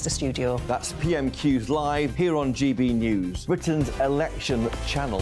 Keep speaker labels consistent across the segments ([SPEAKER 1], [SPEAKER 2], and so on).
[SPEAKER 1] The studio.
[SPEAKER 2] That's PMQ's Live here on GB News, Britain's election channel.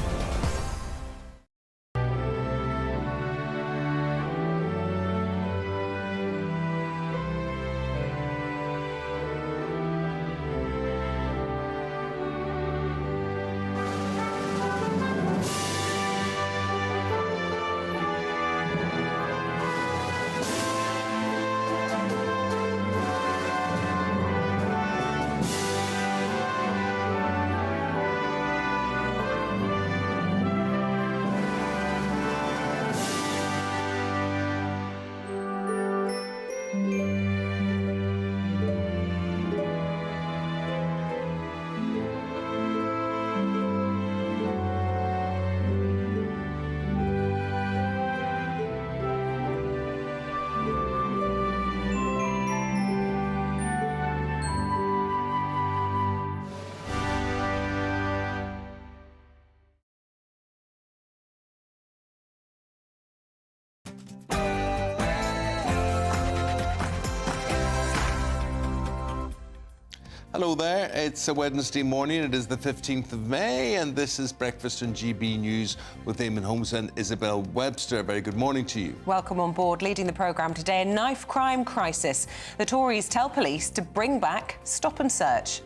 [SPEAKER 3] Hello there, it's a Wednesday morning, it is the 15th of May, and this is Breakfast on GB News with Eamonn Holmes and Isabel Webster. Very good morning to you.
[SPEAKER 1] Welcome on board. Leading the programme today, a knife crime crisis. The Tories tell police to bring back stop and search.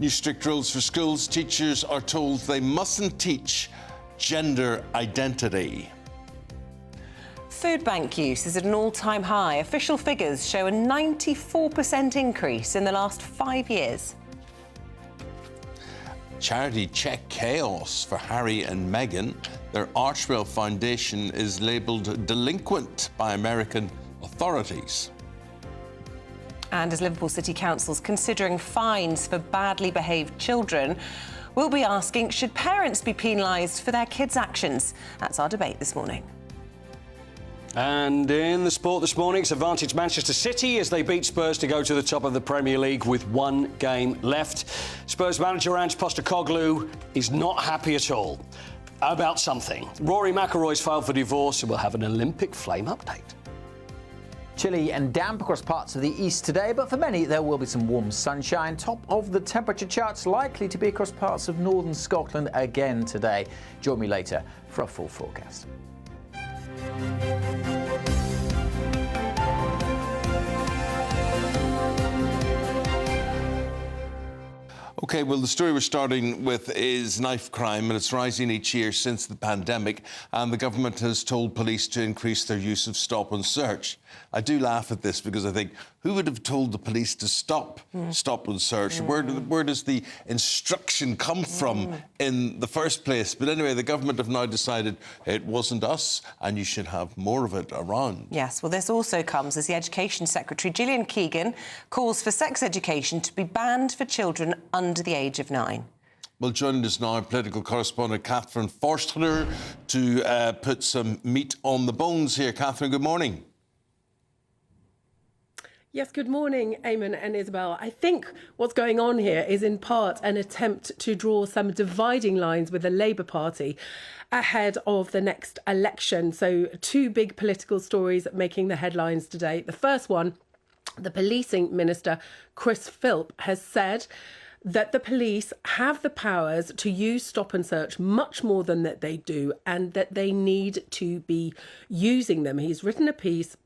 [SPEAKER 3] New strict rules for schools. Teachers are told they mustn't teach gender identity.
[SPEAKER 1] Food bank use is at an all-time high. Official figures show a 94% increase in the last 5 years.
[SPEAKER 3] Charity check chaos for Harry and Meghan. Their Archwell Foundation is labelled delinquent by American authorities.
[SPEAKER 1] And as Liverpool City Council's considering fines for badly behaved children, we'll be asking, should parents be penalised for their kids' actions? That's our debate this morning.
[SPEAKER 4] And in the sport this morning, it's advantage Manchester City as they beat Spurs to go to the top of the Premier League with one game left. Spurs manager Ange Postecoglou is not happy at all about something. Rory McIlroy's filed for divorce and we'll have an Olympic flame update.
[SPEAKER 5] Chilly and damp across parts of the east today, but for many there will be some warm sunshine. Top of the temperature charts likely to be across parts of northern Scotland again today. Join me later for a full forecast.
[SPEAKER 3] OK, well, the story we're starting with is knife crime, and it's rising each year since the pandemic, and the government has told police to increase their use of stop and search. I do laugh at this because I think, who would have told the police to stop and search? Where does the instruction come from in the first place? But anyway, the government have now decided it wasn't us, and you should have more of it around.
[SPEAKER 1] Yes, well, this also comes as the Education Secretary, Gillian Keegan, calls for sex education to be banned for children under the age of 9.
[SPEAKER 3] Well, joining us now, political correspondent Catherine Forster to put some meat on the bones here. Catherine, good morning.
[SPEAKER 6] Yes, good morning, Eamonn and Isabel. I think what's going on here is in part an attempt to draw some dividing lines with the Labour Party ahead of the next election. So two big political stories making the headlines today. The first one, the policing minister, Chris Philp, has said that the police have the powers to use stop and search much more than that they do, and that they need to be using them. He's written a piece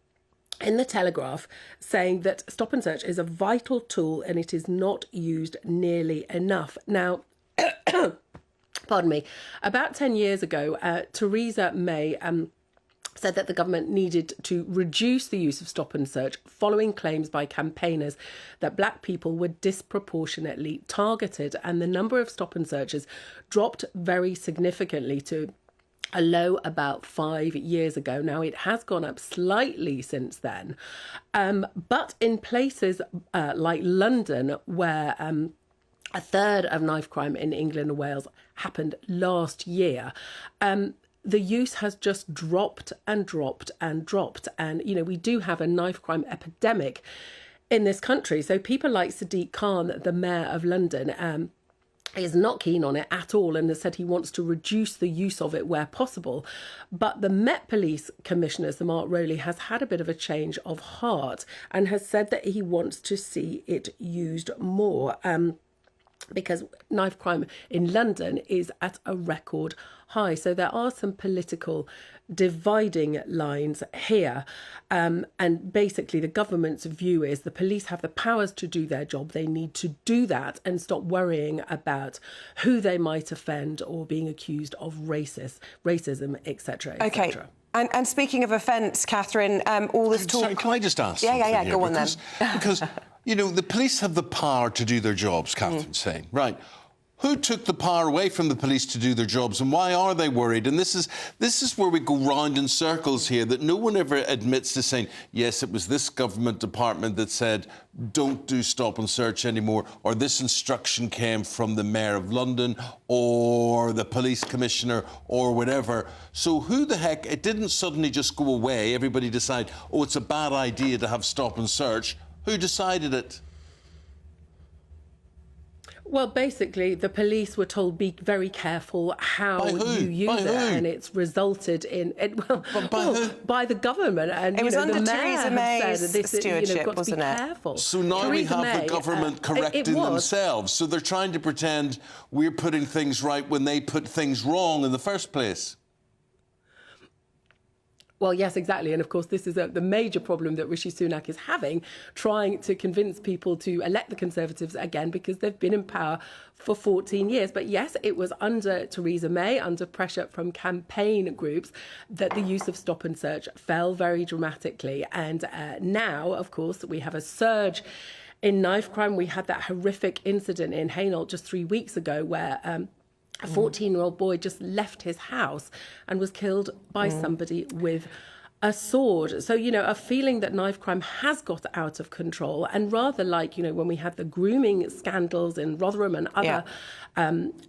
[SPEAKER 6] in the Telegraph saying that stop and search is a vital tool and it is not used nearly enough. Now, pardon me, about 10 years ago, Theresa May said that the government needed to reduce the use of stop and search following claims by campaigners that black people were disproportionately targeted, and the number of stop and searches dropped very significantly to a low about 5 years ago. Now, it has gone up slightly since then, but in places like London, where a third of knife crime in England and Wales happened last year, the use has just dropped and dropped and dropped. And, you know, we do have a knife crime epidemic in this country. So people like Sadiq Khan, the mayor of London, is not keen on it at all and has said he wants to reduce the use of it where possible. But the Met Police Commissioner, Sir Mark Rowley, has had a bit of a change of heart and has said that he wants to see it used more. Because knife crime in London is at a record high. So there are some political dividing lines here. And basically the government's view is the police have the powers to do their job. They need to do that and stop worrying about who they might offend or being accused of racism, etc.
[SPEAKER 1] OK. And speaking of offence, Catherine, all this talk...
[SPEAKER 3] Sorry, can I just ask something
[SPEAKER 1] Yeah,
[SPEAKER 3] here?
[SPEAKER 1] go on then.
[SPEAKER 3] Because, you know, the police have the power to do their jobs, Catherine's saying. Right. Who took the power away from the police to do their jobs, and why are they worried? And this is where we go round in circles here, that no one ever admits to saying, yes, it was this government department that said, don't do stop and search anymore, or this instruction came from the Mayor of London, or the police commissioner, or whatever. So who the heck, it didn't suddenly just go away, everybody decide, oh, it's a bad idea to have stop and search. Who decided it?
[SPEAKER 6] Well, basically, the police were told be very careful how you use it, and it's resulted in by the government. And
[SPEAKER 1] it was under
[SPEAKER 6] the
[SPEAKER 1] Theresa May's stewardship,
[SPEAKER 6] got
[SPEAKER 1] wasn't
[SPEAKER 6] to be
[SPEAKER 1] it?
[SPEAKER 6] Careful.
[SPEAKER 3] So now we have the government correcting themselves. So they're trying to pretend we're putting things right when they put things wrong in the first place.
[SPEAKER 6] Well, yes, exactly. And of course, this is the major problem that Rishi Sunak is having, trying to convince people to elect the Conservatives again because they've been in power for 14 years. But yes, it was under Theresa May, under pressure from campaign groups, that the use of stop and search fell very dramatically. And now, of course, we have a surge in knife crime. We had that horrific incident in Hainault just 3 weeks ago where a 14-year-old boy just left his house and was killed by somebody with a sword. So, a feeling that knife crime has got out of control. And rather like, when we had the grooming scandals in Rotherham and other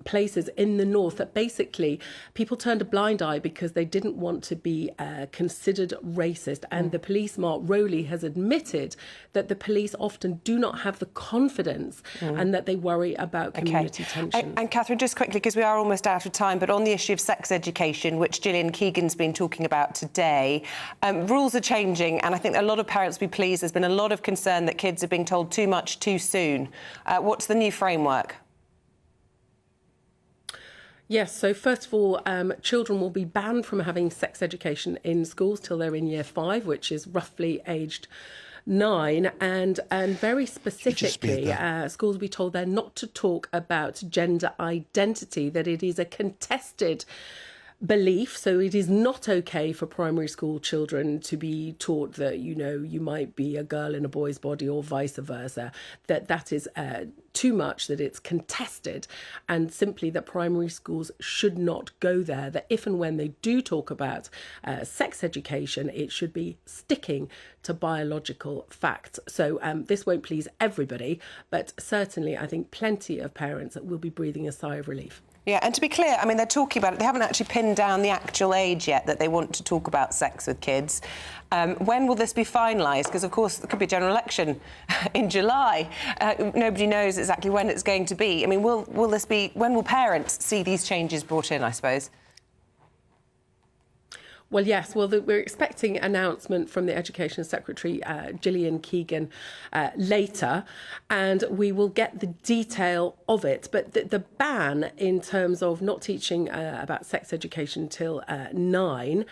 [SPEAKER 6] places in the north, that basically people turned a blind eye because they didn't want to be considered racist. And the police, Mark Rowley, has admitted that the police often do not have the confidence and that they worry about community tension.
[SPEAKER 1] And Catherine, just quickly, because we are almost out of time, but on the issue of sex education, which Gillian Keegan's been talking about today, rules are changing, and I think a lot of parents will be pleased. There's been a lot of concern that kids are being told too much too soon. What's the new framework?
[SPEAKER 6] Yes, so first of all, children will be banned from having sex education in schools till they're in year 5, which is roughly aged 9, and very specifically, schools will be told they're not to talk about gender identity, that it is a contested belief. So it is not okay for primary school children to be taught that, you might be a girl in a boy's body or vice versa, that is too much, that it's contested, and simply that primary schools should not go there, that if and when they do talk about sex education, it should be sticking to biological facts. So this won't please everybody, but certainly I think plenty of parents will be breathing a sigh of relief.
[SPEAKER 1] Yeah, and to be clear, I mean, they're talking about it. They haven't actually pinned down the actual age yet that they want to talk about sex with kids. When will this be finalised? Because, of course, there could be a general election in July. Nobody knows exactly when it's going to be. I mean, will this be... When will parents see these changes brought in, I suppose?
[SPEAKER 6] Well, yes. Well, we're expecting an announcement from the Education Secretary, Gillian Keegan, later, and we will get the detail of it. But the ban in terms of not teaching about sex education till 9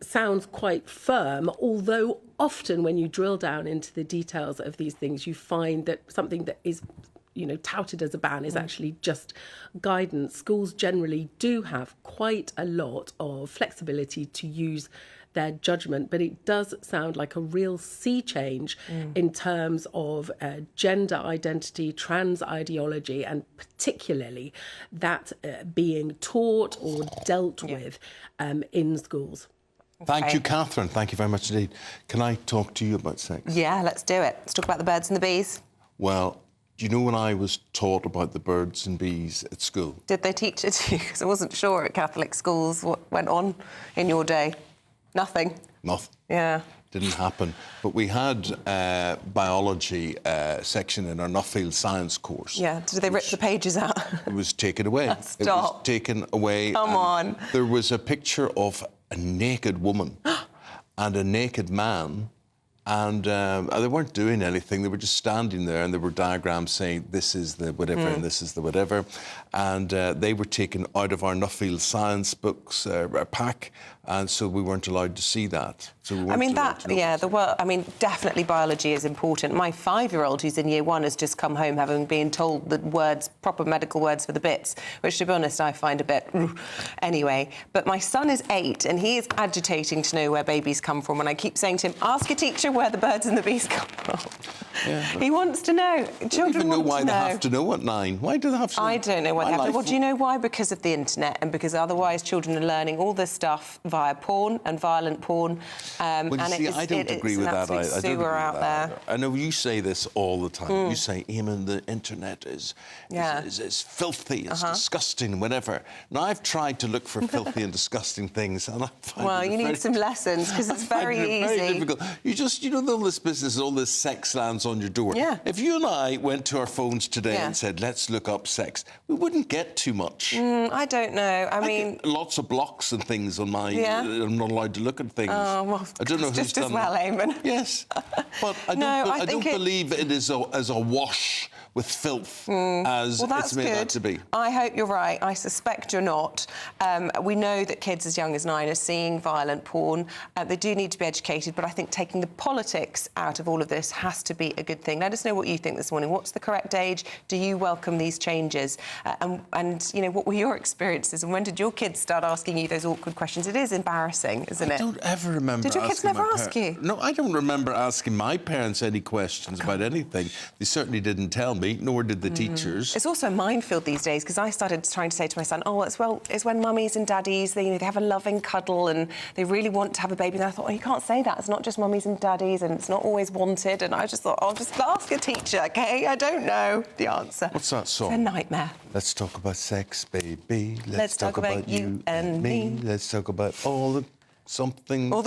[SPEAKER 6] sounds quite firm, although often when you drill down into the details of these things, you find that something that is touted as a ban is actually just guidance. Schools generally do have quite a lot of flexibility to use their judgment, but it does sound like a real sea change in terms of gender identity, trans ideology, and particularly that being taught or dealt with in schools.
[SPEAKER 3] Thank you, Catherine. Thank you very much indeed. Can I talk to you about sex?
[SPEAKER 1] Yeah, let's do it. Let's talk about the birds and the bees.
[SPEAKER 3] Well, do you know when I was taught about the birds and bees at school?
[SPEAKER 1] Did they teach it to you? Because I wasn't sure at Catholic schools what went on in your day. Nothing.
[SPEAKER 3] Nothing.
[SPEAKER 1] Yeah.
[SPEAKER 3] didn't happen. But we had a biology section in our Nuffield science course.
[SPEAKER 1] Yeah, did they rip the pages out?
[SPEAKER 3] It was taken away.
[SPEAKER 1] Stop.
[SPEAKER 3] It was taken away.
[SPEAKER 1] Come on.
[SPEAKER 3] There was a picture of a naked woman and a naked man, and they weren't doing anything. They were just standing there, and there were diagrams saying this is the whatever and this is the whatever, and they were taken out of our Nuffield science books pack, and so we weren't allowed to see that. So we weren't
[SPEAKER 1] I mean,
[SPEAKER 3] allowed to look at it.
[SPEAKER 1] definitely biology is important. My 5-year-old, who's in year 1, has just come home having been told the words, proper medical words for the bits, which, to be honest, I find a bit anyway. But my son is 8, and he is agitating to know where babies come from. And I keep saying to him, ask your teacher where the birds and the bees come from. Yeah, he wants to know. Children
[SPEAKER 3] I don't even know why
[SPEAKER 1] want to
[SPEAKER 3] they have to know at 9. Why do they have to?
[SPEAKER 1] I don't know why they have to. Well, do you know why? Because of the internet, and because otherwise children are learning all this stuff via porn and violent porn.
[SPEAKER 3] Well, you see, I don't agree with that. I don't agree with
[SPEAKER 1] out
[SPEAKER 3] that.
[SPEAKER 1] there.
[SPEAKER 3] I know you say this all the time. You say, Eamonn, the internet is filthy, it's disgusting, whatever. Now, I've tried to look for filthy and disgusting things, and I find
[SPEAKER 1] Well, you need some lessons, because it's very easy.
[SPEAKER 3] Very difficult. You know, all this business, all this sex lands on your door.
[SPEAKER 1] Yeah.
[SPEAKER 3] If you and I went to our phones today and said, let's look up sex, we wouldn't get too much.
[SPEAKER 1] I don't know. I mean,
[SPEAKER 3] get lots of blocks and things on my.
[SPEAKER 1] Yeah.
[SPEAKER 3] I'm not allowed to look at things.
[SPEAKER 1] Oh, well,
[SPEAKER 3] I don't know who's
[SPEAKER 1] just as
[SPEAKER 3] done
[SPEAKER 1] well,
[SPEAKER 3] that.
[SPEAKER 1] Eamonn.
[SPEAKER 3] Yes, but I don't believe it is as a wash with filth as it's made out to be.
[SPEAKER 1] I hope you're right. I suspect you're not. We know that kids as young as 9 are seeing violent porn. They do need to be educated, but I think taking the politics out of all of this has to be a good thing. Let us know what you think this morning. What's the correct age? Do you welcome these changes? And you know, what were your experiences? And when did your kids start asking you those awkward questions? It is embarrassing, isn't it?
[SPEAKER 3] I don't ever remember.
[SPEAKER 1] Did your kids never ask you?
[SPEAKER 3] No, I don't remember asking my parents any questions about anything. They certainly didn't tell me, nor did the teachers.
[SPEAKER 1] It's also a minefield these days, because I started trying to say to my son, it's when mummies and daddies, they have a loving cuddle and they really want to have a baby. And I thought, you can't say that. It's not just mummies and daddies, and it's not always wanted. And I just thought, I'll just ask a teacher, OK? I don't know the answer.
[SPEAKER 3] What's that song?
[SPEAKER 1] It's a nightmare.
[SPEAKER 3] Let's talk about sex, baby.
[SPEAKER 1] Let's talk about you and me.
[SPEAKER 3] Let's talk about all the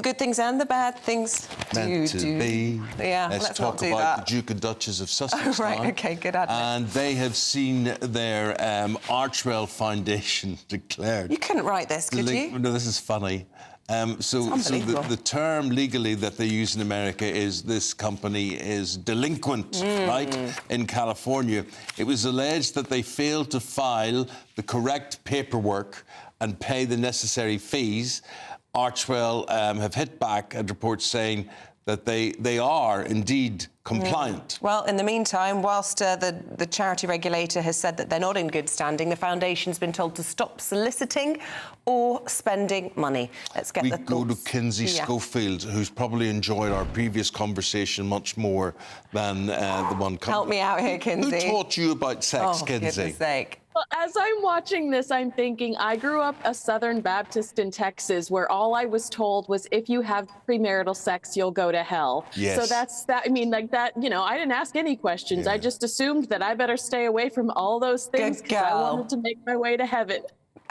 [SPEAKER 1] good things and the bad things
[SPEAKER 3] meant to be.
[SPEAKER 1] Yeah,
[SPEAKER 3] let's talk about the Duke and Duchess of Sussex.
[SPEAKER 1] Oh, right, OK, good admin.
[SPEAKER 3] And they have seen their Archwell Foundation declared.
[SPEAKER 1] You couldn't write this, could you?
[SPEAKER 3] No, this is funny. So the term legally that they use in America is this company is delinquent, right, in California. It was alleged that they failed to file the correct paperwork and pay the necessary fees. Archwell have hit back at reports saying that they are indeed compliant.
[SPEAKER 1] Well, in the meantime, whilst the charity regulator has said that they're not in good standing, the foundation's been told to stop soliciting or spending money. Let's get the thoughts.
[SPEAKER 3] We go to Kinsey Schofield, who's probably enjoyed our previous conversation much more than the one coming.
[SPEAKER 1] Help me out here, Kinsey.
[SPEAKER 3] Who taught you about sex, Kinsey?
[SPEAKER 1] For goodness sake.
[SPEAKER 7] Well, as I'm watching this, I'm thinking I grew up a Southern Baptist in Texas, where all I was told was if you have premarital sex, you'll go to hell.
[SPEAKER 3] Yes.
[SPEAKER 7] So that's that. I mean, like that, you know, I didn't ask any questions.
[SPEAKER 3] Yeah.
[SPEAKER 7] I just assumed that I better stay away from all those things because I wanted to make my way to heaven.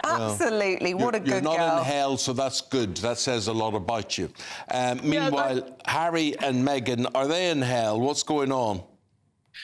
[SPEAKER 1] Absolutely. What a good girl.
[SPEAKER 3] You're not in hell, so that's good. That says a lot about you. Meanwhile, Harry and Meghan, are they in hell? What's going on?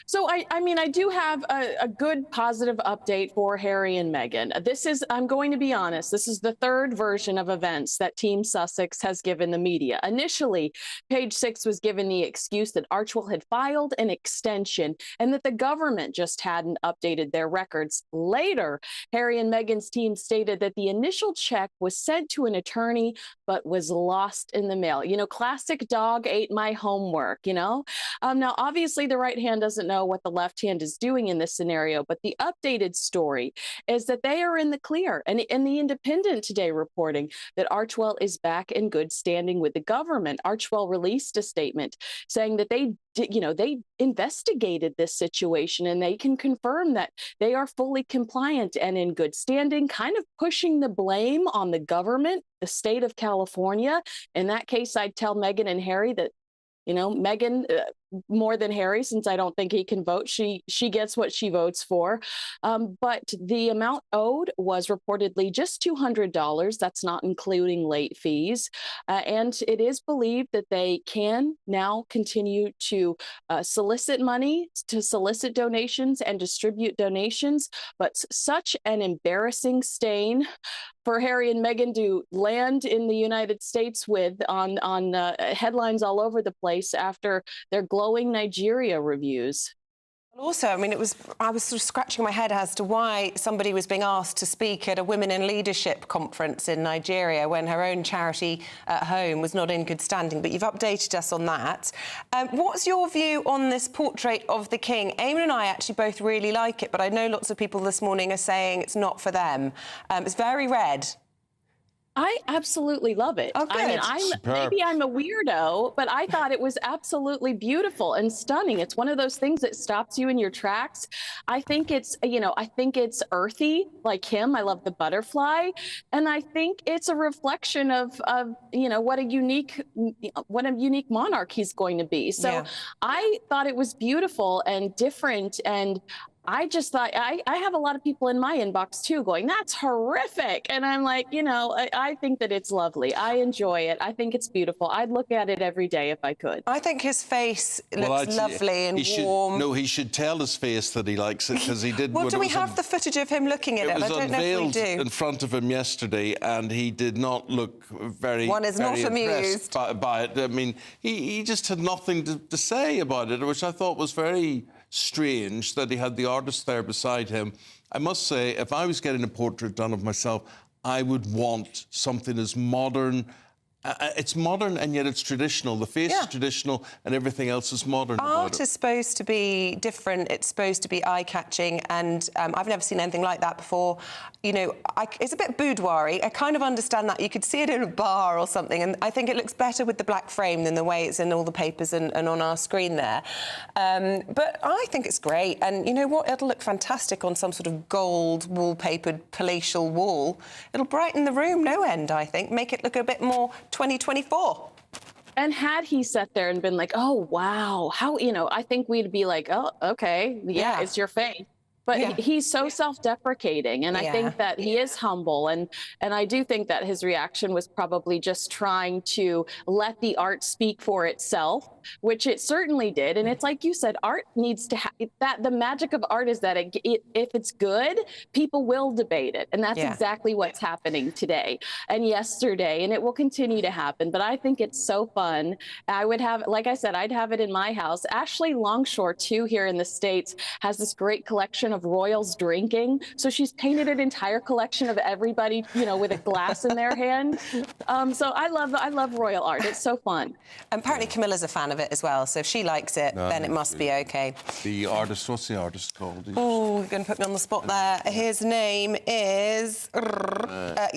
[SPEAKER 7] So, I mean, I do have a good positive update for Harry and Meghan. This is, I'm going to be honest, this is the third version of events that Team Sussex has given the media. Initially, Page Six was given the excuse that Archwell had filed an extension and that the government just hadn't updated their records. Later, Harry and Meghan's team stated that the initial check was sent to an attorney but was lost in the mail. You know, classic dog ate my homework, you know? Now, obviously, the right hand doesn't know what the left hand is doing in this scenario, but the updated story is that they are in the clear. And the Independent today reporting that Archwell is back in good standing with the government. Archwell released a statement saying that they investigated this situation and they can confirm that they are fully compliant and in good standing, kind of pushing the blame on the government, the state of California. In that case, I'd tell Meghan and Harry that, you know, Meghan, more than Harry, since I don't think he can vote. She gets what she votes for. But the amount owed was reportedly just $200. That's not including late fees. And it is believed that they can now continue to solicit money, to solicit donations and distribute donations. But such an embarrassing stain for Harry and Meghan to land in the United States with on headlines all over the place after their glowing Nigeria reviews.
[SPEAKER 1] Also, I mean, I was sort of scratching my head as to why somebody was being asked to speak at a Women in Leadership conference in Nigeria when her own charity at home was not in good standing. But you've updated us on that. What's your view on this portrait of the King? Eamonn and I actually both really like it, but I know lots of people this morning are saying it's not for them. It's very red.
[SPEAKER 7] I absolutely love it.
[SPEAKER 1] Oh,
[SPEAKER 7] I mean, maybe I'm a weirdo, but I thought it was absolutely beautiful and stunning. It's one of those things that stops you in your tracks. I think it's, I think it's earthy, like him. I love the butterfly, and I think it's a reflection of what a unique monarch he's going to be. So yeah. I thought it was beautiful and different, and I just thought, I have a lot of people in my inbox too going, that's horrific. And I'm like, I think that it's lovely. I enjoy it. I think it's beautiful. I'd look at it every day if I could.
[SPEAKER 1] I think his face looks lovely and warm.
[SPEAKER 3] No, he should tell his face that he likes it, because he did.
[SPEAKER 1] Well, do we have the footage of him looking at it?
[SPEAKER 3] I don't know if we do.
[SPEAKER 1] It was unveiled
[SPEAKER 3] in front of him yesterday, and he did not look very
[SPEAKER 1] One is
[SPEAKER 3] very
[SPEAKER 1] not amused
[SPEAKER 3] by it. I mean, he just had nothing to say about it, which I thought was very strange that he had the artist there beside him. I must say, if I was getting a portrait done of myself, I would want something as modern. It's modern and yet it's traditional. The face is traditional and everything else is modern.
[SPEAKER 1] Art is supposed to be different. It's supposed to be eye-catching, and I've never seen anything like that before. It's a bit boudoir-y. I kind of understand that. You could see it in a bar or something, and I think it looks better with the black frame than the way it's in all the papers and on our screen there. But I think it's great, and you know what? It'll look fantastic on some sort of gold wallpapered palatial wall. It'll brighten the room no end, I think. Make it look a bit more 2024.
[SPEAKER 7] And had he sat there and been like, oh, wow, how, I think we'd be like, oh, okay, yeah. It's your face. But he's so self-deprecating, and I think that he is humble, and I do think that his reaction was probably just trying to let the art speak for itself, which it certainly did. And it's like you said, art needs to have that. The magic of art is that if it's good, people will debate it, and that's exactly what's happening today and yesterday, and it will continue to happen. But I think it's so fun. I would have, like I said, I'd have it in my house. Ashley Longshore, too, here in the States, has this great collection of royals drinking. So she's painted an entire collection of everybody, with a glass in their hand. So I love royal art. It's so fun.
[SPEAKER 1] Apparently Camilla's a fan of it as well. So if she likes it, then it must be okay.
[SPEAKER 3] The artist, what's the artist called?
[SPEAKER 1] Oh, you're going to put me on the spot there. His name is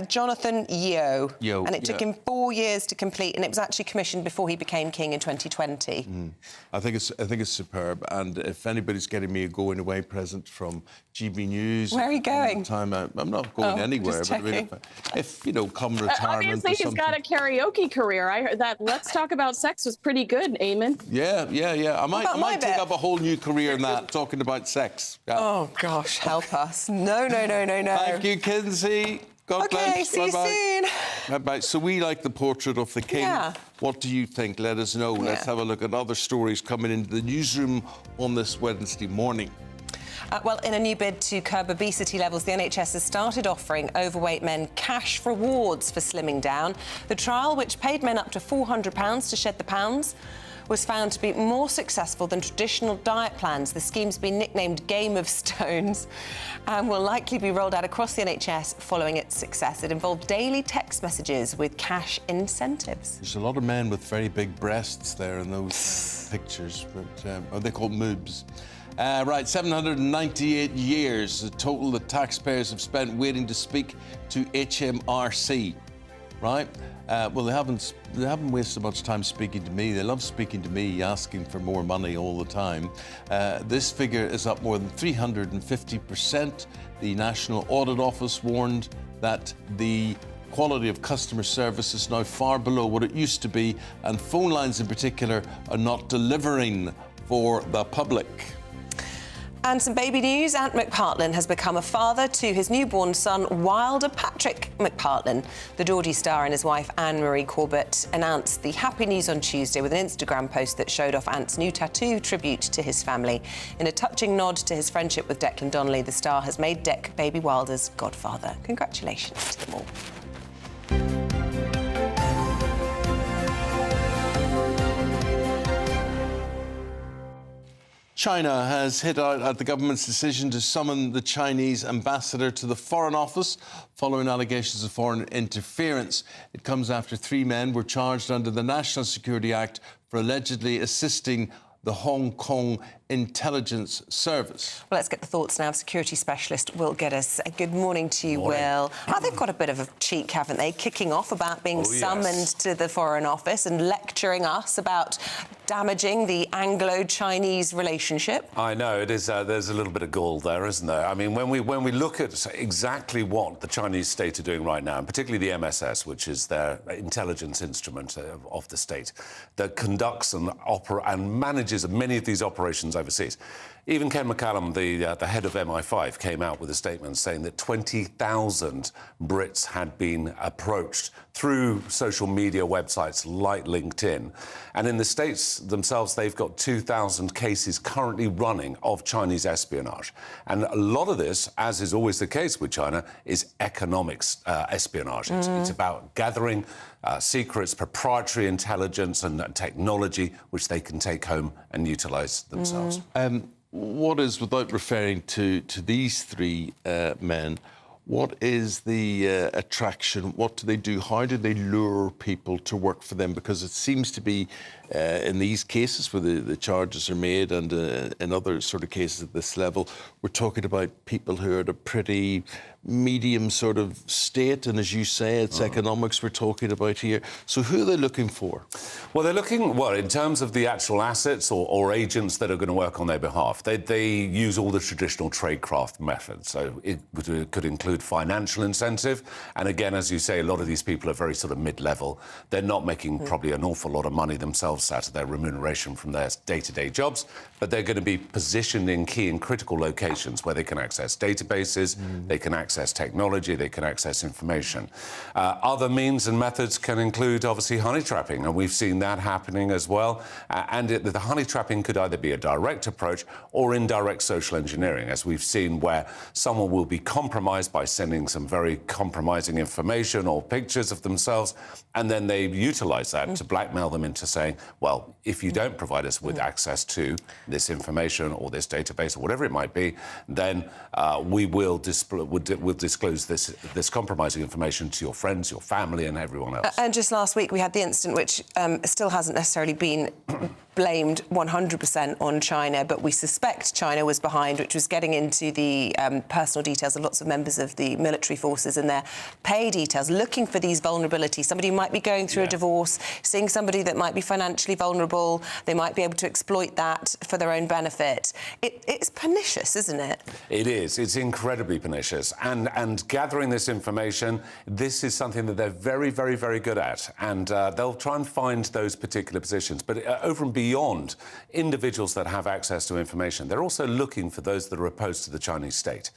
[SPEAKER 1] Jonathan Yeo. And it took him 4 years to complete, and it was actually commissioned before he became king in 2020.
[SPEAKER 3] I think it's superb, and if anybody's getting me a going away present from GB News.
[SPEAKER 1] Where are you going?
[SPEAKER 3] I'm not going anywhere. But I mean, if come retirement
[SPEAKER 7] obviously he's got a karaoke career. I heard that Let's Talk About Sex was pretty good, Eamonn.
[SPEAKER 3] Yeah. I might take up a whole new career in that, talking about sex. Yeah.
[SPEAKER 1] Oh, gosh, help us. No.
[SPEAKER 3] Thank you, Kinsey. God bless.
[SPEAKER 1] Okay, see you soon.
[SPEAKER 3] Bye-bye. So we like the portrait of the King.
[SPEAKER 1] Yeah.
[SPEAKER 3] What do you think? Let us know. Let's have a look at other stories coming into the newsroom on this Wednesday morning.
[SPEAKER 1] Well, in a new bid to curb obesity levels, the NHS has started offering overweight men cash rewards for slimming down. The trial, which paid men up to £400 to shed the pounds, was found to be more successful than traditional diet plans. The scheme's been nicknamed Game of Stones and will likely be rolled out across the NHS following its success. It involved daily text messages with cash incentives.
[SPEAKER 3] There's a lot of men with very big breasts there in those pictures, but they're called moobs. Right, 798 years, the total that taxpayers have spent waiting to speak to HMRC, right? Well, they haven't wasted much time speaking to me. They love speaking to me, asking for more money all the time. This figure is up more than 350%. The National Audit Office warned that the Quality of customer service is now far below what it used to be, and phone lines in particular are not delivering for the public.
[SPEAKER 1] And some baby news. Ant McPartlin has become a father to his newborn son, Wilder Patrick McPartlin. The Geordie star and his wife, Anne-Marie Corbett, announced the happy news on Tuesday with an Instagram post that showed off Ant's new tattoo tribute to his family. In a touching nod to his friendship with Declan Donnelly, the star has made Dec baby Wilder's godfather. Congratulations to them all.
[SPEAKER 3] China has hit out at the government's decision to summon the Chinese ambassador to the Foreign Office following allegations of foreign interference. It comes after 3 men were charged under the National Security Act for allegedly assisting the Hong Kong Intelligence Service.
[SPEAKER 1] Well, let's get the thoughts now of security specialist Will Geddes. Good morning to you, Will. Oh, they've got a bit of a cheek, haven't they, kicking off about being summoned to the Foreign Office and lecturing us about damaging the Anglo-Chinese relationship.
[SPEAKER 8] I know, it is. There's a little bit of gall there, isn't there? I mean, when we look at exactly what the Chinese state are doing right now, and particularly the MSS, which is their intelligence instrument of the state, that conducts and manages many of these operations overseas. Even Ken McCallum, the head of MI5, came out with a statement saying that 20,000 Brits had been approached through social media websites like LinkedIn. And in the States themselves, they've got 2,000 cases currently running of Chinese espionage. And a lot of this, as is always the case with China, is economics espionage. It's about gathering secrets, proprietary intelligence and technology, which they can take home and utilise themselves.
[SPEAKER 3] What is, without referring to these 3 men, what is the attraction? What do they do? How do they lure people to work for them? Because it seems to be, in these cases where the charges are made and in other sort of cases at this level, we're talking about people who are at a pretty medium sort of state. And as you say, it's economics we're talking about here. So who are they looking for?
[SPEAKER 8] Well, they're looking, in terms of the actual assets or agents that are going to work on their behalf. They use all the traditional tradecraft methods. So it could include financial incentive. And again, as you say, a lot of these people are very sort of mid-level. They're not making probably an awful lot of money themselves out of their remuneration from their day-to-day jobs, but they're going to be positioned in key and critical locations where they can access databases, they can access technology, they can access information. Other means and methods can include, obviously, honey trapping, and we've seen that happening as well. The honey trapping could either be a direct approach or indirect social engineering, as we've seen, where someone will be compromised by sending some very compromising information or pictures of themselves, and then they utilise that to blackmail them into saying, well, if you don't provide us with access to this information or this database or whatever it might be, then we will disclose this compromising information to your friends, your family and everyone else.
[SPEAKER 1] And just last week we had the incident which still hasn't necessarily been blamed 100% on China, but we suspect China was behind, which was getting into the personal details of lots of members of the military forces and their pay details, looking for these vulnerabilities. Somebody who might be going through a divorce, seeing somebody that might be financially vulnerable, they might be able to exploit that for their own benefit. It's pernicious, isn't it?
[SPEAKER 8] It is. It's incredibly pernicious. And gathering this information, this is something that they're very, very, very good at. And they'll try and find those particular positions. But over and beyond individuals that have access to information, they're also looking for those that are opposed to the Chinese state.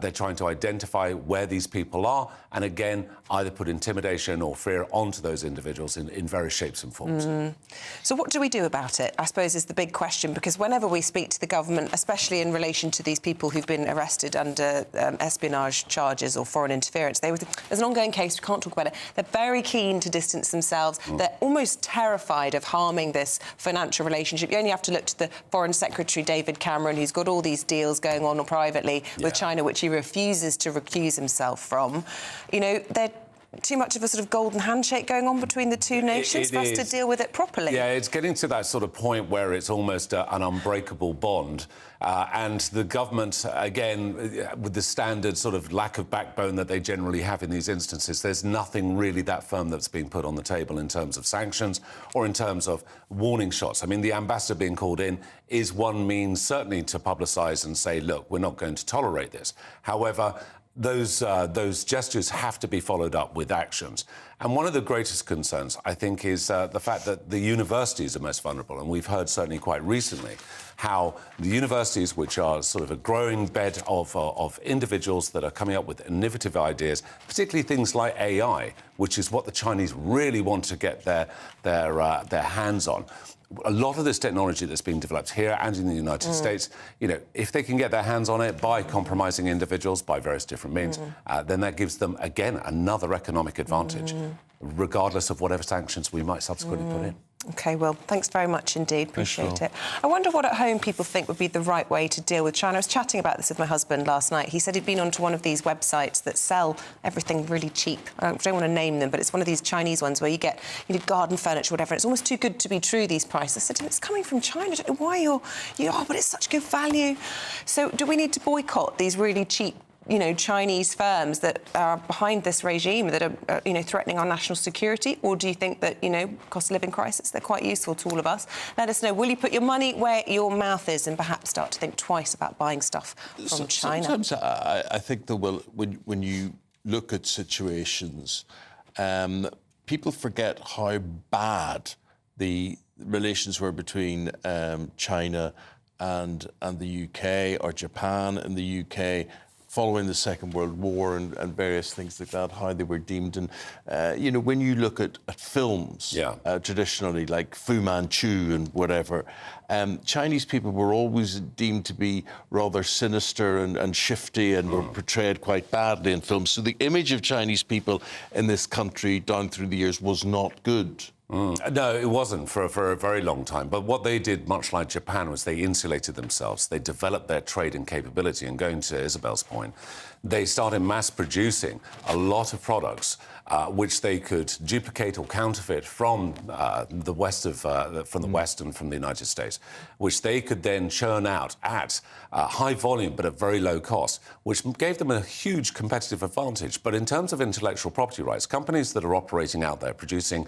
[SPEAKER 8] They're trying to identify where these people are and, again, either put intimidation or fear onto those individuals in various shapes and forms.
[SPEAKER 1] So what do we do about it, I suppose, is the big question, because whenever we speak to the government, especially in relation to these people who've been arrested under espionage charges or foreign interference, there's an ongoing case, we can't talk about it. They're very keen to distance themselves. They're almost terrified of harming this financial relationship. You only have to look to the Foreign Secretary, David Cameron, who's got all these deals going on privately with China, which he refuses to recuse himself from. You know, they're too much of a sort of golden handshake going on between the two nations for us to deal with it properly.
[SPEAKER 8] Yeah, it's getting to that sort of point where it's almost an unbreakable bond. And the government, again, with the standard sort of lack of backbone that they generally have in these instances, there's nothing really that firm that's being put on the table in terms of sanctions or in terms of warning shots. I mean, the ambassador being called in is one means, certainly, to publicise and say, look, we're not going to tolerate this. However, those gestures have to be followed up with actions. And one of the greatest concerns, I think, is the fact that the universities are most vulnerable. And we've heard certainly quite recently how the universities, which are sort of a growing bed of individuals that are coming up with innovative ideas, particularly things like AI, which is what the Chinese really want to get their hands on. A lot of this technology that's being developed here and in the United States, you know, if they can get their hands on it by compromising individuals by various different means, then that gives them, again, another economic advantage, regardless of whatever sanctions we might subsequently put in.
[SPEAKER 1] OK, well, thanks very much indeed. Appreciate it. I wonder what at home people think would be the right way to deal with China. I was chatting about this with my husband last night. He said he'd been onto one of these websites that sell everything really cheap. I don't want to name them, but it's one of these Chinese ones where you get garden furniture, whatever. It's almost too good to be true, these prices. I said to him, it's coming from China. I don't know why but it's such good value. So do we need to boycott these really cheap Chinese firms that are behind this regime that are, threatening our national security? Or do you think that, cost of living crisis, they're quite useful to all of us? Let us know. Will you put your money where your mouth is and perhaps start to think twice about buying stuff from China?
[SPEAKER 3] Sometimes I think that when you look at situations, people forget how bad the relations were between China and the UK, or Japan and the UK, following the Second World War and various things like that, how they were deemed. And, when you look at films, traditionally, like Fu Manchu and whatever, Chinese people were always deemed to be rather sinister and shifty and were portrayed quite badly in films. So the image of Chinese people in this country down through the years was not good.
[SPEAKER 8] No, it wasn't for a very long time. But what they did, much like Japan, was they insulated themselves. They developed their trade and capability. And going to Isabel's point, they started mass producing a lot of products which they could duplicate or counterfeit from the West and from the United States, which they could then churn out at high volume but at very low cost, which gave them a huge competitive advantage. But in terms of intellectual property rights, companies that are operating out there producing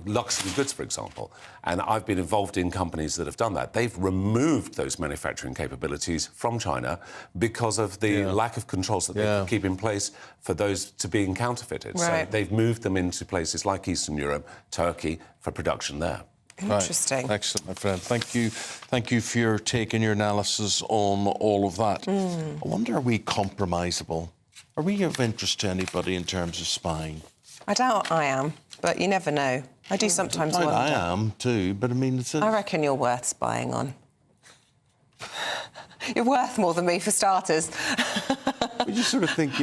[SPEAKER 8] luxury goods, for example, and I've been involved in companies that have done that, they've removed those manufacturing capabilities from China because of the lack of controls that they keep in place for those to being counterfeited.
[SPEAKER 1] Right.
[SPEAKER 8] So they've moved them into places like Eastern Europe, Turkey, for production there.
[SPEAKER 1] Interesting.
[SPEAKER 3] Right. Excellent, my friend. Thank you for your take and your analysis on all of that. I wonder, are we compromisable? Are we of interest to anybody in terms of spying?
[SPEAKER 1] I doubt I am, but you never know. I do sometimes wonder.
[SPEAKER 3] I am too, but I mean,
[SPEAKER 1] I reckon you're worth spying on. You're worth more than me, for starters.
[SPEAKER 3] We just sort of think,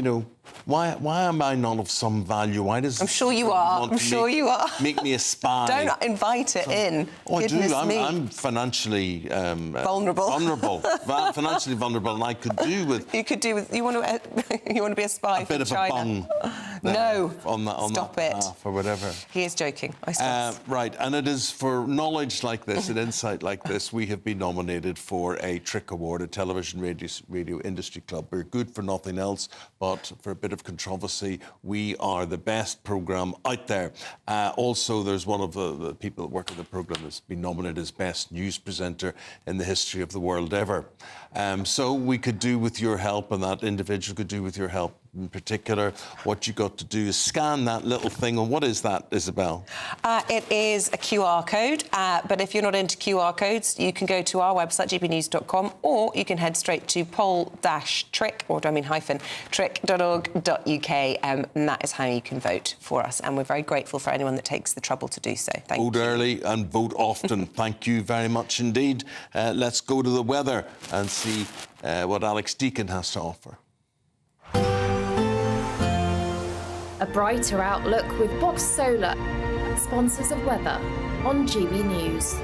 [SPEAKER 3] why am I not of some value? Why does...
[SPEAKER 1] I'm sure you are. I'm sure you are.
[SPEAKER 3] Make me a spy.
[SPEAKER 1] Don't invite it in.
[SPEAKER 3] Oh, I do.
[SPEAKER 1] Me.
[SPEAKER 3] I'm financially...
[SPEAKER 1] vulnerable.
[SPEAKER 3] Financially vulnerable, and I could do with...
[SPEAKER 1] You could do with... You want to be a spy for China?
[SPEAKER 3] A bit of a bung.
[SPEAKER 1] No.
[SPEAKER 3] On
[SPEAKER 1] Stop
[SPEAKER 3] that
[SPEAKER 1] it.
[SPEAKER 3] path or whatever.
[SPEAKER 1] He is joking. I suppose.
[SPEAKER 3] Right, and it is for knowledge like this and insight like this, we have been nominated for a Trick Award, a television radio industry club. We're good for nothing else, but for a bit of controversy, we are the best programme out there. Also, there's one of the people that work on the programme that's been nominated as best news presenter in the history of the world ever. So we could do with your help, and that individual could do with your help in particular. What you got to do is scan that little thing. And what is that, Isabel?
[SPEAKER 1] It is a QR code, but if you're not into QR codes, you can go to our website, gbnews.com, or you can head straight to trick.org.uk, and that is how you can vote for us. And we're very grateful for anyone that takes the trouble to do so. Thank you.
[SPEAKER 3] Vote early and vote often. Thank you very much indeed. Let's go to the weather and see what Alex Deacon has to offer.
[SPEAKER 9] A brighter outlook with Box Solar, sponsors of weather on GB News.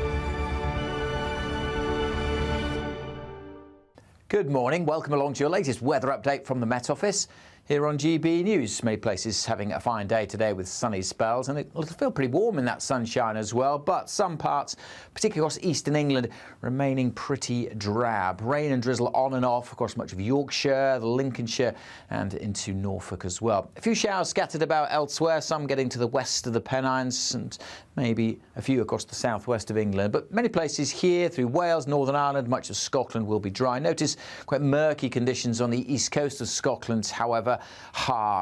[SPEAKER 5] Good morning. Welcome along to your latest weather update from the Met Office here on GB News. Many places having a fine day today with sunny spells, and it'll feel pretty warm in that sunshine as well, but some parts, particularly across eastern England, remaining pretty drab. Rain and drizzle on and off across much of Yorkshire, Lincolnshire and into Norfolk as well. A few showers scattered about elsewhere, some getting to the west of the Pennines and maybe a few across the southwest of England. But many places here through Wales, Northern Ireland, much of Scotland will be dry. Notice quite murky conditions on the east coast of Scotland, however,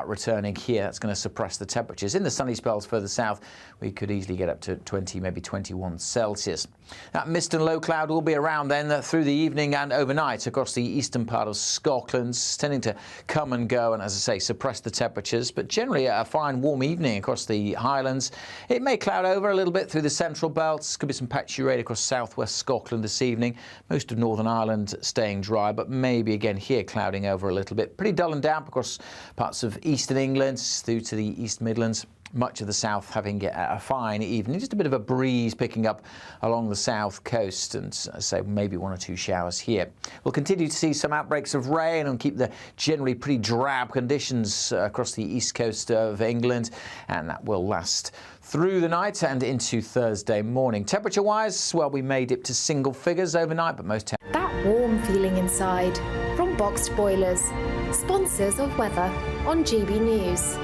[SPEAKER 5] returning here. That's going to suppress the temperatures. In the sunny spells further south, we could easily get up to 20, maybe 21 Celsius. That mist and low cloud will be around then through the evening and overnight across the eastern part of Scotland, tending to come and go and, as I say, suppress the temperatures. But generally a fine warm evening across the Highlands. It may cloud over a little bit through the central belts. Could be some patchy rain across southwest Scotland this evening. Most of Northern Ireland staying dry, but maybe again here clouding over a little bit. Pretty dull and damp across parts of eastern England through to the East Midlands. Much of the south having a fine evening, just a bit of a breeze picking up along the south coast, and so maybe 1 or 2 showers here. We'll continue to see some outbreaks of rain and keep the generally pretty drab conditions across the east coast of England, and that will last through the night and into Thursday morning. Temperature-wise, well, we may dip to single figures overnight, but most
[SPEAKER 9] That warm feeling inside from Boxed Boilers, sponsors of weather on GB News.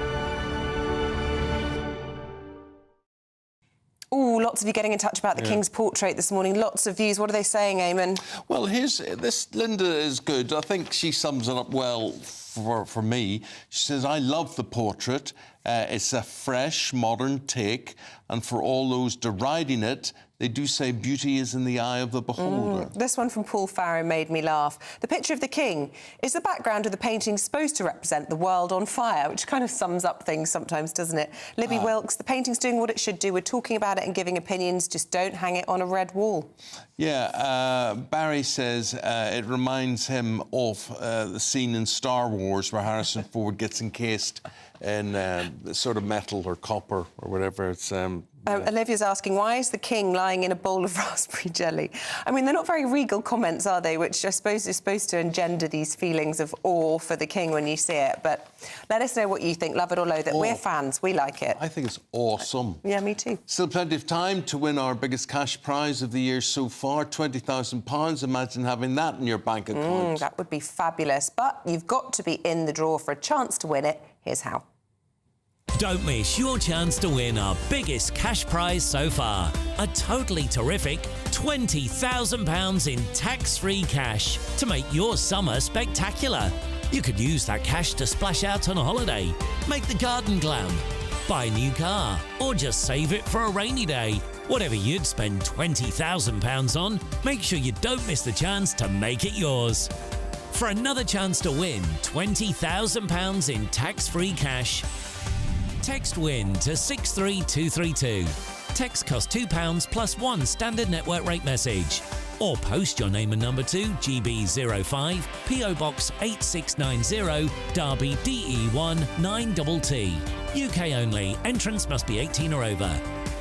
[SPEAKER 1] Oh, lots of you getting in touch about the King's portrait this morning. Lots of views. What are they saying, Eamonn?
[SPEAKER 3] Well, Linda is good. I think she sums it up well for me. She says, I love the portrait. It's a fresh, modern take. And for all those deriding it, they do say beauty is in the eye of the beholder.
[SPEAKER 1] This one from Paul Farrow made me laugh. The picture of the King. Is the background of the painting supposed to represent the world on fire? Which kind of sums up things sometimes, doesn't it? Libby Wilkes, the painting's doing what it should do. We're talking about it and giving opinions. Just don't hang it on a red wall.
[SPEAKER 3] Yeah, Barry says it reminds him of the scene in Star Wars where Harrison Ford gets encased in sort of metal or copper or whatever. It's
[SPEAKER 1] Olivia's asking, why is the King lying in a bowl of raspberry jelly? I mean, they're not very regal comments, are they? Which I suppose is supposed to engender these feelings of awe for the King when you see it. But let us know what you think, love it or loathe it. We're fans, we like it.
[SPEAKER 3] I think it's awesome.
[SPEAKER 1] Yeah, me too.
[SPEAKER 3] Still plenty of time to win our biggest cash prize of the year so far, £20,000. Imagine having that in your bank account.
[SPEAKER 1] That would be fabulous. But you've got to be in the draw for a chance to win it. Here's how.
[SPEAKER 10] Don't miss your chance to win our biggest cash prize so far. A totally terrific £20,000 in tax-free cash to make your summer spectacular. You could use that cash to splash out on a holiday, make the garden glam, buy a new car, or just save it for a rainy day. Whatever you'd spend £20,000 on, make sure you don't miss the chance to make it yours. For another chance to win £20,000 in tax-free cash, text WIN to 63232. Text costs £2 plus 1 standard network rate message. Or post your name and number to GB05 PO Box 8690 Derby DE1 9TT. UK only. Entrance must be 18 or over.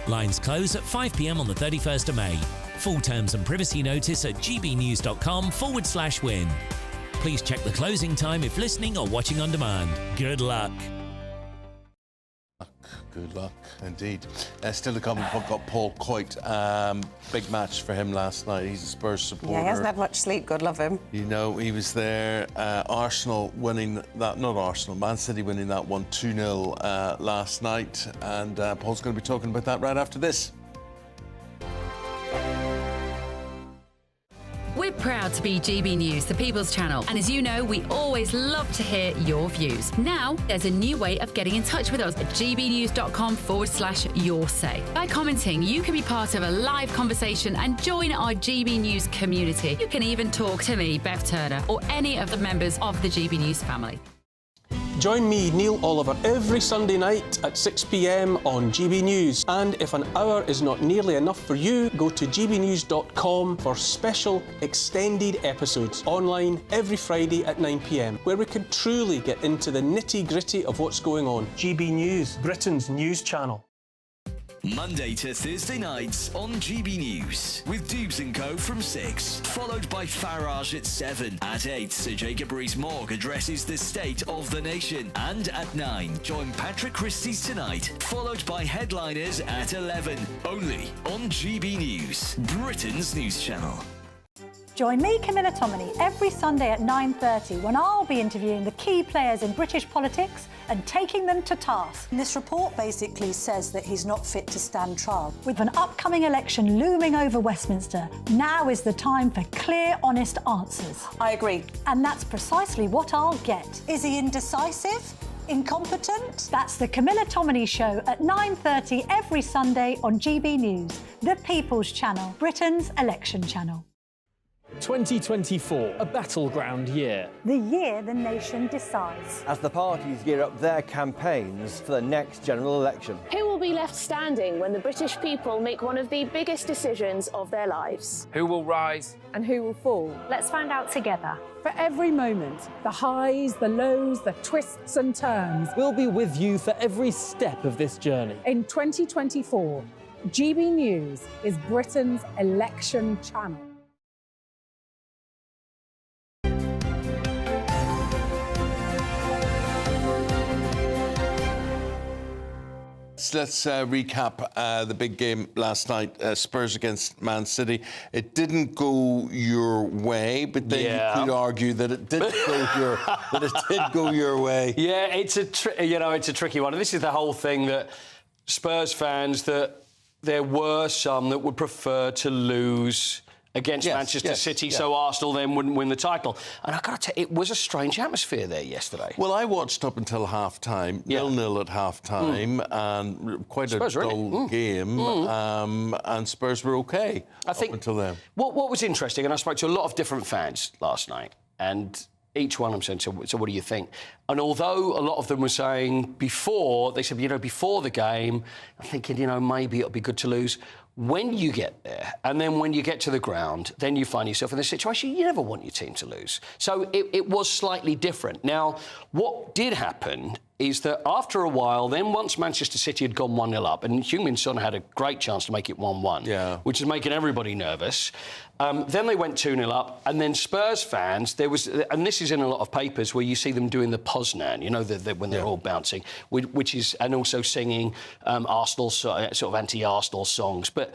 [SPEAKER 10] Lines close at 5 p.m. on the 31st of May. Full terms and privacy notice at gbnews.com/win. Please check the closing time if listening or watching on demand. Good luck.
[SPEAKER 3] Good luck, indeed. Still to come, we've got Paul Coit. Big match for him last night. He's a Spurs supporter.
[SPEAKER 1] Yeah, he hasn't had much sleep. God love him.
[SPEAKER 3] You know, he was there. Arsenal winning that, not Arsenal, Man City winning that one 2-0 last night. And Paul's going to be talking about that right after this.
[SPEAKER 11] We're proud to be GB News, the People's Channel. And as you know, we always love to hear your views. Now, there's a new way of getting in touch with us at gbnews.com/yoursay. By commenting, you can be part of a live conversation and join our GB News community. You can even talk to me, Bev Turner, or any of the members of the GB News family.
[SPEAKER 12] Join me, Neil Oliver, every Sunday night at 6 p.m. on GB News. And if an hour is not nearly enough for you, go to gbnews.com for special extended episodes online every Friday at 9 p.m, where we can truly get into the nitty-gritty of what's going on. GB News, Britain's news channel.
[SPEAKER 13] Monday to Thursday nights on GB News with Dubes & Co from 6, followed by Farage at 7. At 8, Sir Jacob Rees-Mogg addresses the state of the nation. And at 9, join Patrick Christie's Tonight, followed by Headliners at 11. Only on GB News, Britain's news channel.
[SPEAKER 14] Join me, Camilla Tominey, every Sunday at 9:30 when I'll be interviewing the key players in British politics and taking them to task.
[SPEAKER 15] This report basically says that he's not fit to stand trial.
[SPEAKER 14] With an upcoming election looming over Westminster, now is the time for clear, honest answers.
[SPEAKER 1] I agree.
[SPEAKER 14] And that's precisely what I'll get.
[SPEAKER 15] Is he indecisive? Incompetent?
[SPEAKER 14] That's the Camilla Tominey Show at 9:30 every Sunday on GB News, the People's Channel, Britain's election channel.
[SPEAKER 16] 2024, a battleground year.
[SPEAKER 14] The year the nation decides.
[SPEAKER 2] As the parties gear up their campaigns for the next general election.
[SPEAKER 17] Who will be left standing when the British people make one of the biggest decisions of their lives?
[SPEAKER 18] Who will rise?
[SPEAKER 17] And who will fall?
[SPEAKER 14] Let's find out together.
[SPEAKER 6] For every moment, the highs, the lows, the twists and turns.
[SPEAKER 16] We'll be with you for every step of this journey.
[SPEAKER 6] In 2024, GB News is Britain's election channel.
[SPEAKER 3] Let's recap the big game last night, Spurs against Man City. It didn't go your way, but then you could argue that it did go your way.
[SPEAKER 4] Yeah, it's a tricky one. And this is the whole thing that Spurs fans, that there were some that would prefer to lose against Manchester City, so Arsenal then wouldn't win the title. And I've got to tell you, it was a strange atmosphere there yesterday.
[SPEAKER 3] Well, I watched up until half-time, 0-0 at half-time, and quite
[SPEAKER 4] Spurs
[SPEAKER 3] a dull game, and Spurs were OK up until then.
[SPEAKER 4] What was interesting, and I spoke to a lot of different fans last night, and each one of them said, so what do you think? And although a lot of them were saying before, they said, before the game, I'm thinking, maybe it'll be good to lose. When you get there, and then when you get to the ground, then you find yourself in a situation you never want your team to lose. So it was slightly different. Now, what did happen is that after a while, then once Manchester City had gone 1-0 up, and Heung-min Son had a great chance to make it 1-1, which is making everybody nervous. Then they went 2-0 up, and then Spurs fans, and this is in a lot of papers where you see them doing the Poznan, when they're all bouncing, which is, and also singing Arsenal, sort of anti-Arsenal songs. But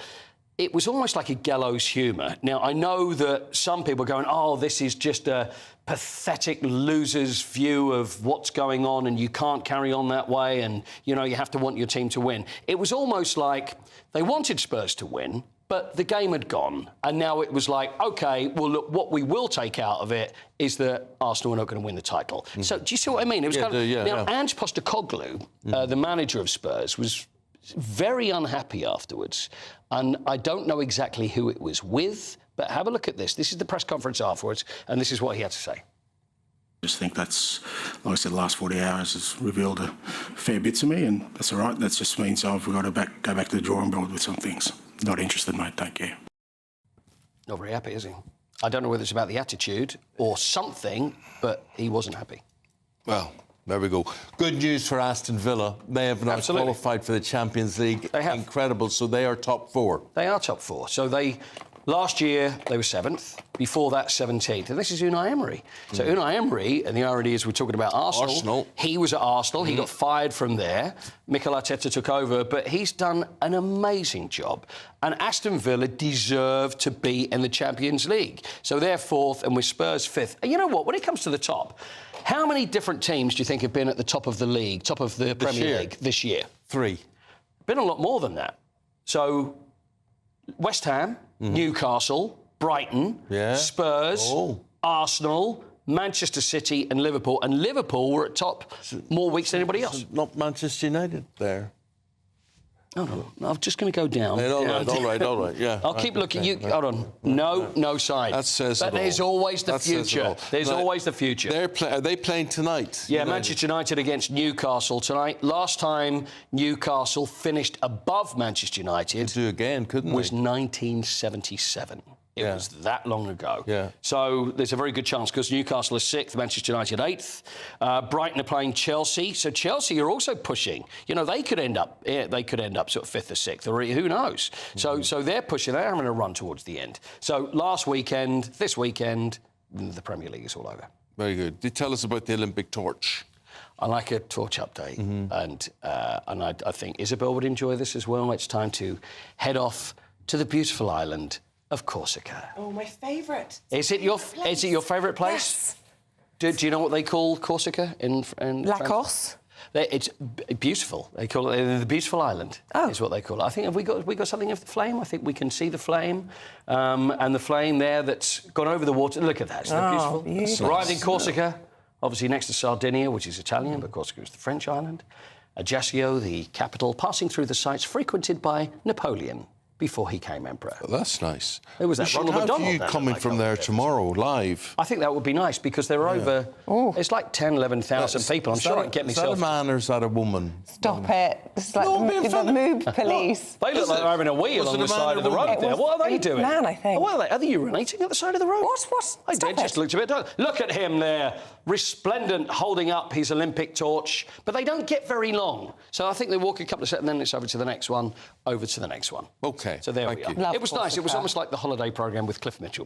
[SPEAKER 4] it was almost like a gallows humour. Now, I know that some people are going, oh, this is just a pathetic loser's view of what's going on and you can't carry on that way and, you have to want your team to win. It was almost like they wanted Spurs to win, but the game had gone. And now it was like, OK, well, look, what we will take out of it is that Arsenal are not going to win the title. So do you see what I mean? It was Ange Postecoglou, the manager of Spurs, was very unhappy afterwards. And I don't know exactly who it was with, but have a look at this. This is the press conference afterwards, and this is what he had to say.
[SPEAKER 19] I just think that's, like I said, the last 40 hours has revealed a fair bit to me, and that's all right. That just means I've got to go back to the drawing board with some things. Not interested, mate. Don't care.
[SPEAKER 4] Not very happy, is he? I don't know whether it's about the attitude or something, but he wasn't happy.
[SPEAKER 3] Well, there we go. Good news for Aston Villa. They have now qualified for the Champions League. They have. Incredible. So they are top four. They are top four. So last year, they were 7th. Before that, 17th. And this is Unai Emery. So Unai Emery, and the irony is we're talking about Arsenal. He was at Arsenal. He got fired from there. Mikel Arteta took over. But he's done an amazing job. And Aston Villa deserve to be in the Champions League. So they're 4th and we're Spurs 5th. And you know what? When it comes to the top, how many different teams do you think have been at the top of the league, top of the Premier League this year? 3. Been a lot more than that. So West Ham, Newcastle, Brighton, Spurs, Arsenal, Manchester City and Liverpool. And Liverpool were at top more weeks than anybody else. Not Manchester United there.
[SPEAKER 4] Oh, no, I'm just going to go down.
[SPEAKER 3] All right, yeah.
[SPEAKER 4] I'll keep looking. Hold on. No sign.
[SPEAKER 3] That says
[SPEAKER 4] But there's always the future. There's always the future.
[SPEAKER 3] Are they playing tonight?
[SPEAKER 4] Yeah, Manchester United against Newcastle tonight. Last time Newcastle finished above Manchester United...
[SPEAKER 3] do again, couldn't they?
[SPEAKER 4] ...was 1977. It was that long ago. Yeah. So there's a very good chance because Newcastle is 6th, Manchester United 8th. Brighton are playing Chelsea. So Chelsea are also pushing. They could end up sort of 5th or 6th, or who knows? So they're pushing. They're having a run towards the end. So this weekend, the Premier League is all over.
[SPEAKER 3] Very good. Tell us about the Olympic torch.
[SPEAKER 4] I like a torch update, and I think Isabel would enjoy this as well. It's time to head off to the beautiful island of Corsica.
[SPEAKER 1] Oh, my favourite.
[SPEAKER 4] Is it your favourite place? Yes. Do you know what they call Corsica in
[SPEAKER 1] Lacoste?
[SPEAKER 4] It's beautiful. They call it the beautiful island. Is what they call it. I think have we got something of the flame? I think we can see the flame, and the flame there that's gone over the water. Look at that. Isn't that beautiful? Arrived in Corsica, obviously next to Sardinia, which is Italian, but Corsica is the French island. Ajaccio, the capital, passing through the sites frequented by Napoleon before he came emperor.
[SPEAKER 3] Well, that's nice.
[SPEAKER 4] It was that
[SPEAKER 3] should
[SPEAKER 4] Ronald
[SPEAKER 3] have
[SPEAKER 4] McDonald
[SPEAKER 3] you
[SPEAKER 4] then,
[SPEAKER 3] coming
[SPEAKER 4] like,
[SPEAKER 3] from there tomorrow, live.
[SPEAKER 4] I think that would be nice because there are over... It's like 10, 11,000 people. I'm sure I can get myself...
[SPEAKER 3] Is that a man or is that a woman?
[SPEAKER 1] Stop it. It's like the moob police.
[SPEAKER 4] They look like they're having a wee along the side of the road there. What are they doing?
[SPEAKER 1] Man, I think.
[SPEAKER 4] What are they urinating at the side of the road?
[SPEAKER 1] What?
[SPEAKER 4] I did, just looked a bit... Look at him there, resplendent, holding up his Olympic torch. But they don't get very long. So I think they walk a couple of steps and then it's over to the next one, over to the next one.
[SPEAKER 3] OK.
[SPEAKER 4] So there we are. It was nice. It was almost like the holiday programme with Cliff Mitchell.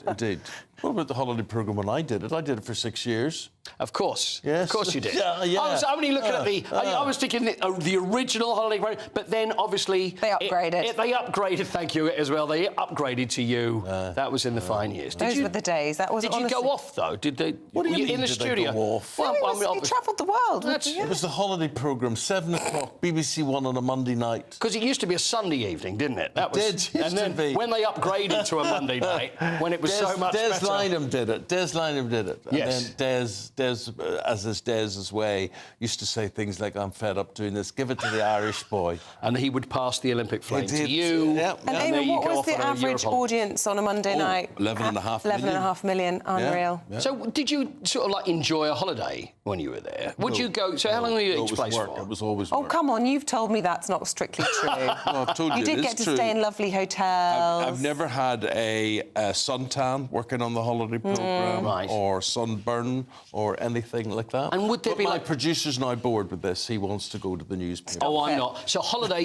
[SPEAKER 3] Indeed. What about the holiday programme when I did it? I did it for 6 years.
[SPEAKER 4] Of course.
[SPEAKER 3] Yes.
[SPEAKER 4] Of course you did.
[SPEAKER 3] Yeah.
[SPEAKER 4] I was only looking at the... I was thinking the original holiday programme, but then, obviously...
[SPEAKER 1] They upgraded.
[SPEAKER 4] They upgraded, thank you, as well. They upgraded to you. That was in the fine years.
[SPEAKER 1] Those were the days. That was
[SPEAKER 4] Did you go off, though? Did they...
[SPEAKER 3] What do you mean,
[SPEAKER 4] in the
[SPEAKER 3] did
[SPEAKER 4] studio?
[SPEAKER 3] they go off?
[SPEAKER 4] Well,
[SPEAKER 1] you travelled the world.
[SPEAKER 3] It was the holiday programme, 7 o'clock, BBC One on a Monday night.
[SPEAKER 4] Because it used to be a Sunday evening, didn't it? That
[SPEAKER 3] was,
[SPEAKER 4] and then when they upgraded to a Monday night, when it was so much better...
[SPEAKER 3] Des Lynam did it.
[SPEAKER 4] Yes.
[SPEAKER 3] And then Des, as is Des's way, used to say things like, I'm fed up doing this, give it to the Irish boy.
[SPEAKER 4] And he would pass the Olympic flame to you.
[SPEAKER 3] Yep.
[SPEAKER 1] And Eamonn, what was the average audience on a Monday night?
[SPEAKER 3] 11.5 million.
[SPEAKER 1] 11.5 million, unreal.
[SPEAKER 3] Yeah.
[SPEAKER 4] So did you sort of, like, enjoy a holiday when you were there? Would you go... So how long were you at each place for?
[SPEAKER 3] It was always
[SPEAKER 1] Oh,
[SPEAKER 3] work.
[SPEAKER 1] come on, you've told me that's not strictly true.
[SPEAKER 3] No, I've told you
[SPEAKER 1] You did
[SPEAKER 3] it is
[SPEAKER 1] get to
[SPEAKER 3] true.
[SPEAKER 1] stay in lovely hotels.
[SPEAKER 3] I've never had a suntan working on the holiday programme or sunburn or anything like that.
[SPEAKER 4] And would there be
[SPEAKER 3] my producer's now bored with this. He wants to go to the newspaper.
[SPEAKER 4] Oh, I'm not. So holiday,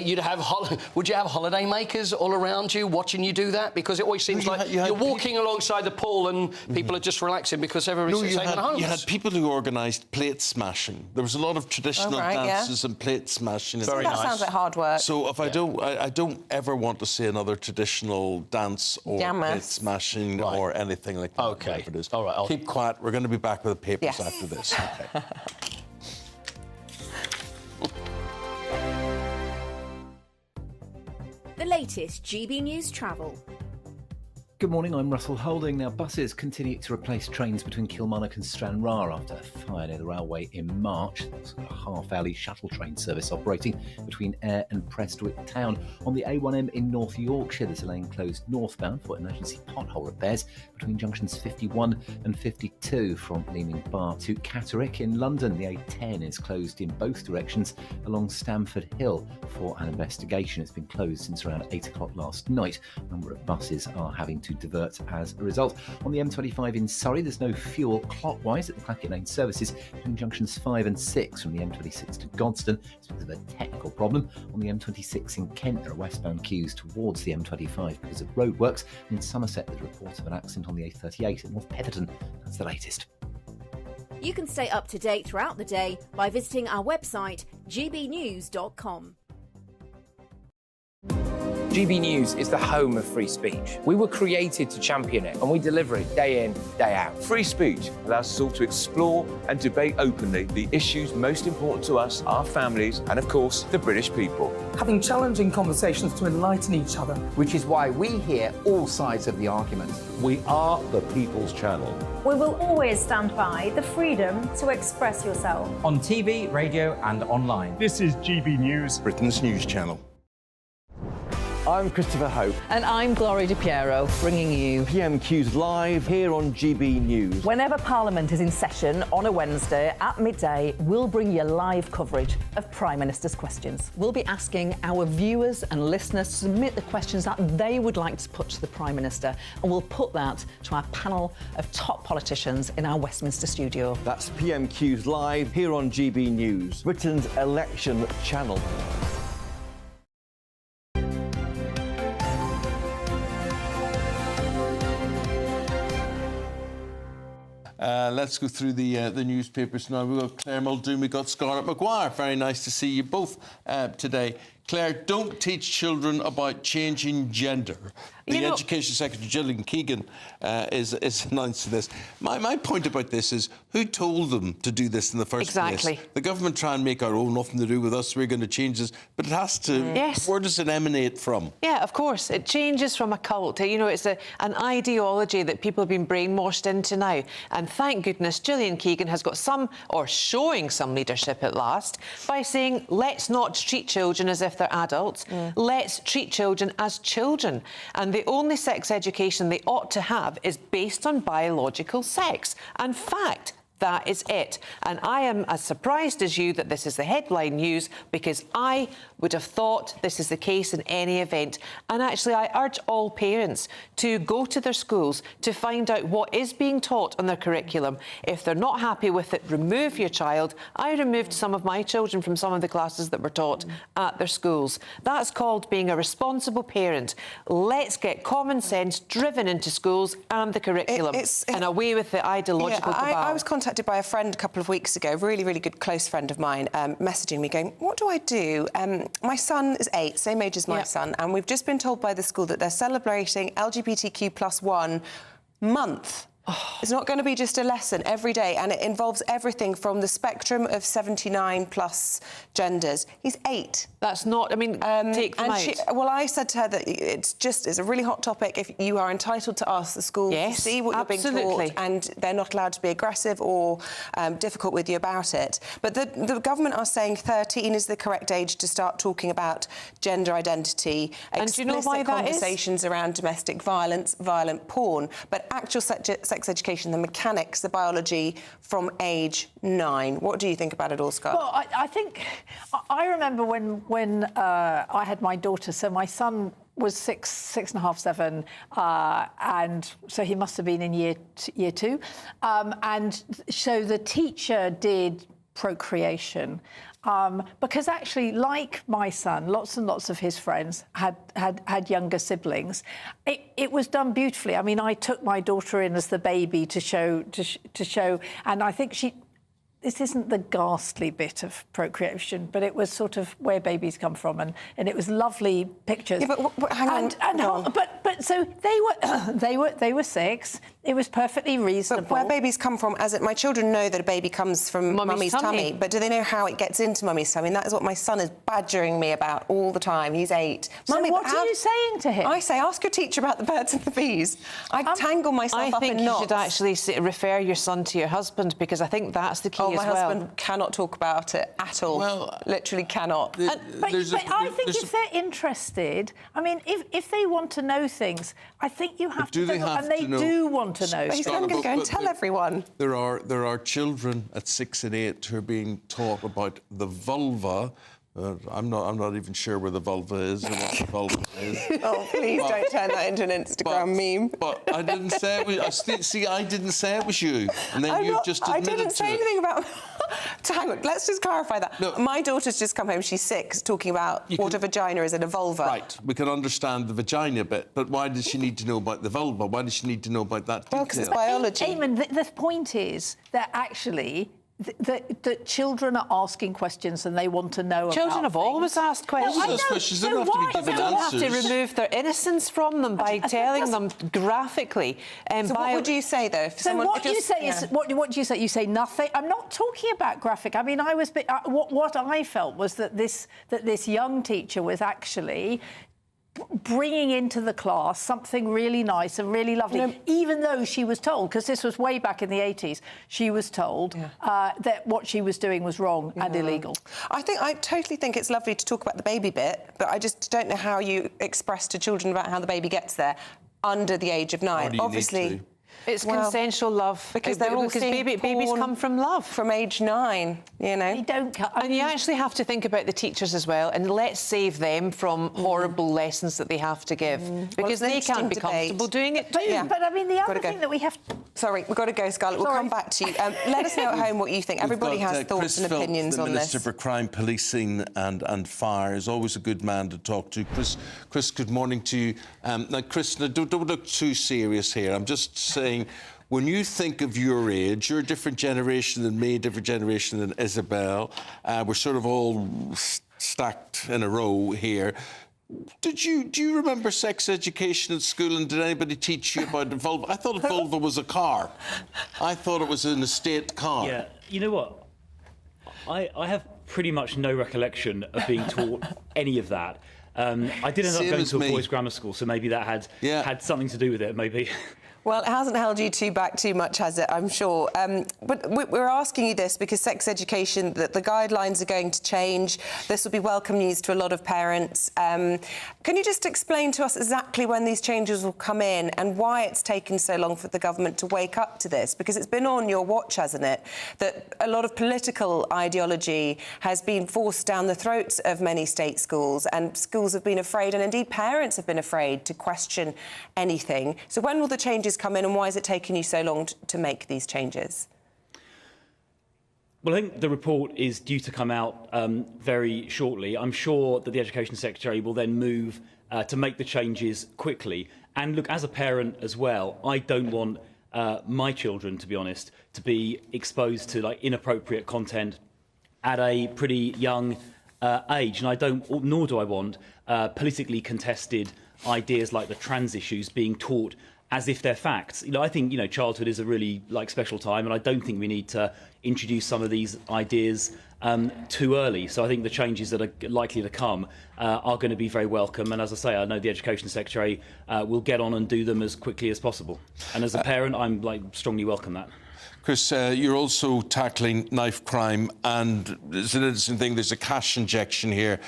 [SPEAKER 4] would you have holiday makers all around you watching you do that? Because it always seems like you're walking alongside the pool and people are just relaxing because everybody's saving homes.
[SPEAKER 3] You had people who organised plate smashing. There was a lot of traditional dances and plate smashing.
[SPEAKER 1] Very nice. That sounds like hard work.
[SPEAKER 3] So if I don't ever want to see another traditional dance or plate smashing or anything like that.
[SPEAKER 4] OK.
[SPEAKER 3] It is.
[SPEAKER 4] All right.
[SPEAKER 3] Keep quiet. We're going to be back with the papers after this. Okay.
[SPEAKER 18] The latest GB News travel.
[SPEAKER 20] Good morning, I'm Russell Holding. Now, buses continue to replace trains between Kilmarnock and Stranraer after a fire near the railway in March. There's a half-hourly shuttle train service operating between Ayr and Prestwick Town. On the A1M in North Yorkshire, there's a lane closed northbound for emergency pothole repairs between junctions 51 and 52 from Leeming Bar to Catterick. In London, the A10 is closed in both directions along Stamford Hill for an investigation. It's been closed since around 8 o'clock last night. A number of buses are having to divert as a result. On the M25 in Surrey, there's no fuel clockwise at the Clackett Lane services between junctions 5 and 6 from the M26 to Godstone. It's because of a technical problem. On the M26 in Kent, there are westbound queues towards the M25 because of roadworks. And in Somerset, there's a report of an accident on the A38 at North Petherton. That's the latest.
[SPEAKER 18] You can stay up to date throughout the day by visiting our website, gbnews.com.
[SPEAKER 21] GB News is the home of free speech. We were created to champion it, and we deliver it day in, day out.
[SPEAKER 22] Free speech allows us all to explore and debate openly the issues most important to us, our families, and of course, the British people.
[SPEAKER 21] Having challenging conversations to enlighten each other.
[SPEAKER 5] Which is why we hear all sides of the argument.
[SPEAKER 22] We are the People's Channel.
[SPEAKER 14] We will always stand by the freedom to express yourself.
[SPEAKER 23] On TV, radio and online.
[SPEAKER 24] This is GB News,
[SPEAKER 3] Britain's news channel.
[SPEAKER 2] I'm Christopher Hope.
[SPEAKER 25] And I'm Gloria Di Piero, bringing you
[SPEAKER 2] PMQ's live here on GB News.
[SPEAKER 25] Whenever Parliament is in session on a Wednesday at midday, we'll bring you live coverage of Prime Minister's questions. We'll be asking our viewers and listeners to submit the questions that they would like to put to the Prime Minister, and we'll put that to our panel of top politicians in our Westminster studio.
[SPEAKER 2] That's PMQ's live here on GB News, Britain's election channel.
[SPEAKER 3] Let's go through the newspapers now. We've got Claire Muldoon, we've got Scarlett Maguire. Very nice to see you both today. Claire, don't teach children about changing gender. The Education Secretary, Gillian Keegan, is announced this. My point about this is, who told them to do this in the first place? The government try and make our own, nothing to do with us, we're going to change this, but it has to...
[SPEAKER 7] Yes.
[SPEAKER 3] Where does it emanate from?
[SPEAKER 7] Yeah, of course. It changes from a cult. You know, it's an ideology that people have been brainwashed into now. And thank goodness Gillian Keegan has got some, or showing some leadership at last, by saying, let's not treat children as if they're adults. Let's treat children as children. And the only sex education they ought to have is based on biological sex. And fact, that is it. And I am as surprised as you that this is the headline news, because I would have thought this is the case in any event. And actually, I urge all parents to go to their schools to find out what is being taught on their curriculum. If they're not happy with it, remove your child. I removed some of my children from some of the classes that were taught at their schools. That's called being a responsible parent. Let's get common sense driven into schools and the curriculum, and away with the ideological cabal.
[SPEAKER 1] I was contacted by a friend a couple of weeks ago, a really, really good close friend of mine, messaging me going, what do I do? My son is 8, same age as my son, and we've just been told by the school that they're celebrating LGBTQ+1 month. It's not going to be just a lesson every day, and it involves everything from the spectrum of 79 plus genders. He's 8.
[SPEAKER 7] That's not, I mean, take them out.
[SPEAKER 1] Well, I said to her that it's a really hot topic. If you are entitled to ask the school to see what you're being taught, and they're not allowed to be aggressive or difficult with you about it. But the government are saying 13 is the correct age to start talking about gender identity,
[SPEAKER 7] and do you know why that is?
[SPEAKER 1] Conversations around domestic violence, violent porn, but actual sex education, the mechanics, the biology from age 9. What do you think about it all, Scott?
[SPEAKER 15] Well, I think I remember when I had my daughter. So my son was 6.5, 7, and so he must have been in year 2. And so the teacher did procreation. Because actually, like my son, lots and lots of his friends had younger siblings. It was done beautifully. I mean, I took my daughter in as the baby to show, and I think this isn't the ghastly bit of procreation, but it was sort of where babies come from, and it was lovely pictures.
[SPEAKER 1] Yeah, but hang on.
[SPEAKER 15] But so they were 6. It was perfectly reasonable.
[SPEAKER 1] But where babies come from, my children know that a baby comes from mummy's tummy, but do they know how it gets into mummy's tummy? And that is what my son is badgering me about all the time. He's 8.
[SPEAKER 15] So
[SPEAKER 1] Mummy,
[SPEAKER 15] what are you saying to him?
[SPEAKER 1] I say, ask your teacher about the birds and the bees. I tangle myself up in knots.
[SPEAKER 7] I think you should actually refer your son to your husband, because I think that's the key as well.
[SPEAKER 1] My husband cannot talk about it at all. Well, literally cannot.
[SPEAKER 15] But I think if they're interested, I mean, if they want to know things, I think you have to. And they do want to know.
[SPEAKER 1] But he's never going to go and tell everyone.
[SPEAKER 3] There are children at 6 and 8 who are being taught about the vulva. I'm not even sure where the vulva is or what the vulva is.
[SPEAKER 1] Oh, please don't turn that into an Instagram meme.
[SPEAKER 3] But I didn't say it was... See, I didn't say it was you. And then you've just admitted to it.
[SPEAKER 1] I didn't say anything about... Hang on, let's just clarify that. No. My daughter's just come home, she's 6, talking about what a vagina is and a vulva.
[SPEAKER 3] Right, we can understand the vagina bit, but why does she need to know about the vulva? Why does she need to know about that detail?
[SPEAKER 1] Well, because it's biology.
[SPEAKER 15] Eamonn, the point is that actually... That children are asking questions and they want to know
[SPEAKER 7] Children have always asked questions.
[SPEAKER 15] No, I know.
[SPEAKER 3] Questions don't have to be given answers.
[SPEAKER 7] They have to remove their innocence from them by telling them graphically.
[SPEAKER 1] So what would you say, though?
[SPEAKER 15] What do you say? You say nothing. I'm not talking about graphic. I mean, I was... what I felt was that this young teacher was actually... bringing into the class something really nice and really lovely, even though she was told, because this was way back in the 80s, she was told that what she was doing was wrong and illegal.
[SPEAKER 1] I totally think it's lovely to talk about the baby bit, but I just don't know how you express to children about how the baby gets there under the age of 9. Obviously.
[SPEAKER 7] It's consensual love.
[SPEAKER 1] Because they're all
[SPEAKER 7] babies come from love.
[SPEAKER 1] From age 9, you know.
[SPEAKER 15] They don't come...
[SPEAKER 7] And you actually have to think about the teachers as well, and let's save them from horrible lessons that they have to give. Because they can't be comfortable doing it too.
[SPEAKER 15] But I mean, the other thing that we have...
[SPEAKER 1] Sorry, we've got to go, Scarlett. We'll come back to you. Let us know at home what you think. Everybody has thoughts and opinions on this.
[SPEAKER 3] The Minister for Crime, Policing and Fire is always a good man to talk to. Chris, good morning to you. Now, Chris, don't look too serious here. I'm just saying, when you think of your age, you're a different generation than me, different generation than Isabel. We're sort of all stacked in a row here. Do you remember sex education at school, and did anybody teach you about the vulva? I thought a vulva was a car. I thought it was an estate car.
[SPEAKER 8] Yeah, you know what? I have pretty much no recollection of being taught any of that. I did end up going to a boys' grammar school, so maybe that had something to do with it, maybe.
[SPEAKER 1] Well, it hasn't held you two back too much, has it? I'm sure. But we're asking you this because sex education, the guidelines are going to change. This will be welcome news to a lot of parents. Can you just explain to us exactly when these changes will come in and why it's taken so long for the government to wake up to this? Because it's been on your watch, hasn't it, that a lot of political ideology has been forced down the throats of many state schools, and schools have been afraid, and indeed parents have been afraid to question anything. So when will the changes come in, and why is it taking you so long to make these changes?
[SPEAKER 8] Well, I think the report is due to come out very shortly. I'm sure that the Education Secretary will then move to make the changes quickly. And look, as a parent as well, I don't want my children, to be honest, to be exposed to inappropriate content at a pretty young age. And nor do I want politically contested ideas like the trans issues being taught as if they're facts. I think childhood is a really special time, and I don't think we need to introduce some of these ideas too early. So I think the changes that are likely to come are going to be very welcome. And as I say, I know the Education Secretary will get on and do them as quickly as possible. And as a parent, I'm strongly welcome that.
[SPEAKER 3] Chris, you're also tackling knife crime, and it's an interesting thing. There's a cash injection here,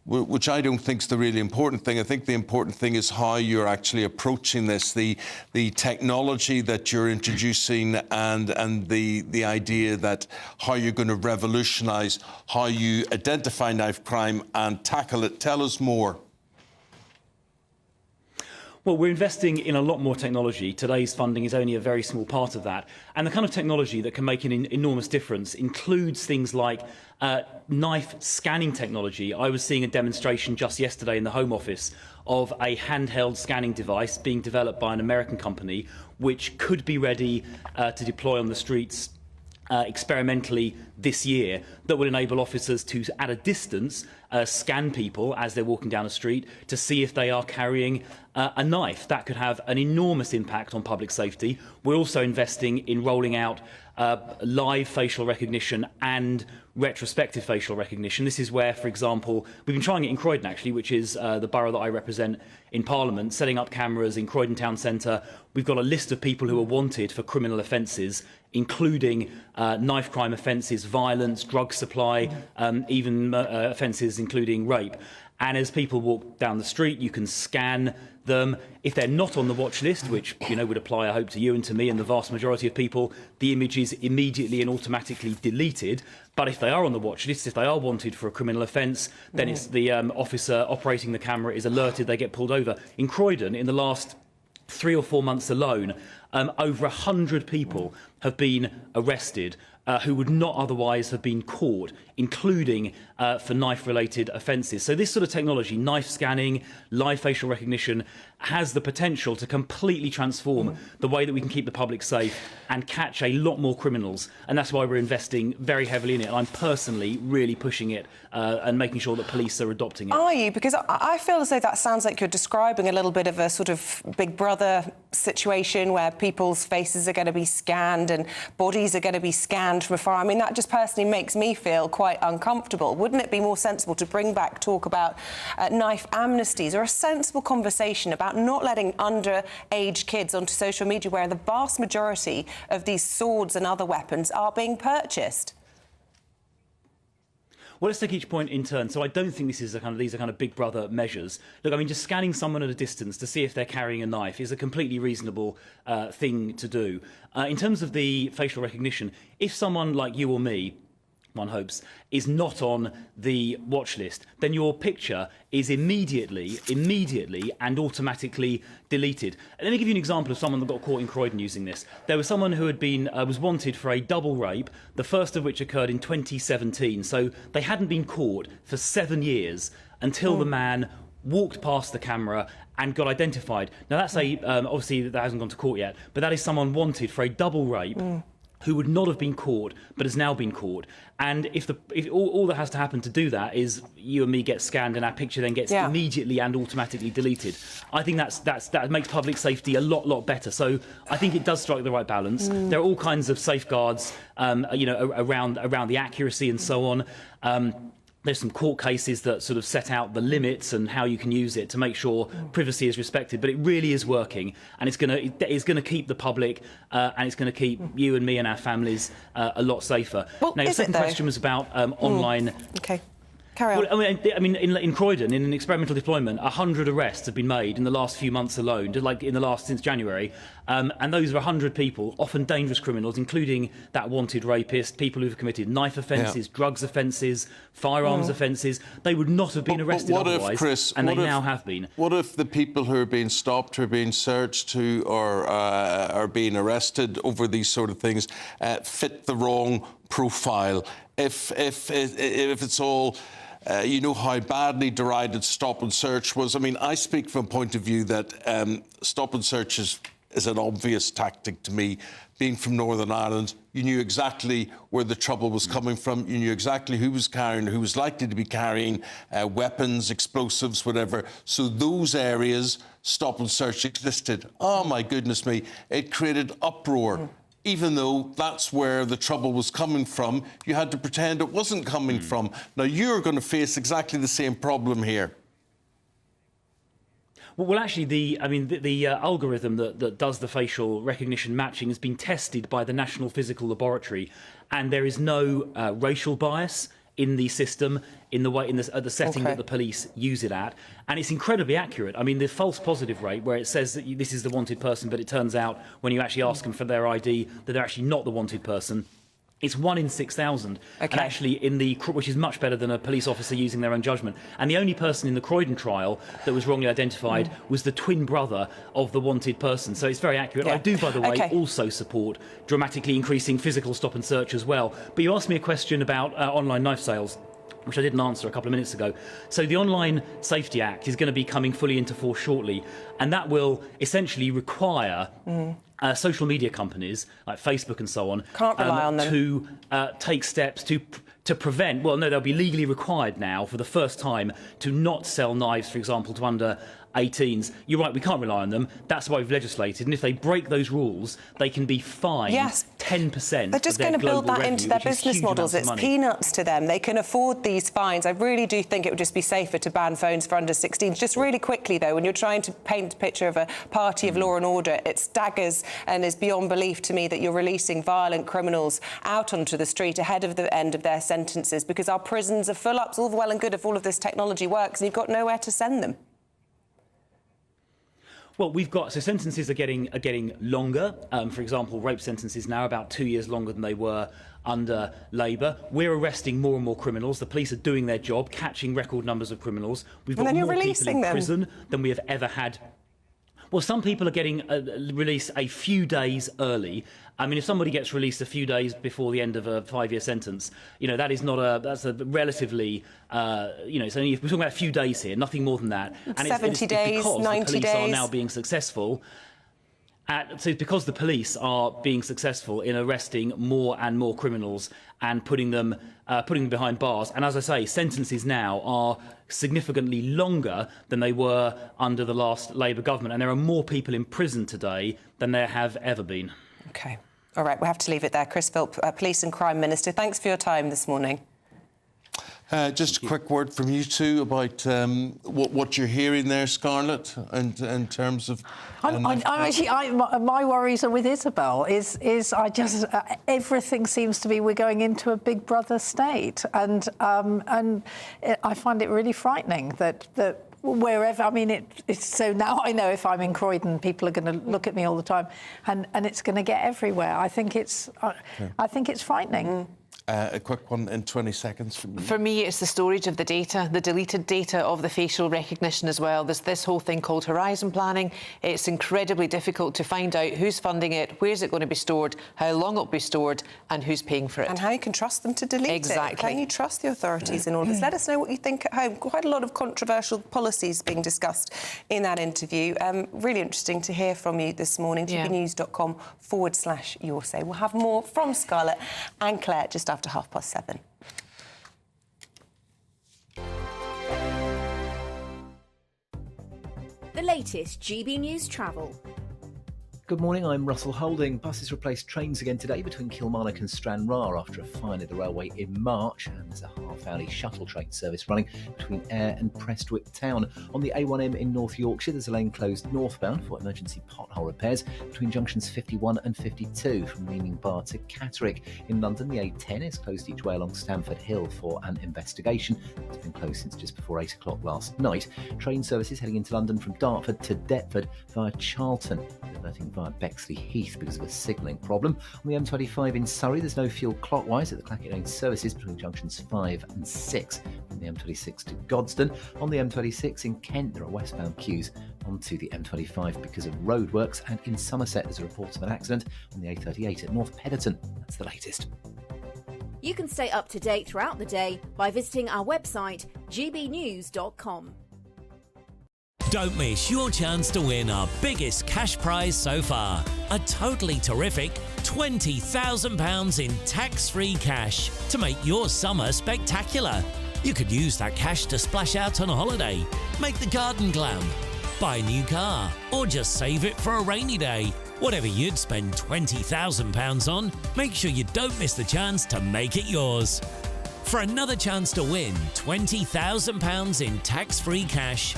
[SPEAKER 3] which I don't think is the really important thing. I think the important thing is how you're actually approaching this, the technology that you're introducing, and the idea that how you're going to revolutionise how you identify knife crime and tackle it. Tell us more.
[SPEAKER 8] Well, we're investing in a lot more technology. Today's funding is only a very small part of that. And the kind of technology that can make an enormous difference includes things like knife scanning technology. I was seeing a demonstration just yesterday in the Home Office of a handheld scanning device being developed by an American company, which could be ready to deploy on the streets experimentally this year, that would enable officers to, at a distance, scan people as they're walking down a street to see if they are carrying a knife. That could have an enormous impact on public safety. We're also investing in rolling out live facial recognition and retrospective facial recognition. This is where, for example, we've been trying it in Croydon, actually, which is the borough that I represent in Parliament, setting up cameras in Croydon Town Centre. We've got a list of people who are wanted for criminal offences, including knife crime offences, violence, drug supply, even offences including rape. And as people walk down the street, you can scan them. If they're not on the watch list, which would apply, I hope, to you and to me and the vast majority of people, the image is immediately and automatically deleted. But if they are on the watch list, if they are wanted for a criminal offence, then it's the officer operating the camera is alerted, they get pulled over. In Croydon, in the last 3 or 4 months alone, over 100 people have been arrested who would not otherwise have been caught, including for knife-related offences. So this sort of technology, knife scanning, live facial recognition, has the potential to completely transform the way that we can keep the public safe and catch a lot more criminals. And that's why we're investing very heavily in it. And I'm personally really pushing it and making sure that police are adopting it.
[SPEAKER 1] Are you? Because I feel as though that sounds like you're describing a little bit of a sort of Big Brother situation where people's faces are going to be scanned and bodies are going to be scanned from afar. I mean, that just personally makes me feel quite uncomfortable. Wouldn't it be more sensible to bring back talk about knife amnesties or a sensible conversation about not letting underage kids onto social media where the vast majority of these swords and other weapons are being purchased?
[SPEAKER 8] Well, let's take each point in turn. So I don't think these are kind of Big Brother measures. Look, I mean, just scanning someone at a distance to see if they're carrying a knife is a completely reasonable thing to do. In terms of the facial recognition, if someone like you or me, one hopes, is not on the watch list, then your picture is immediately and automatically deleted. And let me give you an example of someone that got caught in Croydon using this. There was someone who had been was wanted for a double rape, the first of which occurred in 2017. So they hadn't been caught for 7 years until the man walked past the camera and got identified. Now that's obviously that hasn't gone to court yet, but that is someone wanted for a double rape. who would not have been caught but has now been caught. And if all that has to happen to do that is you and me get scanned and our picture then gets immediately and automatically deleted, I think that makes public safety a lot better. So I think it does strike the right balance. There are all kinds of safeguards, around the accuracy and so on. There's some court cases that sort of set out the limits and how you can use it to make sure privacy is respected. But it really is working, and it's going to keep the public and it's going to keep you and me and our families a lot safer.
[SPEAKER 1] Well,
[SPEAKER 8] now, your second question was about online.
[SPEAKER 1] Okay. Carry on.
[SPEAKER 8] Well, I mean, in Croydon, in an experimental deployment, 100 arrests have been made in the last few months alone, since January, and those are 100 people, often dangerous criminals, including that wanted rapist, people who've committed knife offences, drugs offences, firearms offences. They would not have been arrested otherwise, and they now have been.
[SPEAKER 3] What if the people who are being stopped, who are being searched, who are being arrested over these sort of things fit the wrong profile? If it's all... you know how badly derided stop and search was. I mean, I speak from a point of view that stop and search is an obvious tactic to me. Being from Northern Ireland, you knew exactly where the trouble was coming from. You knew exactly who was carrying, who was likely to be carrying weapons, explosives, whatever. So those areas, stop and search existed. Oh, my goodness me. It created uproar. Even though that's where the trouble was coming from, you had to pretend it wasn't coming from. Now, you're going to face exactly the same problem here.
[SPEAKER 8] Well, actually, the algorithm that does the facial recognition matching has been tested by the National Physical Laboratory, and there is no racial bias in the system, in the setting that the police use it at, and it's incredibly accurate. I mean, the false positive rate, where it says that this is the wanted person, but it turns out when you actually ask them for their ID that they're actually not the wanted person. It's 1 in 6,000, and actually, which is much better than a police officer using their own judgment. And the only person in the Croydon trial that was wrongly identified was the twin brother of the wanted person. So it's very accurate. I do, by the way, also support dramatically increasing physical stop and search as well. But you asked me a question about online knife sales, which I didn't answer a couple of minutes ago. So the Online Safety Act is going to be coming fully into force shortly, and that will essentially require social media companies like Facebook and so on
[SPEAKER 1] can't rely on them
[SPEAKER 8] to take steps to prevent. Well, no, they'll be legally required now for the first time to not sell knives, for example, to under 18s. You're right, we can't rely on them. That's why we've legislated. And if they break those rules, they can be fined 10%.
[SPEAKER 1] They're just going to build that into their business models. It's peanuts to them. They can afford these fines. I really do think it would just be safer to ban phones for under 16s. Just really quickly, though, when you're trying to paint a picture of a party of law and order, it staggers and is beyond belief to me that you're releasing violent criminals out onto the street ahead of the end of their sentences, because our prisons are full up. It's all well and good if all of this technology works and you've got nowhere to send them.
[SPEAKER 8] Well, sentences are getting longer. For example, rape sentences now are about 2 years longer than they were under Labour. We're arresting more and more criminals. The police are doing their job, catching record numbers of criminals. We've got more people in prison than we have ever had. Well, some people are getting released a few days early. I mean, if somebody gets released a few days before the end of a 5-year sentence, that is that's a relatively, it's only, we're talking about a few days here, nothing more than that. And
[SPEAKER 1] 70 days,
[SPEAKER 8] because
[SPEAKER 1] 90
[SPEAKER 8] the police
[SPEAKER 1] days.
[SPEAKER 8] are now being successful. So it's because the police are being successful in arresting more and more criminals and putting them behind bars. And as I say, sentences now are significantly longer than they were under the last Labour government. And there are more people in prison today than there have ever been.
[SPEAKER 1] OK. All right, we'll have to leave it there. Chris Philp, Police and Crime Minister, thanks for your time this morning.
[SPEAKER 3] Just a quick word from you two about what you're hearing there, Scarlett, and in terms of...
[SPEAKER 15] my worries are with Isabel. Is I just everything seems to be we're going into a Big Brother state, and I find it really frightening that wherever, I mean, it's so now I know if I'm in Croydon, people are going to look at me all the time, and it's going to get everywhere. I think it's frightening.
[SPEAKER 3] A quick one in 20 seconds from you.
[SPEAKER 7] For me, it's the storage of the data, the deleted data of the facial recognition as well. There's this whole thing called horizon planning. It's incredibly difficult to find out who's funding it, where's it going to be stored, how long it'll be stored, and who's paying for it.
[SPEAKER 1] And how you can trust them to delete
[SPEAKER 7] Exactly.
[SPEAKER 1] it. Can you trust the authorities in all this? Let us know what you think at home. Quite a lot of controversial policies being discussed in that interview. Really interesting to hear from you this morning. gbnews.com/your say. We'll have more from Scarlett and Claire just after 7:30.
[SPEAKER 18] The latest GB News travel.
[SPEAKER 20] Good morning, I'm Russell Holding. Buses replaced trains again today between Kilmarnock and Stranraer after a fine at the railway in March, and there's a half-hourly shuttle train service running between Ayr and Prestwick Town. On the A1M in North Yorkshire, there's a lane closed northbound for emergency pothole repairs between junctions 51 and 52 from Leaning Bar to Catterick. In London, the A10 is closed each way along Stamford Hill for an investigation. It's been closed since just before 8 o'clock last night. Train services heading into London from Dartford to Deptford via Charlton, diverting via Bexley Heath because of a signalling problem. On the M25 in Surrey, there's no fuel clockwise at the Clackett Lane services between junctions 5 and 6. From the M26 to Godstone. On the M26 in Kent, there are westbound queues onto the M25 because of roadworks, and in Somerset there's a report of an accident on the A38 at North Pedderton. That's the latest.
[SPEAKER 18] You can stay up to date throughout the day by visiting our website gbnews.com.
[SPEAKER 9] Don't miss your chance to win our biggest cash prize so far. A totally terrific £20,000 in tax-free cash to make your summer spectacular. You could use that cash to splash out on a holiday, make the garden glam, buy a new car, or just save it for a rainy day. Whatever you'd spend £20,000 on, make sure you don't miss the chance to make it yours. For another chance to win £20,000 in tax-free cash,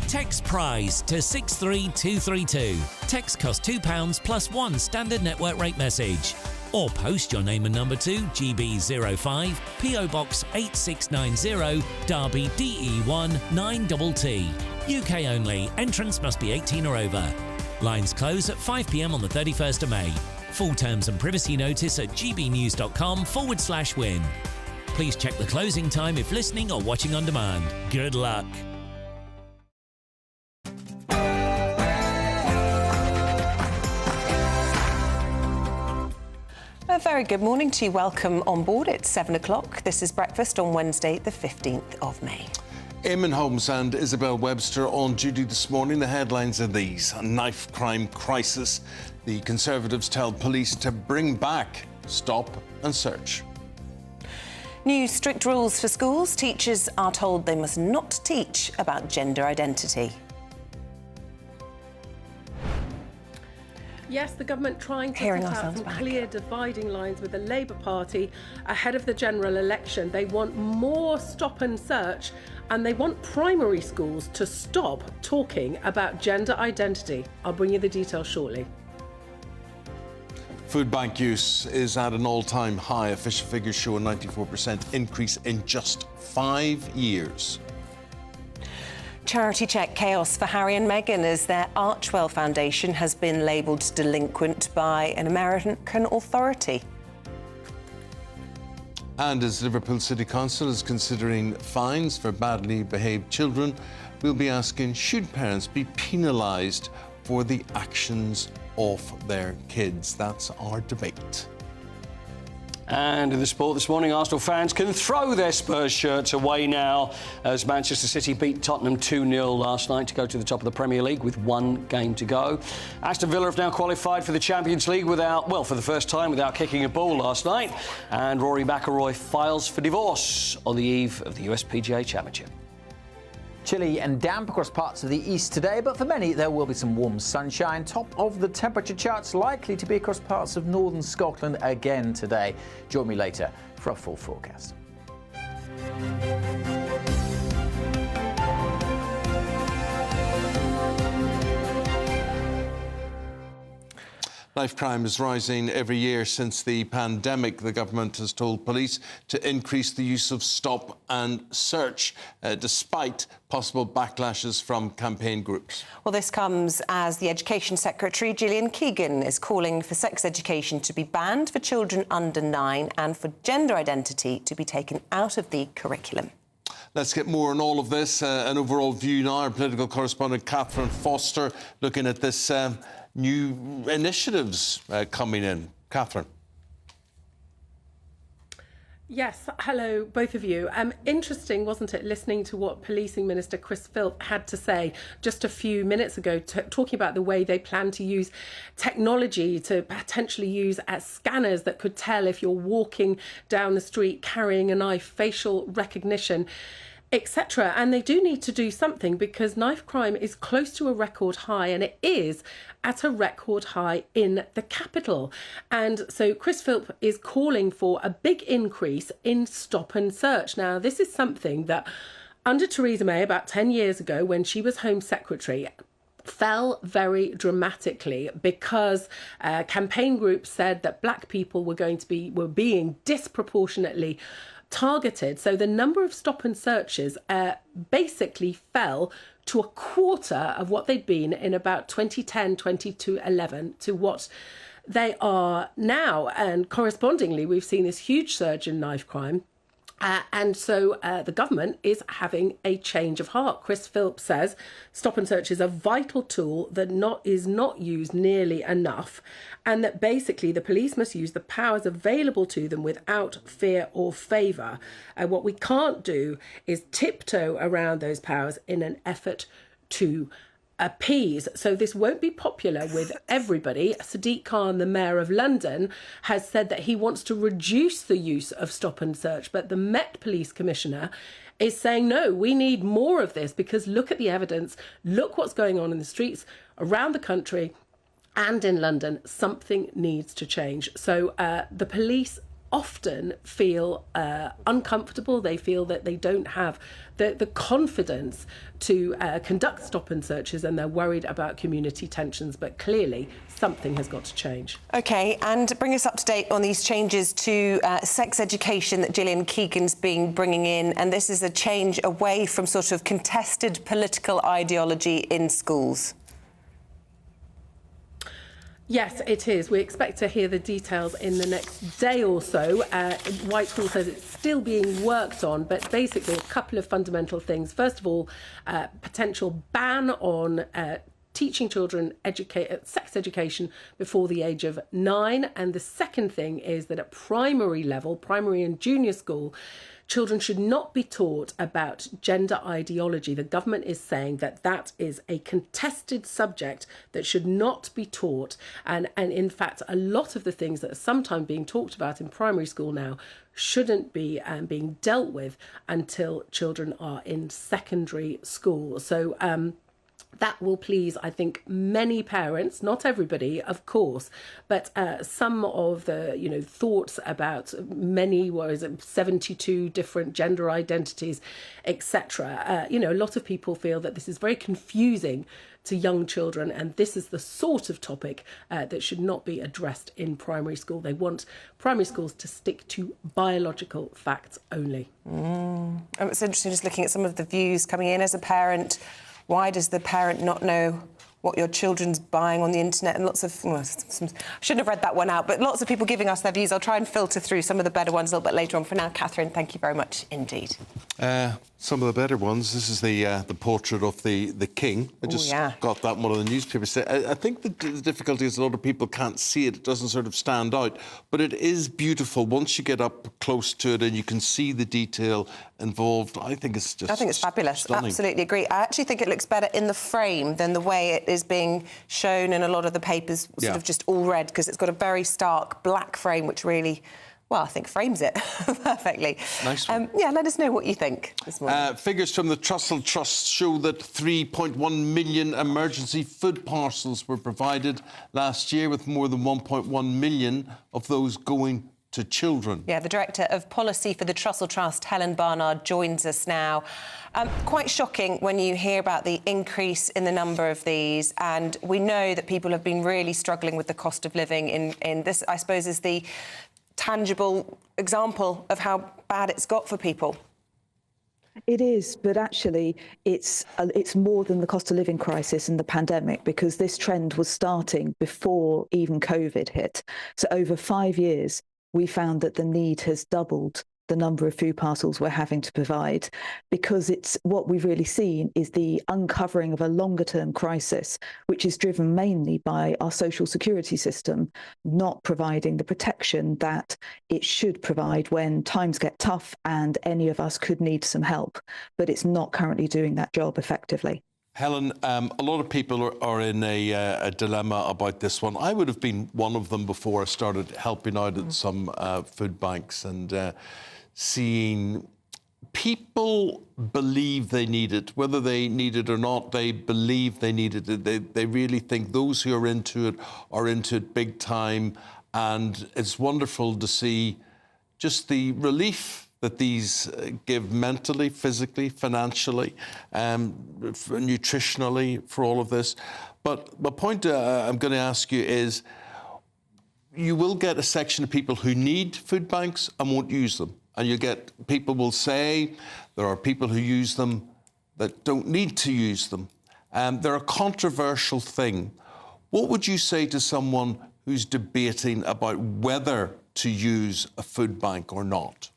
[SPEAKER 9] text PRIZE to 63232. Text costs £2 plus one standard network rate message. Or post your name and number to GB05 PO Box 8690 Derby DE1 9TT. UK only. Entrance must be 18 or over. Lines close at 5 p.m. on the 31st of May. Full terms and privacy notice at gbnews.com/win. Please check the closing time if listening or watching on demand. Good luck.
[SPEAKER 1] A very good morning to you. Welcome on board. It's 7 o'clock. This is Breakfast on Wednesday, the 15th of May.
[SPEAKER 3] Eamonn Holmes and Isabel Webster on duty this morning. The headlines are these: a knife crime crisis. The Conservatives tell police to bring back Stop and Search.
[SPEAKER 1] New strict rules for schools. Teachers are told they must not teach about gender identity.
[SPEAKER 6] Yes, the government trying to
[SPEAKER 1] Hearing
[SPEAKER 6] set out
[SPEAKER 1] ourselves
[SPEAKER 6] some
[SPEAKER 1] back.
[SPEAKER 6] clear dividing lines with the Labour Party ahead of the general election. They want more stop and search, and they want primary schools to stop talking about gender identity. I'll bring you the details shortly.
[SPEAKER 3] Food bank use is at an all-time high. Official figures show a 94% increase in just 5 years.
[SPEAKER 1] Charity check chaos for Harry and Meghan as their Archwell Foundation has been labelled delinquent by an American authority.
[SPEAKER 3] And as Liverpool City Council is considering fines for badly behaved children, we'll be asking, should parents be penalised for the actions of their kids? That's our debate.
[SPEAKER 4] And in the sport this morning, Arsenal fans can throw their Spurs shirts away now as Manchester City beat Tottenham 2-0 last night to go to the top of the Premier League with one game to go. Aston Villa have now qualified for the Champions League for the first time without kicking a ball last night. And Rory McIlroy files for divorce on the eve of the US PGA Championship.
[SPEAKER 5] Chilly and damp across parts of the east today, but for many there will be some warm sunshine. Top of the temperature charts likely to be across parts of northern Scotland again today. Join me later for a full forecast.
[SPEAKER 3] Knife crime is rising every year since the pandemic. The government has told police to increase the use of stop and search, despite possible backlashes from campaign groups.
[SPEAKER 1] Well, this comes as the Education Secretary, Gillian Keegan, is calling for sex education to be banned for children under 9 and for gender identity to be taken out of the curriculum.
[SPEAKER 3] Let's get more on all of this. An overall view now. Our political correspondent Catherine Foster looking at this new initiatives coming in. Catherine.
[SPEAKER 6] Yes, hello, both of you. Interesting, wasn't it, listening to what Policing Minister Chris Philp had to say just a few minutes ago, talking about the way they plan to use technology to potentially use as scanners that could tell if you're walking down the street carrying a knife, facial recognition, etc. And they do need to do something because knife crime is close to a record high, and it is at a record high in the capital. And so Chris Philp is calling for a big increase in stop and search. Now, this is something that under Theresa May about 10 years ago, when she was Home Secretary, fell very dramatically because campaign groups said that black people were being disproportionately targeted. So the number of stop and searches basically fell to a quarter of what they'd been in about 2010, 2011 to what they are now. And correspondingly, we've seen this huge surge in knife crime. And so the government is having a change of heart. Chris Philp says stop and search is a vital tool that is not used nearly enough, and that basically the police must use the powers available to them without fear or favour. What we can't do is tiptoe around those powers in an effort to appease. So this won't be popular with everybody. Sadiq Khan, the Mayor of London, has said that he wants to reduce the use of stop and search, but the Met Police Commissioner is saying, no, we need more of this because look at the evidence, look what's going on in the streets around the country and in London. Something needs to change. So the police often feel uncomfortable. They feel that they don't have the confidence to conduct stop and searches, and they're worried about community tensions. But clearly, something has got to change.
[SPEAKER 1] OK, and bring us up to date on these changes to sex education that Gillian Keegan's been bringing in. And this is a change away from sort of contested political ideology in schools.
[SPEAKER 6] Yes, it is. We expect to hear the details in the next day or so. Whitehall says it's still being worked on, but basically a couple of fundamental things. First of all, potential ban on teaching children sex education before the age of 9. And the second thing is that at primary level, primary and junior school, children should not be taught about gender ideology. The government is saying that that is a contested subject that should not be taught. And in fact, a lot of the things that are sometimes being talked about in primary school now shouldn't be being dealt with until children are in secondary school. So that will please, I think, many parents, not everybody, of course, but some of the, thoughts about many, 72 different gender identities, etc. A lot of people feel that this is very confusing to young children, and this is the sort of topic that should not be addressed in primary school. They want primary schools to stick to biological facts only.
[SPEAKER 1] It's interesting just looking at some of the views coming in as a parent. Why does the parent not know what your children's buying on the internet? And lots of... I shouldn't have read that one out, but lots of people giving us their views. I'll try and filter through some of the better ones a little bit later on. For now, Catherine, thank you very much indeed.
[SPEAKER 3] Some of the better ones. This is the portrait of the king. I just got that in one of the newspapers. I think the difficulty is a lot of people can't see it. It doesn't sort of stand out. But it is beautiful. Once you get up close to it and you can see the detail involved, I think it's just...
[SPEAKER 1] I think it's fabulous.
[SPEAKER 3] Stunning.
[SPEAKER 1] Absolutely agree. I actually think it looks better in the frame than the way it is being shown in a lot of the papers, sort of just all red, because it's got a very stark black frame, which really... Well, I think frames it perfectly.
[SPEAKER 3] Nice one.
[SPEAKER 1] Let us know what you think this morning.
[SPEAKER 3] Figures from the Trussell Trust show that 3.1 million emergency food parcels were provided last year, with more than 1.1 million of those going to children.
[SPEAKER 1] Yeah, the Director of Policy for the Trussell Trust, Helen Barnard, joins us now. Quite shocking when you hear about the increase in the number of these, and we know that people have been really struggling with the cost of living in this, I suppose, is the tangible example of how bad it's got for people.
[SPEAKER 10] It is, but actually it's more than the cost of living crisis and the pandemic, because this trend was starting before even COVID hit. So over 5 years, we found that the need has doubled the number of food parcels we're having to provide, because it's what we've really seen is the uncovering of a longer term crisis, which is driven mainly by our social security system not providing the protection that it should provide when times get tough and any of us could need some help, but it's not currently doing that job effectively.
[SPEAKER 3] Helen, a lot of people are in a dilemma about this one. I would have been one of them before I started helping out at some food banks, and seeing people believe they need it. Whether they need it or not, they believe they need it. They really think those who are into it big time. And it's wonderful to see just the relief that these give mentally, physically, financially, nutritionally for all of this. But the point I'm going to ask you is, you will get a section of people who need food banks and won't use them. And you get people will say there are people who use them that don't need to use them. They're a controversial thing. What would you say to someone who's debating about whether to use a food bank or not?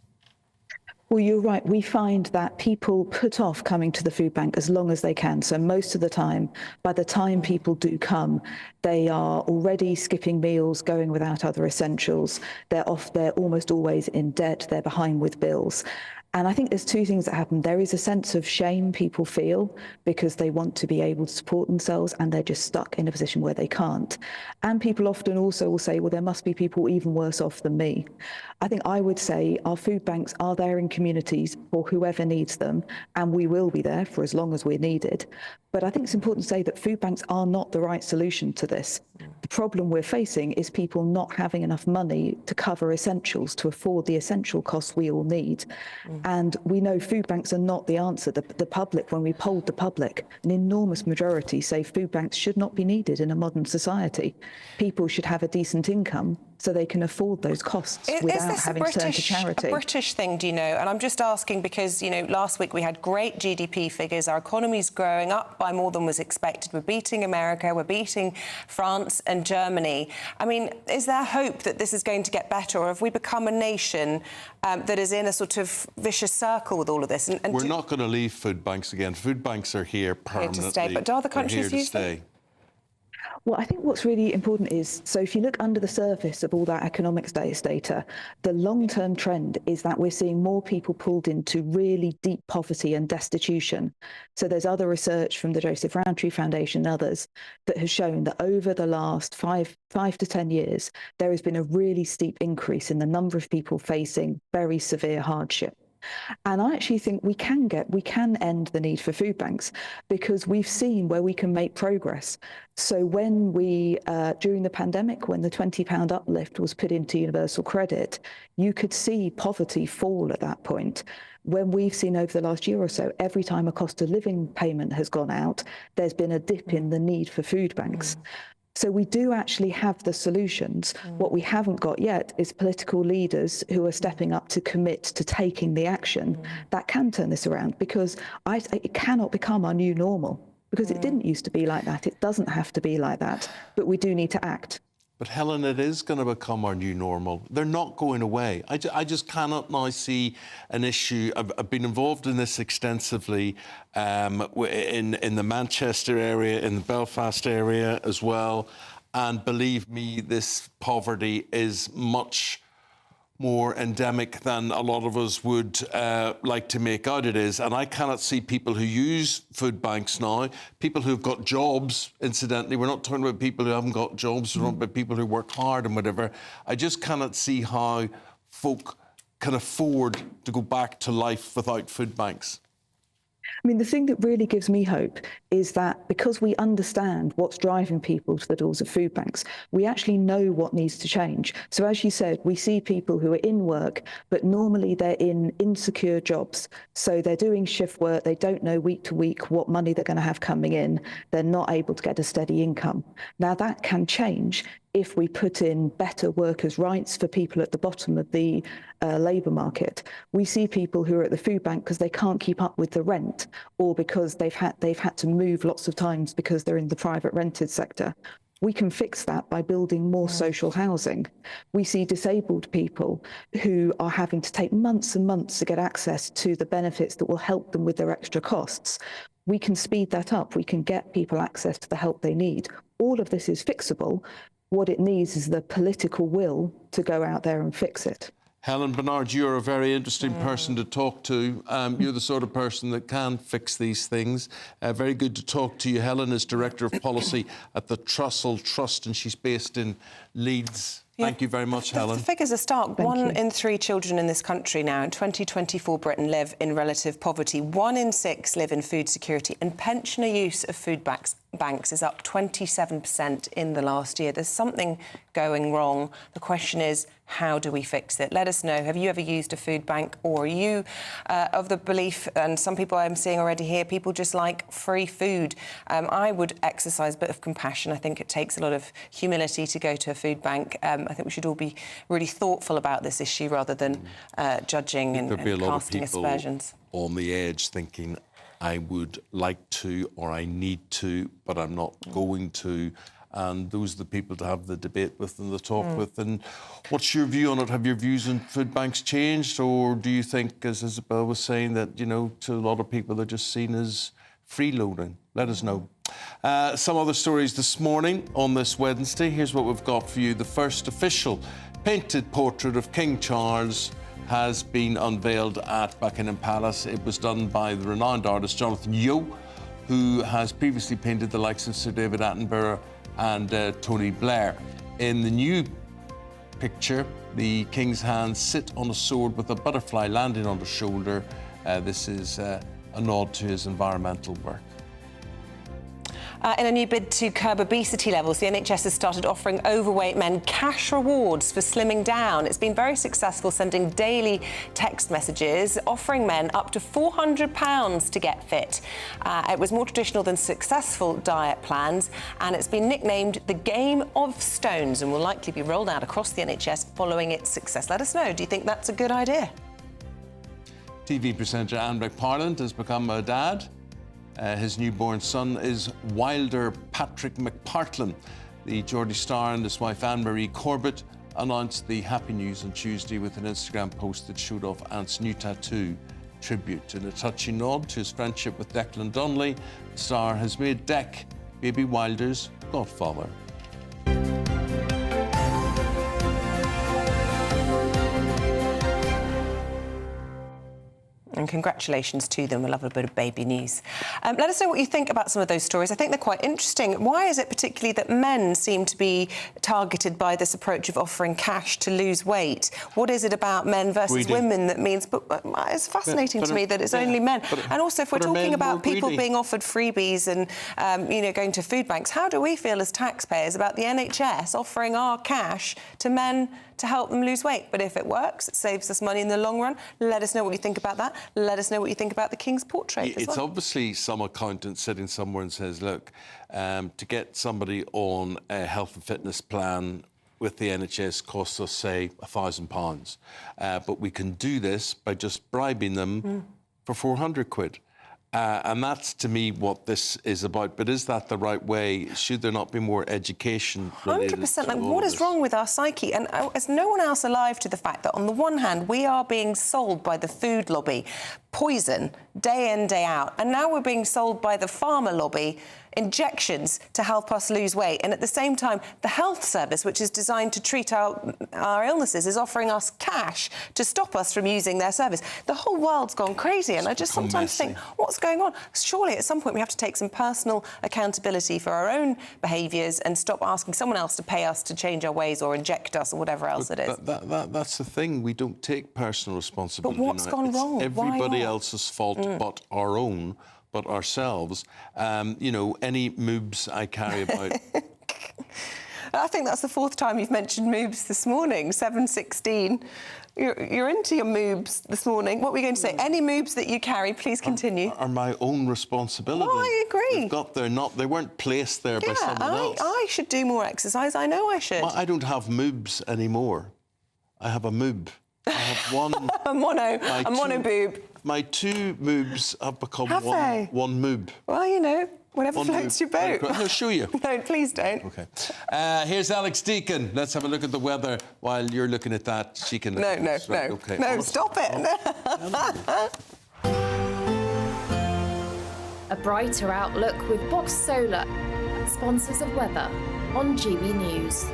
[SPEAKER 10] Well, you're right. We find that people put off coming to the food bank as long as they can. So most of the time, by the time people do come, they are already skipping meals, going without other essentials. They're almost always in debt. They're behind with bills. And I think there's two things that happen. There is a sense of shame people feel because they want to be able to support themselves and they're just stuck in a position where they can't. And people often also will say, well, there must be people even worse off than me. I think I would say our food banks are there in communities for whoever needs them, and we will be there for as long as we're needed. But I think it's important to say that food banks are not the right solution to this. The problem we're facing is people not having enough money to cover essentials, to afford the essential costs we all need. And we know food banks are not the answer. The public, when we polled the public, an enormous majority say food banks should not be needed in a modern society. People should have a decent income so they can afford those costs without having to turn to charity.
[SPEAKER 1] A British thing, do you know? And I'm just asking because, you know, last week we had great GDP figures. Our economy's growing up by more than was expected. We're beating America, we're beating France and Germany. I mean, is there hope that this is going to get better, or have we become a nation that is in a sort of vicious circle with all of this? And
[SPEAKER 3] we're not going to leave food banks again. Food banks are here permanently.
[SPEAKER 1] Here to stay. But do other countries use them?
[SPEAKER 10] Well, I think what's really important is, so if you look under the surface of all that economics data, the long-term trend is that we're seeing more people pulled into really deep poverty and destitution. So there's other research from the Joseph Rowntree Foundation and others that has shown that over the last five to 10 years, there has been a really steep increase in the number of people facing very severe hardship. And I actually think we can end the need for food banks because we've seen where we can make progress. So when we, during the pandemic, when the £20 uplift was put into universal credit, you could see poverty fall at that point. When we've seen over the last year or so, every time a cost of living payment has gone out, there's been a dip in the need for food banks. So we do actually have the solutions. What we haven't got yet is political leaders who are stepping up to commit to taking the action that can turn this around, because it cannot become our new normal, because it didn't used to be like that. It doesn't have to be like that, but we do need to act.
[SPEAKER 3] But Helen, it is going to become our new normal. They're not going away. I just cannot now see an issue. I've been involved in this extensively in the Manchester area, in the Belfast area as well. And believe me, this poverty is much more endemic than a lot of us would like to make out it is. And I cannot see people who use food banks now, people who've got jobs, incidentally. We're not talking about people who haven't got jobs, we're talking about people who work hard and whatever. I just cannot see how folk can afford to go back to life without food banks.
[SPEAKER 10] I mean, the thing that really gives me hope is that because we understand what's driving people to the doors of food banks, we actually know what needs to change. So as you said, we see people who are in work, but normally they're in insecure jobs. So they're doing shift work. They don't know week to week what money they're going to have coming in. They're not able to get a steady income. Now that can change if we put in better workers' rights for people at the bottom of the labour market. We see people who are at the food bank because they can't keep up with the rent, or because they've had to move lots of times because they're in the private rented sector. We can fix that by building more social housing. We see disabled people who are having to take months and months to get access to the benefits that will help them with their extra costs. We can speed that up. We can get people access to the help they need. All of this is fixable. What it needs is the political will to go out there and fix it.
[SPEAKER 3] Helen Bernard, you're a very interesting person to talk to. You're the sort of person that can fix these things. Very good to talk to you. Helen is Director of Policy at the Trussell Trust, and she's based in Leeds. Thank you very much, Helen.
[SPEAKER 1] The figures are stark. 1 in 3 children in this country now in 2024 Britain live in relative poverty. 1 in 6 live in food security, and pensioner use of food banks is up 27% in the last year. There's something going wrong. The question is, how do we fix it? Let us know. Have you ever used a food bank, or are you of the belief, and some people I'm seeing already here, people just like free food? I would exercise a bit of compassion. I think it takes a lot of humility to go to a food bank. I think we should all be really thoughtful about this issue rather than judging and casting aspersions.
[SPEAKER 3] On the edge thinking, I would like to, or I need to, but I'm not going to. And those are the people to have the debate with and the talk with. And what's your view on it? Have your views on food banks changed? Or do you think, as Isabel was saying, that, you know, to a lot of people they're just seen as freeloading? Let us know. Some other stories this morning on this Wednesday. Here's what we've got for you. The first official painted portrait of King Charles has been unveiled at Buckingham Palace. It was done by the renowned artist Jonathan Yeo, who has previously painted the likes of Sir David Attenborough and Tony Blair. In the new picture, the King's hands sit on a sword with a butterfly landing on the shoulder. This is a nod to his environmental work.
[SPEAKER 1] In a new bid to curb obesity levels, the NHS has started offering overweight men cash rewards for slimming down. It's been very successful, sending daily text messages, offering men up to £400 to get fit. It was more traditional than successful diet plans, and it's been nicknamed the Game of Stones and will likely be rolled out across the NHS following its success. Let us know, do you think that's a good idea?
[SPEAKER 3] TV presenter Anne McParland has become a dad. His newborn son is Wilder Patrick McPartlan. The Geordie star and his wife Anne-Marie Corbett announced the happy news on Tuesday with an Instagram post that showed off Ant's new tattoo tribute. In a touching nod to his friendship with Declan Donnelly, the star has made Dec baby Wilder's godfather.
[SPEAKER 1] And congratulations to them. We'll love a bit of baby news. Let us know what you think about some of those stories. I think they're quite interesting. Why is it particularly that men seem to be targeted by this approach of offering cash to lose weight? What is it about men versus women that means... But it's fascinating to me that it's only men. And also, if we're talking about people being offered freebies and, you know, going to food banks, how do we feel as taxpayers about the NHS offering our cash to men to help them lose weight? But if it works, it saves us money in the long run. Let us know what you think about that. Let us know what you think about the King's portrait as well.
[SPEAKER 3] It's obviously some accountant sitting somewhere and says, look, to get somebody on a health and fitness plan with the NHS costs us, say, £1,000. But we can do this by just bribing them for 400 quid. And that's, to me, what this is about. But is that the right way? Should there not be more education?
[SPEAKER 1] 100%. Like, what is wrong with our psyche? And is no one else alive to the fact that, on the one hand, we are being sold by the food lobby poison day in, day out, and now we're being sold by the pharma lobby injections to help us lose weight. And at the same time, the health service, which is designed to treat our illnesses, is offering us cash to stop us from using their service. The whole world's gone crazy, and I just sometimes think, what's going on? Surely at some point we have to take some personal accountability for our own behaviours and stop asking someone else to pay us to change our ways or inject us or whatever else it is.
[SPEAKER 3] That's the thing. We don't take personal responsibility.
[SPEAKER 1] But what's gone wrong?
[SPEAKER 3] Everybody nobody else's fault but our own, but ourselves. You know, any moobs I carry about.
[SPEAKER 1] I think that's the fourth time you've mentioned moobs this morning. 7:16. You're into your moobs this morning. What were you going to say? Any moobs that you carry, please continue.
[SPEAKER 3] Are my own responsibility.
[SPEAKER 1] Oh, I agree.
[SPEAKER 3] They've got there, they weren't placed there by someone else.
[SPEAKER 1] I should do more exercise. I know I should.
[SPEAKER 3] Well, I don't have moobs anymore. I have a moob. I have one.
[SPEAKER 1] a mono boob.
[SPEAKER 3] My two moobs have become one moob.
[SPEAKER 1] Well, you know, whatever floats your boat.
[SPEAKER 3] I'll show you.
[SPEAKER 1] No, please don't.
[SPEAKER 3] OK. Here's Alex Deacon. Let's have a look at the weather while you're looking at that. She can...
[SPEAKER 1] No,
[SPEAKER 3] Okay.
[SPEAKER 1] No, stop it.
[SPEAKER 18] A brighter outlook with Box Solar, sponsors of weather on GB News.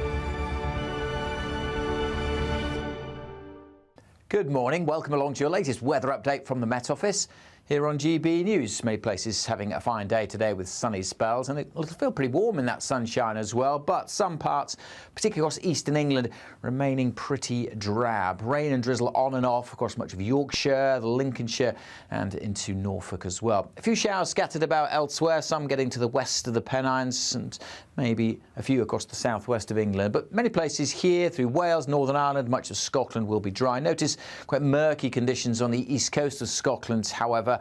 [SPEAKER 5] Good morning. Welcome along to your latest weather update from the Met Office here on GB News. Many places having a fine day today with sunny spells, and it'll feel pretty warm in that sunshine as well, but some parts, particularly across eastern England, remaining pretty drab. Rain and drizzle on and off across much of Yorkshire, Lincolnshire and into Norfolk as well. A few showers scattered about elsewhere, some getting to the west of the Pennines and maybe a few across the southwest of England, but many places here through Wales, Northern Ireland, much of Scotland will be dry. Notice quite murky conditions on the east coast of Scotland, however,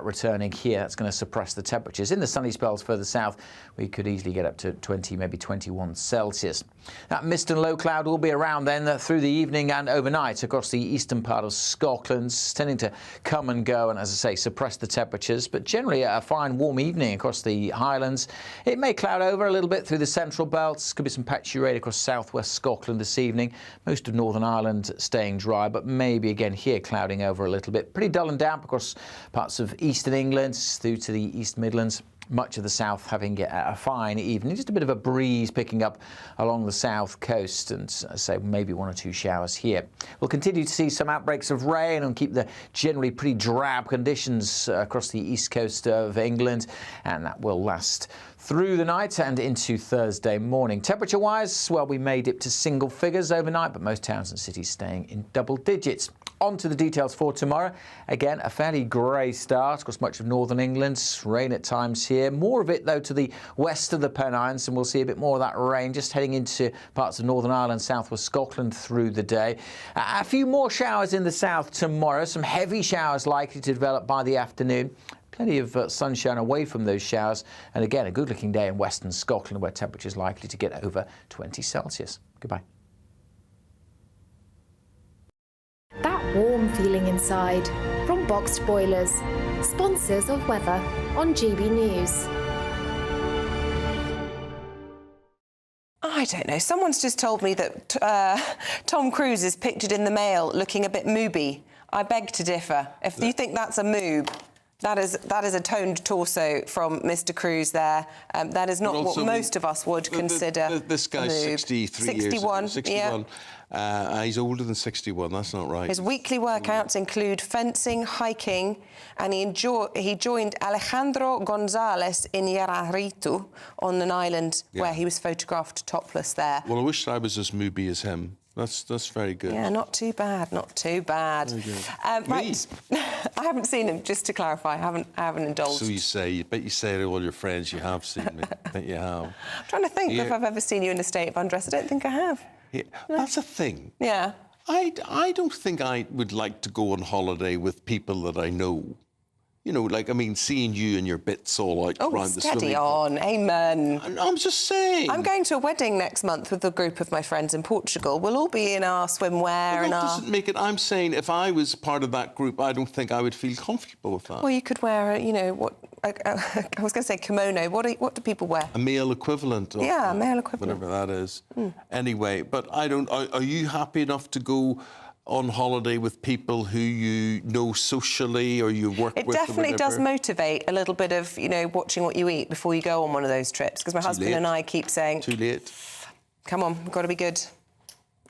[SPEAKER 5] returning here. That's going to suppress the temperatures. In the sunny spells further south, we could easily get up to 20, maybe 21 Celsius. That mist and low cloud will be around then through the evening and overnight across the eastern part of Scotland, tending to come and go and, as I say, suppress the temperatures, but generally a fine warm evening across the Highlands. It may cloud over a little bit through the central belts. Could be some patchy rain across southwest Scotland this evening. Most of Northern Ireland staying dry, but maybe again here clouding over a little bit. Pretty dull and damp across parts of eastern England through to the East Midlands. Much of the south having a fine evening. Just a bit of a breeze picking up along the south coast, and as I say, maybe one or two showers here. We'll continue to see some outbreaks of rain and keep the generally pretty drab conditions across the east coast of England, and that will last through the night and into Thursday morning. Temperature-wise, well, we may dip to single figures overnight, but most towns and cities staying in double digits. On to the details for tomorrow. Again, a fairly grey start across much of northern England. Rain at times here. More of it, though, to the west of the Pennines, and we'll see a bit more of that rain just heading into parts of Northern Ireland, southwest Scotland through the day. A few more showers in the south tomorrow. Some heavy showers likely to develop by the afternoon. Plenty of sunshine away from those showers. And again, a good-looking day in western Scotland where temperatures likely to get over 20 Celsius. Goodbye.
[SPEAKER 18] That warm feeling inside from Boxed Boilers, sponsors of weather on GB News.
[SPEAKER 1] I don't know. Someone's just told me that Tom Cruise is pictured in the Mail looking a bit mooby. I beg to differ. If you think that's a moob, that is a toned torso from Mr. Cruise there. That is not what most of us would consider.
[SPEAKER 3] This guy's 63
[SPEAKER 1] 61,
[SPEAKER 3] years. 61. Yeah. He's older than 61. That's not right.
[SPEAKER 1] His weekly workouts include fencing, hiking, and he joined Alejandro Gonzalez in Yararritu on an island where he was photographed topless there.
[SPEAKER 3] Well, I wish I was as mooby as him. That's very good.
[SPEAKER 1] Yeah, not too bad, not too bad. Right, I haven't seen him, just to clarify. I haven't indulged.
[SPEAKER 3] So you say. I bet you say to all your friends you have seen me. I bet you have.
[SPEAKER 1] I'm trying to think if I've ever seen you in a state of undress. I don't think I have.
[SPEAKER 3] Yeah, that's a thing.
[SPEAKER 1] Yeah.
[SPEAKER 3] I don't think I would like to go on holiday with people that I know. You know, like, I mean, seeing you and your bits all out around the swimming pool.
[SPEAKER 1] Steady on, amen.
[SPEAKER 3] I'm just saying.
[SPEAKER 1] I'm going to a wedding next month with a group of my friends in Portugal. We'll all be in our swimwear and
[SPEAKER 3] that doesn't make it. I'm saying if I was part of that group, I don't think I would feel comfortable with that.
[SPEAKER 1] Well, you could wear, what... I was going to say kimono. What do people wear?
[SPEAKER 3] A male equivalent. Of
[SPEAKER 1] a male equivalent.
[SPEAKER 3] Whatever that is. Anyway, but I don't... Are you happy enough to go on holiday with people who you know socially or you work with?
[SPEAKER 1] It definitely does motivate a little bit of, watching what you eat before you go on one of those trips. Because my husband and I keep saying...
[SPEAKER 3] Too late.
[SPEAKER 1] Come on, we've got to be good.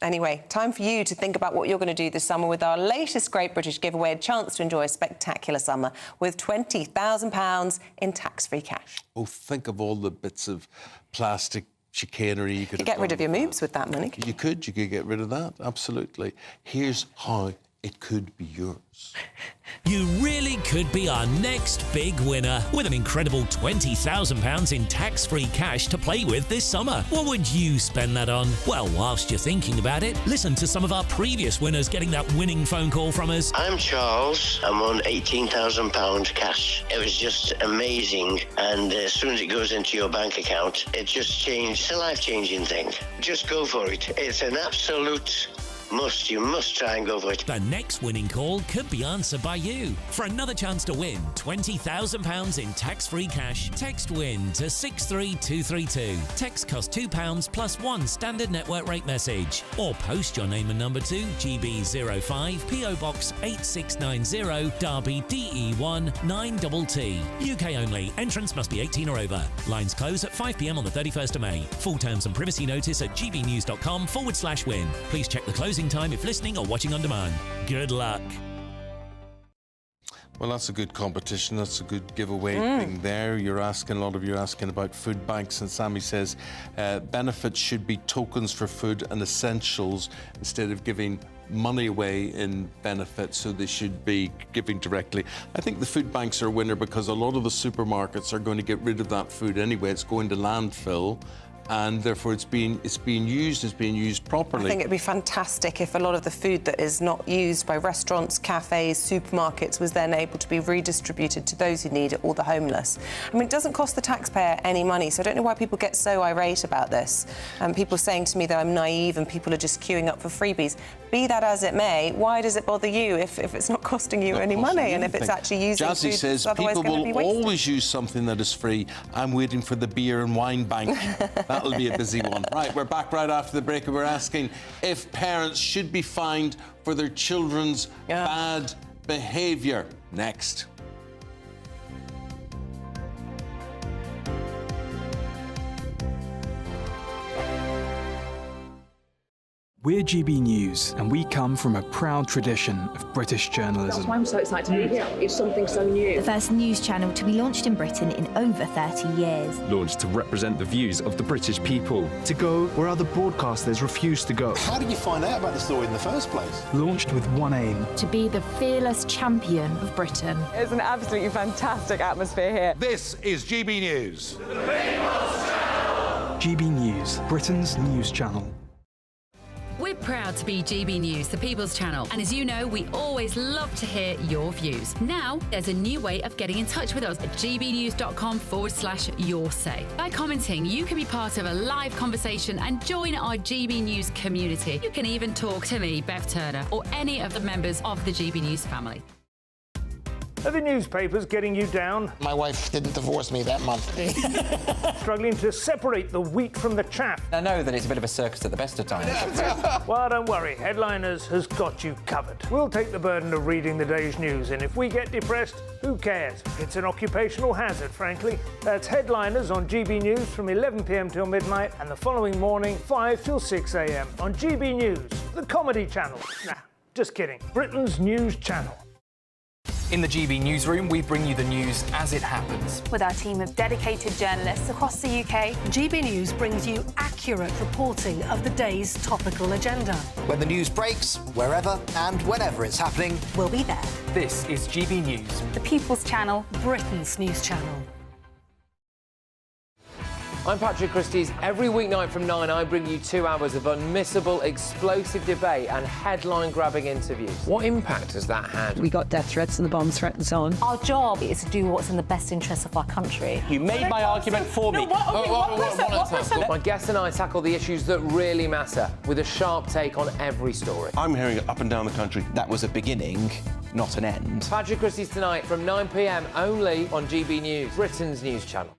[SPEAKER 1] Anyway, time for you to think about what you're going to do this summer with our latest Great British giveaway, a chance to enjoy a spectacular summer with £20,000 in tax-free cash.
[SPEAKER 3] Oh, think of all the bits of plastic chicanery you could
[SPEAKER 1] get rid of your moobs with that money.
[SPEAKER 3] You could get rid of that, absolutely. Here's how it could be yours.
[SPEAKER 9] You really could be our next big winner with an incredible £20,000 in tax-free cash to play with this summer. What would you spend that on? Well, whilst you're thinking about it, listen to some of our previous winners getting that winning phone call from us.
[SPEAKER 11] I'm Charles. I'm on £18,000 cash. It was just amazing, and as soon as it goes into your bank account, it just changed. It's a life-changing thing. Just go for it. It's an absolute must. You must try and go for it.
[SPEAKER 9] The next winning call could be answered by you. For another chance to win £20,000 in tax-free cash, text WIN to 63232. Text costs £2 plus one standard network rate message. Or post your name and number to GB05 PO Box 8690 Derby DE1 9TT. UK only. Entrance must be 18 or over. Lines close at 5 p.m. on the 31st of May. Full terms and privacy notice at gbnews.com/win. Please check the closing time if listening or watching on demand. Good luck.
[SPEAKER 3] Well, that's a good competition. That's a good giveaway thing there. You're asking about food banks, and Sammy says benefits should be tokens for food and essentials instead of giving money away in benefits, so they should be giving directly. I think the food banks are a winner because a lot of the supermarkets are going to get rid of that food anyway. It's going to landfill, and therefore it's being used properly.
[SPEAKER 1] I think it'd be fantastic if a lot of the food that is not used by restaurants, cafes, supermarkets was then able to be redistributed to those who need it or the homeless. I mean, it doesn't cost the taxpayer any money, so I don't know why people get so irate about this. People saying to me that I'm naive and people are just queuing up for freebies. Be that as it may, why does it bother you if it's not costing you any money and if it's actually using
[SPEAKER 3] Jazzy
[SPEAKER 1] food
[SPEAKER 3] says
[SPEAKER 1] that's otherwise
[SPEAKER 3] people
[SPEAKER 1] going to be
[SPEAKER 3] will
[SPEAKER 1] wasted?
[SPEAKER 3] always use something that is free. I'm waiting for the beer and wine bank. That'll be a busy one. Right, we're back right after the break, and we're asking if parents should be fined for their children's bad behaviour. Next.
[SPEAKER 12] We're GB News, and we come from a proud tradition of British journalism.
[SPEAKER 13] That's why I'm so excited to be here. It's something so new.
[SPEAKER 17] The first news channel to be launched in Britain in over 30 years.
[SPEAKER 24] Launched to represent the views of the British people.
[SPEAKER 26] To go where other broadcasters refuse to go.
[SPEAKER 27] How did you find out about the story in the first place?
[SPEAKER 26] Launched with one aim.
[SPEAKER 13] To be the fearless champion of Britain.
[SPEAKER 28] It's an absolutely fantastic atmosphere here.
[SPEAKER 27] This is GB News.
[SPEAKER 26] The People's Channel. GB News, Britain's news channel.
[SPEAKER 29] We're proud to be GB News, the People's Channel. And as you know, we always love to hear your views. Now, there's a new way of getting in touch with us at gbnews.com/yoursay. By commenting, you can be part of a live conversation and join our GB News community. You can even talk to me, Bev Turner, or any of the members of the GB News family.
[SPEAKER 30] Are the newspapers getting you down?
[SPEAKER 31] My wife didn't divorce me that month.
[SPEAKER 30] Struggling to separate the wheat from the chaff?
[SPEAKER 23] I know that it's a bit of a circus at the best of times.
[SPEAKER 30] Well, don't worry. Headliners has got you covered. We'll take the burden of reading the day's news, and if we get depressed, who cares? It's an occupational hazard, frankly. That's Headliners on GB News from 11 p.m. till midnight, and the following morning, 5 till 6 a.m. on GB News, the comedy channel. Nah, just kidding. Britain's news channel.
[SPEAKER 23] In the GB Newsroom, we bring you the news as it happens.
[SPEAKER 32] With our team of dedicated journalists across the UK,
[SPEAKER 33] GB News brings you accurate reporting of the day's topical agenda.
[SPEAKER 34] When the news breaks, wherever and whenever it's happening,
[SPEAKER 33] we'll be there.
[SPEAKER 23] This is GB News.
[SPEAKER 33] The People's Channel, Britain's news channel.
[SPEAKER 35] I'm Patrick Christie's. Every weeknight from 9, I bring you 2 hours of unmissable, explosive debate and headline-grabbing interviews. What impact has that had?
[SPEAKER 36] We got death threats and the bomb threat and so on.
[SPEAKER 13] Our job is to do what's in the best interest of our country.
[SPEAKER 23] You made my argument for me.
[SPEAKER 35] My guests and I tackle the issues that really matter with a sharp take on every story.
[SPEAKER 37] I'm hearing it up and down the country. That was a beginning, not an end.
[SPEAKER 35] Patrick Christie's tonight from 9 p.m. only on GB News, Britain's news channel.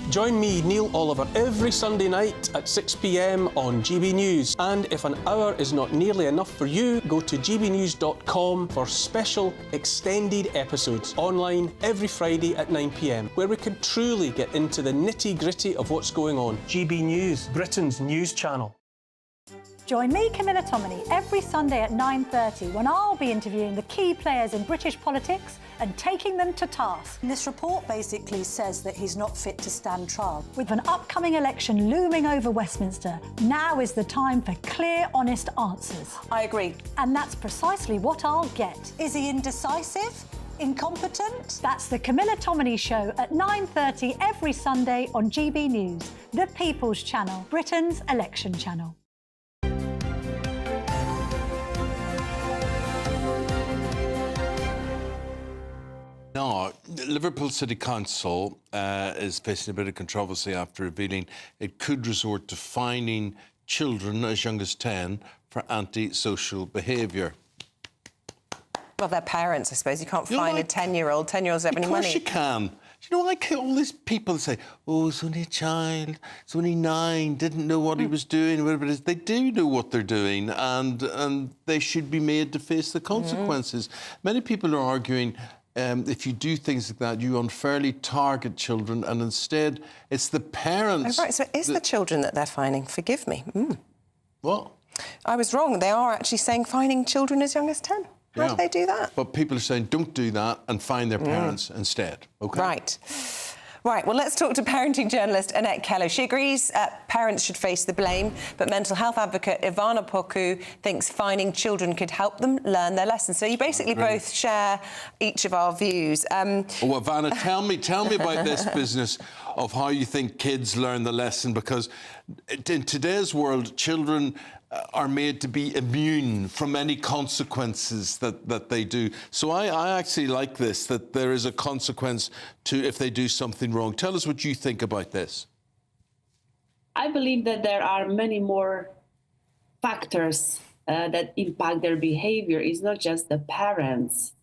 [SPEAKER 38] Join me, Neil Oliver, every Sunday night at 6 p.m. on GB News. And if an hour is not nearly enough for you, go to gbnews.com for special extended episodes online every Friday at 9 p.m, where we can truly get into the nitty-gritty of what's going on. GB News, Britain's news channel.
[SPEAKER 33] Join me, Camilla Tominey, every Sunday at 9:30 when I'll be interviewing the key players in British politics and taking them to task. This report basically says that he's not fit to stand trial. With an upcoming election looming over Westminster, now is the time for clear, honest answers.
[SPEAKER 1] I agree.
[SPEAKER 33] And that's precisely what I'll get.
[SPEAKER 2] Is he indecisive? Incompetent?
[SPEAKER 33] That's the Camilla Tominey Show at 9:30 every Sunday on GB News, the People's Channel, Britain's election channel.
[SPEAKER 3] Now, Liverpool City Council is facing a bit of controversy after revealing it could resort to fining children as young as 10 for antisocial behaviour.
[SPEAKER 1] Well, they're parents, I suppose. You can't fine a 10-year-old. 10-year-olds don't have any money.
[SPEAKER 3] Of course you can. You know, like all these people say, oh, it's only a child, it's only 9, didn't know what he was doing, whatever it is. They do know what they're doing, and they should be made to face the consequences. Many people are arguing if you do things like that, you unfairly target children, and instead it's the parents...
[SPEAKER 1] Oh, right, so it is the children that they're fining. Forgive me.
[SPEAKER 3] What?
[SPEAKER 1] I was wrong. They are actually saying fining children as young as 10. How do they do that?
[SPEAKER 3] But people are saying don't do that and fine their parents instead, OK?
[SPEAKER 1] Right, well, let's talk to parenting journalist Annette Keller. She agrees parents should face the blame, but mental health advocate Ivana Poku thinks fining children could help them learn their lessons. So you basically both share each of our views.
[SPEAKER 3] Well, Ivana, tell me about this business of how you think kids learn the lesson, because in today's world, children are made to be immune from any consequences that they do. So I actually like this, that there is a consequence to if they do something wrong. Tell us what you think about this.
[SPEAKER 4] I believe that there are many more factors that impact their behavior. It's not just the parents.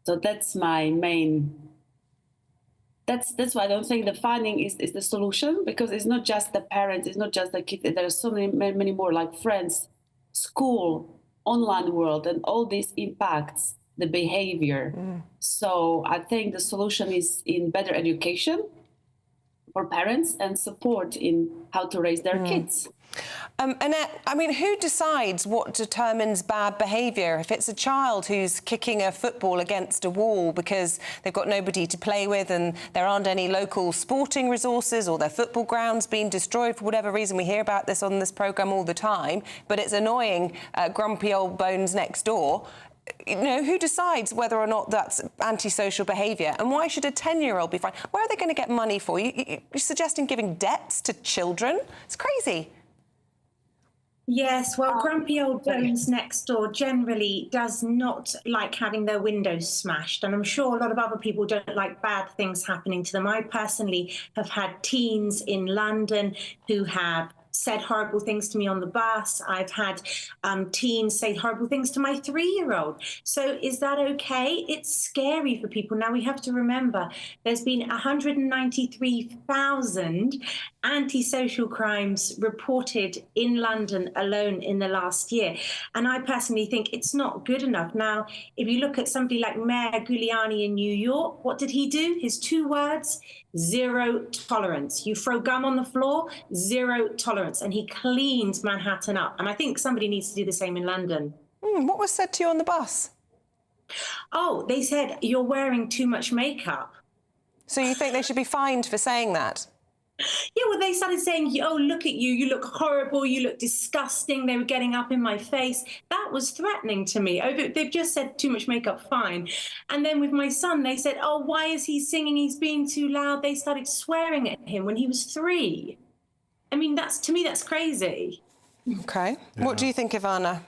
[SPEAKER 4] So that's my main... That's why I don't think the fining is the solution, because it's not just the parents, it's not just the kids. There are so many more, like friends, school, online world, and all this impacts the behavior. So I think the solution is in better education for parents and support in how to raise their kids.
[SPEAKER 1] Annette, I mean, who decides what determines bad behaviour? If it's a child who's kicking a football against a wall because they've got nobody to play with and there aren't any local sporting resources, or their football ground's been destroyed for whatever reason, we hear about this on this programme all the time, but it's annoying grumpy old bones next door. You know, who decides whether or not that's antisocial behaviour? And why should a 10-year-old be fined? Where are they going to get money for? You're suggesting giving debts to children? It's crazy.
[SPEAKER 5] Yes, well, grumpy old bones next door generally does not like having their windows smashed. And I'm sure a lot of other people don't like bad things happening to them. I personally have had teens in London who have said horrible things to me on the bus. I've had teens say horrible things to my 3-year-old. So is that okay? It's scary for people. Now, we have to remember there's been 193,000 antisocial crimes reported in London alone in the last year. And I personally think it's not good enough. Now, if you look at somebody like Mayor Giuliani in New York, what did he do? His 2 words: zero tolerance. You throw gum on the floor, zero tolerance. And he cleans Manhattan up. And I think somebody needs to do the same in London.
[SPEAKER 1] What was said to you on the bus?
[SPEAKER 5] Oh, they said, you're wearing too much makeup.
[SPEAKER 1] So you think they should be fined for saying that?
[SPEAKER 5] Yeah, well, they started saying, oh, look at you, you look horrible, you look disgusting. They were getting up in my face. That was threatening to me. Oh, they've just said too much makeup, fine. And then with my son, they said, oh, why is he singing? He's being too loud. They started swearing at him when he was 3. I mean, to me, that's crazy.
[SPEAKER 1] OK. Yeah. What do you think, Ivana?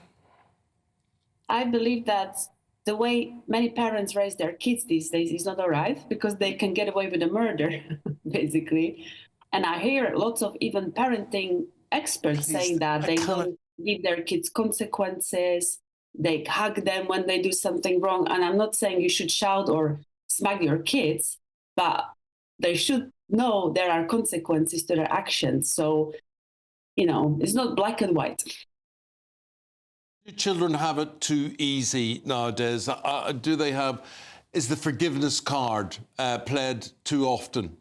[SPEAKER 4] I believe that the way many parents raise their kids these days is not all right, because they can get away with a murder, basically. And I hear lots of even parenting experts saying that they don't give their kids consequences, they hug them when they do something wrong. And I'm not saying you should shout or smack your kids, but they should know there are consequences to their actions. So, you know, it's not black and white.
[SPEAKER 3] Do children have it too easy nowadays? Do they have... Is the forgiveness card played too often?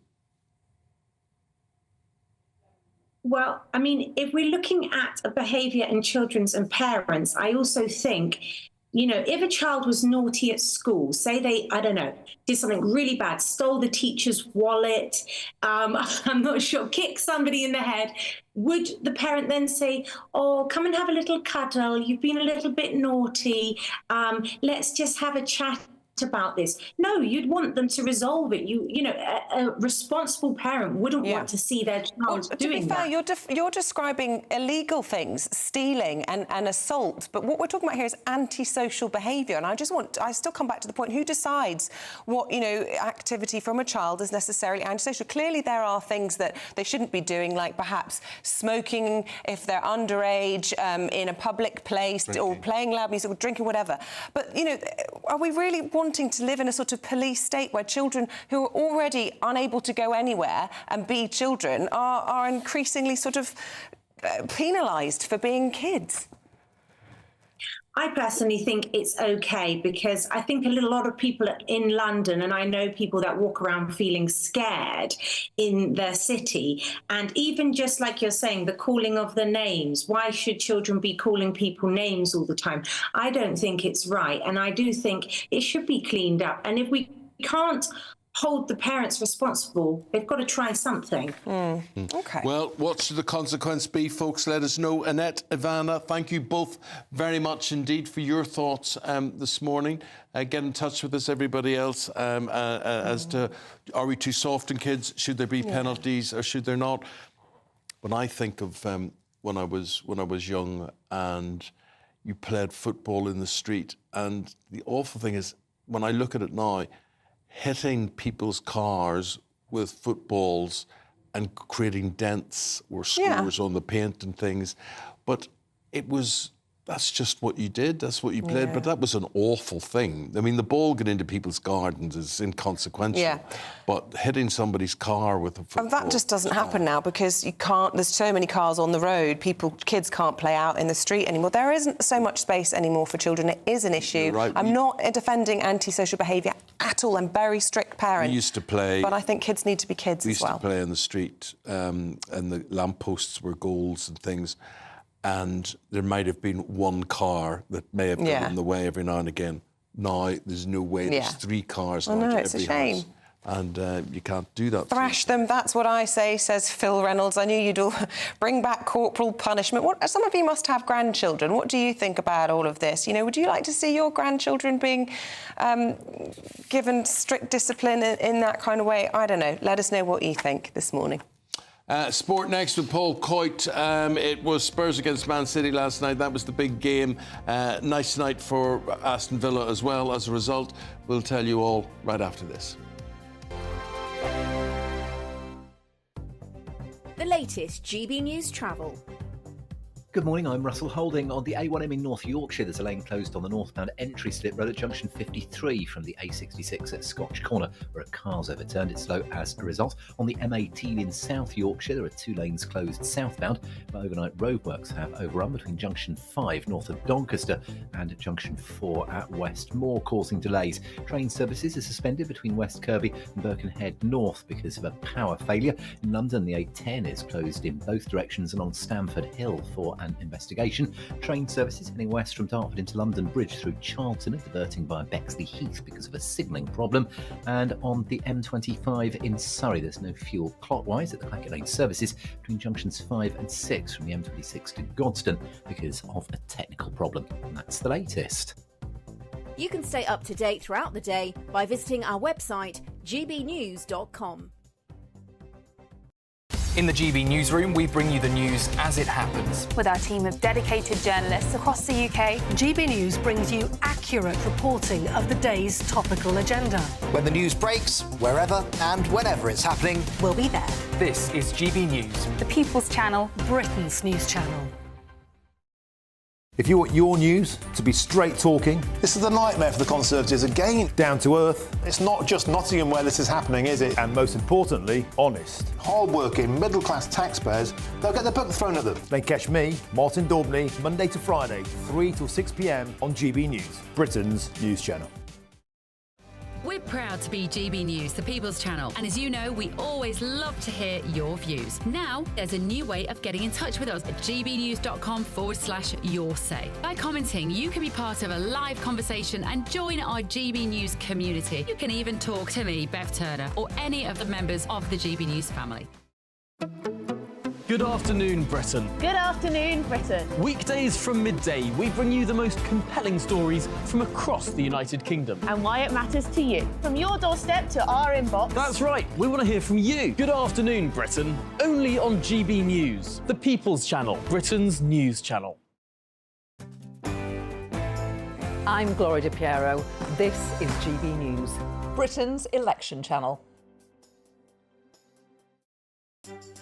[SPEAKER 5] Well, I mean, if we're looking at a behaviour in children's and parents, I also think, you know, if a child was naughty at school, say they, I don't know, did something really bad, stole the teacher's wallet, I'm not sure, kicked somebody in the head, would the parent then say, oh, come and have a little cuddle, you've been a little bit naughty, let's just have a chat about this? No, you'd want them to resolve it. You know, a responsible parent wouldn't want to see their child doing that.
[SPEAKER 1] To be fair, you're describing illegal things, stealing and assault, but what we're talking about here is antisocial behaviour. And I still come back to the point: who decides what, you know, activity from a child is necessarily antisocial? Clearly, there are things that they shouldn't be doing, like perhaps smoking if they're underage in a public place, or playing loud music, or drinking, whatever. But you know, are we really wanting to live in a sort of police state where children who are already unable to go anywhere and be children are increasingly sort of penalised for being kids?
[SPEAKER 5] I personally think it's okay, because I think a lot of people in London, and I know people that walk around feeling scared in their city, and even just like you're saying, the calling of the names. Why should children be calling people names all the time? I don't think it's right, and I do think it should be cleaned up. And if we can't hold the parents responsible, they've got to try something.
[SPEAKER 1] OK.
[SPEAKER 3] Well, what should the consequence be, folks? Let us know. Annette, Ivana, thank you both very much indeed for your thoughts this morning. Get in touch with us, everybody else, as to, are we too soft on kids? Should there be penalties or should there not? When I think of when I was young and you played football in the street, and the awful thing is, when I look at it now, hitting people's cars with footballs and creating dents or scores on the paint and things. But that's just what you did, that's what you played. But that was an awful thing. I mean, the ball getting into people's gardens is inconsequential. But hitting somebody's car with a football...
[SPEAKER 1] And that just doesn't happen now, because you can't... There's so many cars on the road, kids can't play out in the street anymore. There isn't so much space anymore for children. It is an issue.
[SPEAKER 3] Right.
[SPEAKER 1] I'm not defending antisocial behaviour at all. I'm very strict parent.
[SPEAKER 3] We used to play...
[SPEAKER 1] But I think kids need to be kids as well.
[SPEAKER 3] We used to play in the street, and the lampposts were goals and things. And there might have been one car that may have got in the way every now and again. Now, there's no way. There's 3 cars now to
[SPEAKER 1] it's
[SPEAKER 3] every
[SPEAKER 1] a shame.
[SPEAKER 3] house. And you can't do that.
[SPEAKER 1] Thrash them, that's what I say, says Phil Reynolds. I knew you'd all bring back corporal punishment. Some of you must have grandchildren. What do you think about all of this? You know, would you like to see your grandchildren being given strict discipline in that kind of way? I don't know. Let us know what you think this morning.
[SPEAKER 3] Sport next with Paul Coit. It was Spurs against Man City last night. That was the big game. Nice night for Aston Villa as well. As a result, we'll tell you all right after this.
[SPEAKER 6] The latest GB News travel.
[SPEAKER 7] Good morning, I'm Russell Holding. On the A1M in North Yorkshire, there's a lane closed on the northbound entry slip road at junction 53 from the A66 at Scotch Corner, where a car's overturned. It's slow as a result. On the M18 in South Yorkshire, there are 2 lanes closed southbound, but overnight roadworks have overrun between junction 5 north of Doncaster and junction 4 at Westmoor, causing delays. Train services are suspended between West Kirby and Birkenhead North because of a power failure. In London, the A10 is closed in both directions along Stamford Hill for an investigation. Train services heading west from Dartford into London Bridge through Charlton are diverting via Bexley Heath because of a signalling problem. And on the M25 in Surrey, there's no fuel clockwise at the Clackett Lane services between junctions 5 and 6 from the M26 to Godstone because of a technical problem. And that's the latest.
[SPEAKER 6] You can stay up to date throughout the day by visiting our website, gbnews.com.
[SPEAKER 23] In the GB newsroom, we bring you the news as it happens.
[SPEAKER 32] With our team of dedicated journalists across the UK,
[SPEAKER 33] GB News brings you accurate reporting of the day's topical agenda.
[SPEAKER 34] When the news breaks, wherever and whenever it's happening,
[SPEAKER 33] we'll be there.
[SPEAKER 23] This is GB News,
[SPEAKER 32] the People's Channel,
[SPEAKER 33] Britain's news channel.
[SPEAKER 27] If you want your news to be straight talking, this is a nightmare for the Conservatives again. Down to earth. It's not just Nottingham where this is happening, is it? And most importantly, honest. Hard-working, middle-class taxpayers, they'll get their book thrown at them. Then catch me, Martin Daubney, Monday to Friday, 3 till 6 p.m. on GB News, Britain's news channel.
[SPEAKER 29] We're proud to be GB News, the People's Channel. And as you know, we always love to hear your views. Now, there's a new way of getting in touch with us at gbnews.com/your say. By commenting, you can be part of a live conversation and join our GB News community. You can even talk to me, Bev Turner, or any of the members of the GB News family.
[SPEAKER 8] Good afternoon, Britain.
[SPEAKER 9] Good afternoon, Britain.
[SPEAKER 8] Weekdays from midday, we bring you the most compelling stories from across the United Kingdom.
[SPEAKER 9] And why it matters to you. From your doorstep to our inbox.
[SPEAKER 8] That's right, we want to hear from you. Good afternoon, Britain. Only on GB News, the People's Channel, Britain's news channel.
[SPEAKER 10] I'm Gloria Di Piero. This is GB News, Britain's election channel.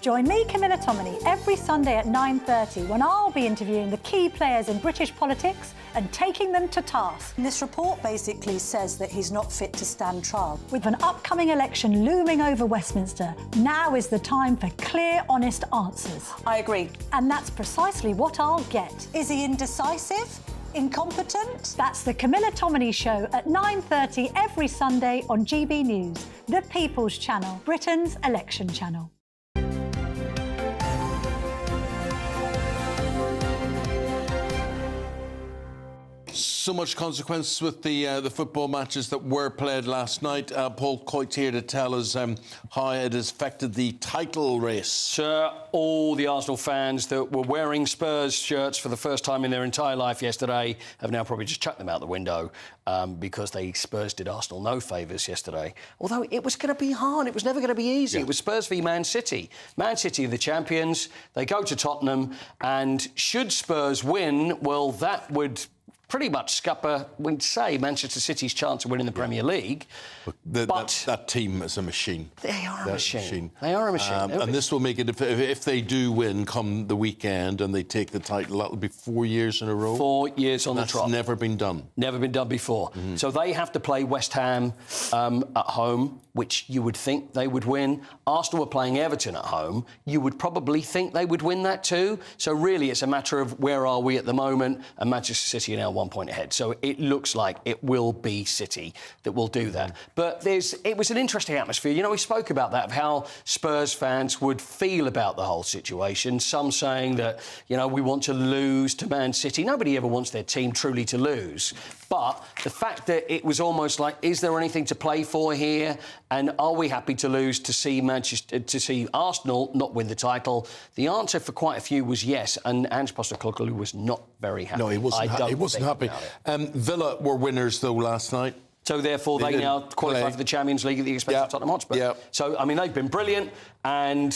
[SPEAKER 33] Join me, Camilla Tominey, every Sunday at 9:30 when I'll be interviewing the key players in British politics and taking them to task.
[SPEAKER 2] And this report basically says that he's not fit to stand trial.
[SPEAKER 33] With an upcoming election looming over Westminster, now is the time for clear, honest answers.
[SPEAKER 2] I agree.
[SPEAKER 33] And that's precisely what I'll get.
[SPEAKER 2] Is he indecisive? Incompetent?
[SPEAKER 33] That's the Camilla Tominey Show at 9:30 every Sunday on GB News, the People's Channel, Britain's election channel.
[SPEAKER 3] So much consequence with the football matches that were played last night. Paul Coyte's here to tell us how it has affected the title race.
[SPEAKER 11] All the Arsenal fans that were wearing Spurs shirts for the first time in their entire life yesterday have now probably just chucked them out the window because Spurs did Arsenal no favours yesterday. Although it was going to be hard. It was never going to be easy. Yeah. It was Spurs v Man City. Man City are the champions. They go to Tottenham. And should Spurs win, well, that would pretty much scupper, we'd say, Manchester City's chance of winning the Premier League.
[SPEAKER 3] But that team is a machine.
[SPEAKER 11] They are a machine. They are a machine.
[SPEAKER 3] And this will make it, if they do win come the weekend and they take the title, that'll be 4 years in a row.
[SPEAKER 11] 4 years on the trot.
[SPEAKER 3] That's never been done.
[SPEAKER 11] Never been done before. Mm-hmm. So they have to play West Ham at home, which you would think they would win. Arsenal are playing Everton at home. You would probably think they would win that too. So really it's a matter of where are we at the moment, and Manchester City are now 1 point ahead. So it looks like it will be City that will do that. But it was an interesting atmosphere. You know, we spoke about that, of how Spurs fans would feel about the whole situation. Some saying that, you know, we want to lose to Man City. Nobody ever wants their team truly to lose. But the fact that it was almost like, is there anything to play for here? And are we happy to lose to see Arsenal not win the title? The answer for quite a few was yes. And Ange Postecoglou was not very happy.
[SPEAKER 3] No, he wasn't happy. Villa were winners, though, last night.
[SPEAKER 11] So, therefore, they now qualify for the Champions League at the expense of Tottenham Hotspur.
[SPEAKER 3] Yeah.
[SPEAKER 11] So, I mean, they've been brilliant. And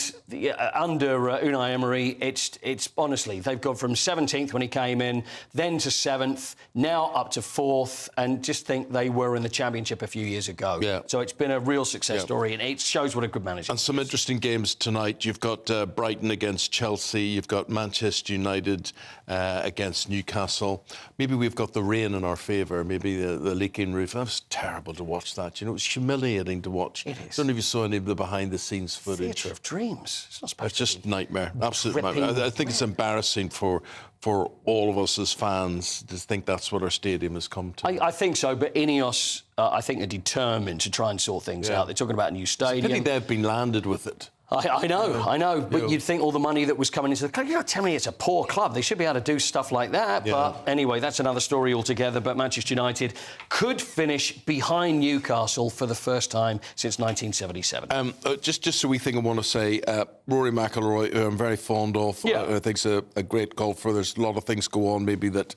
[SPEAKER 11] under Unai Emery, it's honestly, they've gone from 17th when he came in, then to 7th, now up to 4th, and just think they were in the Championship a few years ago. Yeah. So it's been a real success story, and it shows what a good manager
[SPEAKER 3] And some interesting games tonight. You've got Brighton against Chelsea. You've got Manchester United against Newcastle. Maybe we've got the rain in our favour, maybe the leaking roof. That was terrible to watch that. You know, it was humiliating to watch.
[SPEAKER 11] It is.
[SPEAKER 3] I don't know if you saw any of the behind-the-scenes footage.
[SPEAKER 11] Theatre of dreams. It's not supposed
[SPEAKER 3] to just nightmare. Absolute nightmare. I think it's embarrassing for all of us as fans to think that's what our stadium has come to.
[SPEAKER 11] I think so, but Ineos, I think, are determined to try and sort things out. They're talking about a new stadium.
[SPEAKER 3] I think they've been landed with it.
[SPEAKER 11] I know, but you'd think all the money that was coming into the club, you're not telling me it's a poor club. They should be able to do stuff like that. Yeah. But anyway, that's another story altogether. But Manchester United could finish behind Newcastle for the first time since 1977.
[SPEAKER 3] Just a wee thing I want to say. Rory McIlroy, who I'm very fond of, I think is a great golfer. There's a lot of things go on maybe that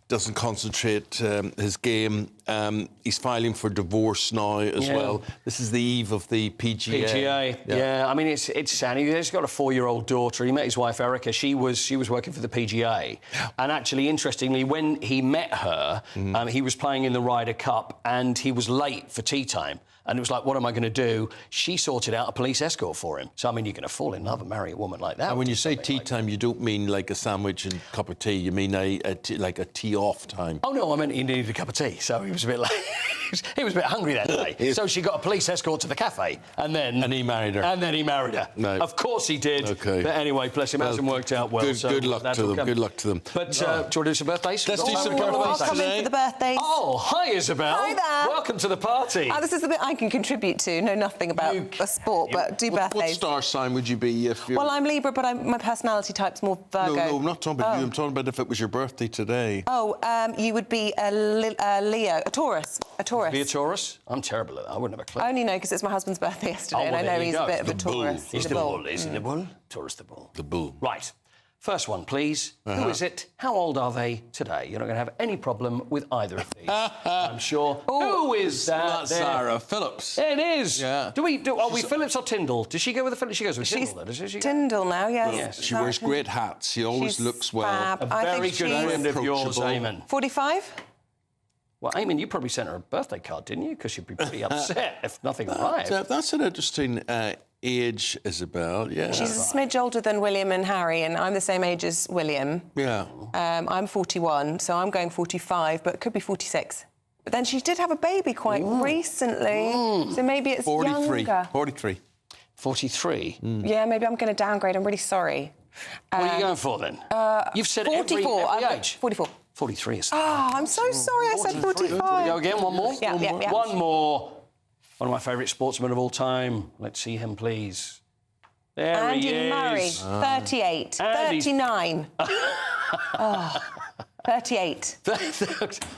[SPEAKER 3] doesn't concentrate his game. He's filing for divorce now as well. This is the eve of the PGA.
[SPEAKER 11] Yeah. I mean, it's sad. He's got a 4-year-old daughter. He met his wife, Erica. She was working for the PGA. And actually, interestingly, when he met her, he was playing in the Ryder Cup and he was late for tea time. And it was like, what am I going to do? She sorted out a police escort for him. So, I mean, you're going to fall in love and marry a woman like that.
[SPEAKER 3] And when you say tea time, you don't mean like a sandwich and cup of tea. You mean like a tea off time.
[SPEAKER 11] Oh, no, I meant he needed a cup of tea, so he was a bit late. he was a bit hungry that day. So she got a police escort to the cafe, and he married her. And then he married her. No. Of course he did.
[SPEAKER 3] Okay.
[SPEAKER 11] But anyway, bless him, hasn't worked out well.
[SPEAKER 3] Good luck to them. Good luck to them.
[SPEAKER 11] But do you want to do some birthdays?
[SPEAKER 3] Let's do some
[SPEAKER 1] I'll
[SPEAKER 3] birthdays
[SPEAKER 1] come in for the birthdays.
[SPEAKER 11] Oh, hi, Isabel.
[SPEAKER 1] Hi there.
[SPEAKER 11] Welcome to the party.
[SPEAKER 1] This is the bit I can contribute to. Know nothing about a sport, but do birthdays.
[SPEAKER 3] What star sign would you be if you?
[SPEAKER 1] Well, I'm Libra, but my personality type's more Virgo.
[SPEAKER 3] No, I'm not talking about you. I'm talking about if it was your birthday today.
[SPEAKER 1] Oh, you would be a Leo, a Taurus. A Taurus.
[SPEAKER 11] Be a Taurus? I'm terrible at that. I wouldn't have a clue.
[SPEAKER 1] I only know because it's my husband's birthday yesterday, and I know he's a bit of a Taurus.
[SPEAKER 11] He's the bull. Is he the bull? Taurus the bull.
[SPEAKER 3] The bull.
[SPEAKER 11] Right. First one, please. Who is it? How old are they today? You're not going to have any problem with either of these, I'm sure. Who is that?
[SPEAKER 3] That's Sarah Phillips.
[SPEAKER 11] It is.
[SPEAKER 3] Yeah.
[SPEAKER 11] Are we Phillips or Tyndall? Does she go with the Phillips? She goes with Tyndall, does she?
[SPEAKER 1] Tyndall now, yes.
[SPEAKER 11] Yes.
[SPEAKER 3] She wears great hats. She always looks well.
[SPEAKER 1] Fab.
[SPEAKER 11] A very good friend of yours,
[SPEAKER 3] approachable.
[SPEAKER 11] Eamonn.
[SPEAKER 1] 45?
[SPEAKER 11] Well, Eamonn, you probably sent her a birthday card, didn't you? Because she'd be pretty upset if nothing arrived.
[SPEAKER 3] That's an interesting age, Isabel. Yeah.
[SPEAKER 1] She's a smidge older than William and Harry, and I'm the same age as William.
[SPEAKER 3] Yeah.
[SPEAKER 1] I'm 41, so I'm going 45, but it could be 46. But then she did have a baby quite recently, so maybe it's
[SPEAKER 3] 43.
[SPEAKER 1] younger.
[SPEAKER 3] 43.
[SPEAKER 11] 43?
[SPEAKER 1] Yeah, maybe I'm going to downgrade. I'm really sorry.
[SPEAKER 11] What are you going for, then? You've said
[SPEAKER 1] 44.
[SPEAKER 11] every age.
[SPEAKER 1] 44.
[SPEAKER 11] 43 is...
[SPEAKER 1] Oh, I'm so sorry I said 45.
[SPEAKER 11] We go again, one more?
[SPEAKER 1] Yeah.
[SPEAKER 11] One more. One of my favourite sportsmen of all time. Let's see him, please. There he is.
[SPEAKER 1] Andy Murray, 38. 39. 38.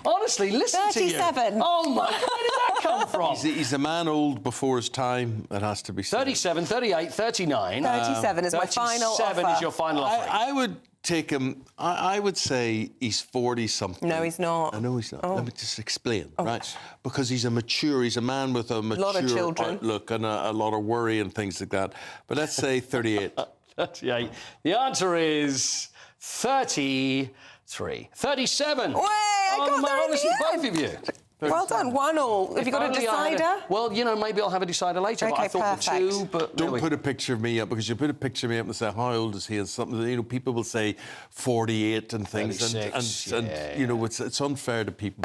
[SPEAKER 11] Honestly, listen
[SPEAKER 1] 37.
[SPEAKER 11] to you. Oh, my... Where did that come from?
[SPEAKER 3] He's a man old before his time, it has to be said.
[SPEAKER 11] 37, 38, 39.
[SPEAKER 1] 37 is my final offer.
[SPEAKER 11] 37 is your final offer.
[SPEAKER 3] I would take him... I would say he's 40-something.
[SPEAKER 1] No, he's not.
[SPEAKER 3] I know he's not.
[SPEAKER 1] Oh.
[SPEAKER 3] Let me just explain, right? Because he's a man with a mature
[SPEAKER 1] lot of children.
[SPEAKER 3] outlook and a lot of worry and things like that. But let's say 38.
[SPEAKER 11] 38. The answer is 33. 37.
[SPEAKER 1] Way, I got there in the end.
[SPEAKER 11] Both of you.
[SPEAKER 1] Well done, 1-1. Have you got a decider?
[SPEAKER 11] Well, you know, maybe I'll have a decider later.
[SPEAKER 1] Okay,
[SPEAKER 11] but I thought
[SPEAKER 1] perfect.
[SPEAKER 11] the two, but...
[SPEAKER 3] Don't put a picture of me up, because you put a picture of me up and say, how old is he? And something, you know, people will say 48 and things.
[SPEAKER 11] 36,
[SPEAKER 3] and you know, it's unfair to people.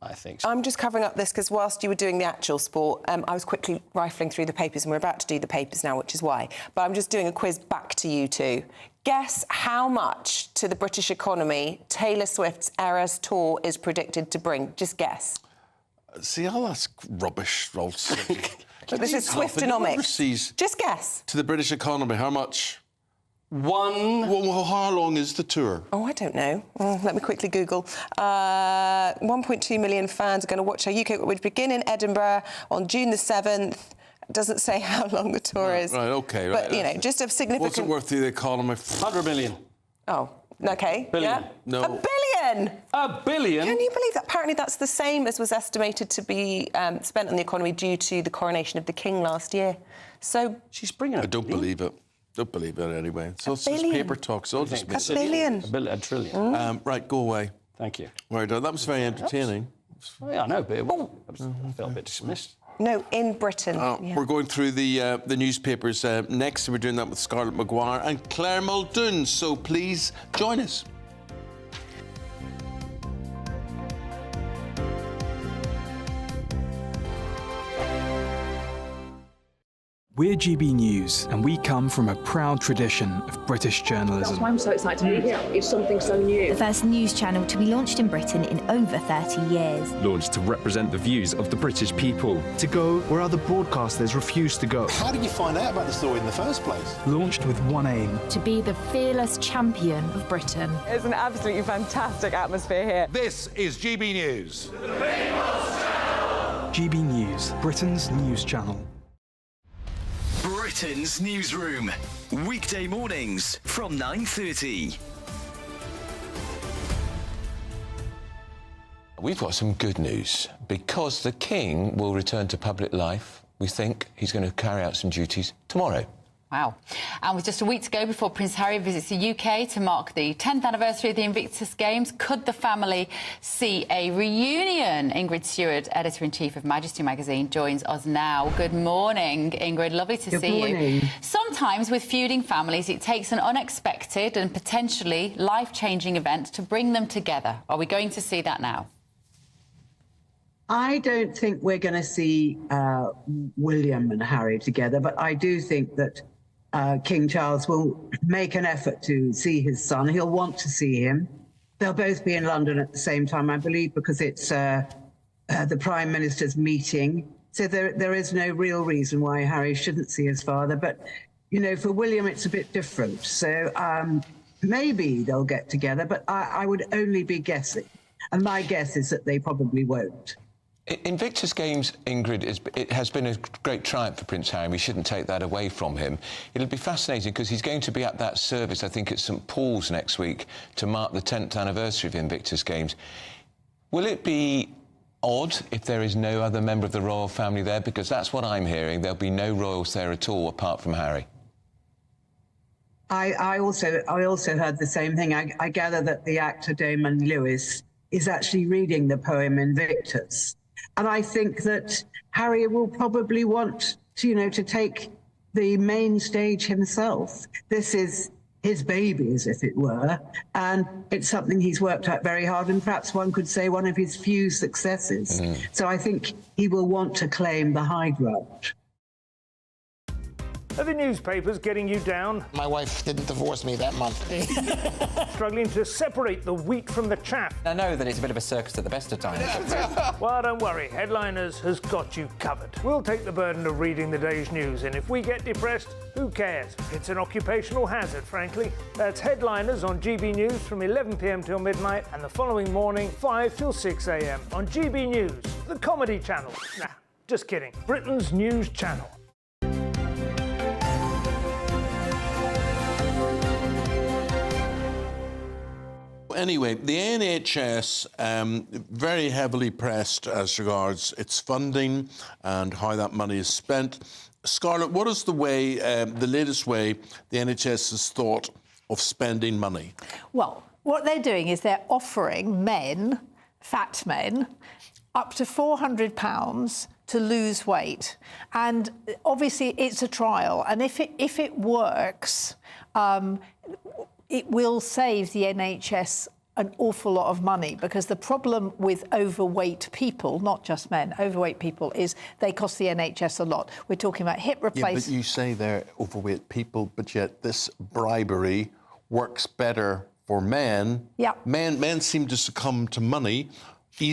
[SPEAKER 11] I think so.
[SPEAKER 1] I'm just covering up this because whilst you were doing the actual sport, I was quickly rifling through the papers, and we're about to do the papers now, which is why. But I'm just doing a quiz back to you two. Guess how much to the British economy Taylor Swift's Eras tour is predicted to bring? Just guess.
[SPEAKER 3] See, all that's rubbish.
[SPEAKER 1] This is Swiftonomics. Just guess.
[SPEAKER 3] To the British economy, how much?
[SPEAKER 11] Well,
[SPEAKER 3] how long is the tour?
[SPEAKER 1] Oh, I don't know. Let me quickly Google. 1.2 million fans are going to watch our UK, which begin in Edinburgh on June the 7th. It doesn't say how long the tour is.
[SPEAKER 3] Right, OK.
[SPEAKER 1] But, you know, just a significant...
[SPEAKER 3] What's it worth to the economy?
[SPEAKER 11] 100 million.
[SPEAKER 1] Oh, OK.
[SPEAKER 11] Billion.
[SPEAKER 1] Yeah.
[SPEAKER 3] No.
[SPEAKER 1] $1 billion!
[SPEAKER 11] $1 billion?
[SPEAKER 1] Can you believe that? Apparently that's the same as was estimated to be spent on the economy due to the coronation of the King last year. So...
[SPEAKER 11] She's bringing
[SPEAKER 3] I don't believe it. Don't believe it anyway. So it's just paper talk. So just
[SPEAKER 1] $1 billion.
[SPEAKER 11] A trillion.
[SPEAKER 3] Right, go away.
[SPEAKER 11] Thank you.
[SPEAKER 3] Well done. That was very entertaining.
[SPEAKER 11] Yeah, I know, but I felt a bit dismissed.
[SPEAKER 1] No, in Britain.
[SPEAKER 3] We're going through the newspapers next. We're doing that with Scarlett Maguire and Claire Muldoon. So please join us.
[SPEAKER 12] We're GB News, and we come from a proud tradition of British journalism.
[SPEAKER 13] That's why I'm so excited to be here. It's something so new.
[SPEAKER 14] The first news channel to be launched in Britain in over 30 years.
[SPEAKER 15] Launched to represent the views of the British people.
[SPEAKER 27] To go where other broadcasters refuse to go.
[SPEAKER 34] How did you find out about the story in the first place?
[SPEAKER 12] Launched with one aim.
[SPEAKER 14] To be the fearless champion of Britain.
[SPEAKER 16] It's an absolutely fantastic atmosphere here.
[SPEAKER 17] This is GB News.
[SPEAKER 14] The People's Channel.
[SPEAKER 12] GB News, Britain's news channel.
[SPEAKER 18] Britain's Newsroom. Weekday mornings from 9:30.
[SPEAKER 19] We've got some good news. Because the King will return to public life, we think he's going to carry out some duties tomorrow.
[SPEAKER 20] Wow. And with just a week to go before Prince Harry visits the UK to mark the 10th anniversary of the Invictus Games, could the family see a reunion? Ingrid Stewart, editor-in-chief of Majesty magazine, joins us now. Good morning, Ingrid. Lovely to see you. Sometimes with feuding families, it takes an unexpected and potentially life-changing event to bring them together. Are we going to see that now?
[SPEAKER 4] I don't think we're going to see William and Harry together, but I do think that King Charles will make an effort to see his son. He'll want to see him. They'll both be in London at the same time, I believe, because it's the Prime Minister's meeting. So there is no real reason why Harry shouldn't see his father. But, you know, for William, it's a bit different. So maybe they'll get together, but I would only be guessing. And my guess is that they probably won't.
[SPEAKER 19] Invictus Games, Ingrid, it has been a great triumph for Prince Harry. We shouldn't take that away from him. It'll be fascinating because he's going to be at that service, I think, at St Paul's next week to mark the 10th anniversary of Invictus Games. Will it be odd if there is no other member of the royal family there? Because that's what I'm hearing. There'll be no royals there at all apart from Harry.
[SPEAKER 4] I also heard the same thing. I gather that the actor Damon Lewis is actually reading the poem Invictus. And I think that Harry will probably want to, you know, to take the main stage himself. This is his baby, as if it were, and it's something he's worked at very hard, and perhaps one could say one of his few successes. So I think he will want to claim the high ground.
[SPEAKER 5] Are the newspapers getting you down?
[SPEAKER 6] My wife didn't divorce me that month.
[SPEAKER 5] Struggling to separate the wheat from the chaff?
[SPEAKER 7] I know that it's a bit of a circus at the best of times.
[SPEAKER 5] Well, don't worry. Headliners has got you covered. We'll take the burden of reading the day's news, and if we get depressed, who cares? It's an occupational hazard, frankly. That's Headliners on GB News from 11 p.m. till midnight, and the following morning, 5 till 6 a.m. on GB News, the comedy channel. Nah, just kidding. Britain's news channel.
[SPEAKER 3] Anyway, the NHS very heavily pressed as regards its funding and how that money is spent. Scarlett, what is the way, the latest way the NHS has thought of spending money?
[SPEAKER 10] Well, what they're doing is they're offering men, fat men, up to £400 to lose weight. And obviously it's a trial. And if it works, it will save the NHS an awful lot of money, because the problem with overweight people, not just men, overweight people, is they cost the NHS a lot. We're talking about hip replacement.
[SPEAKER 3] Yeah, but you say they're overweight people, but yet this bribery works better for men.
[SPEAKER 10] Yeah.
[SPEAKER 3] Men seem to succumb to money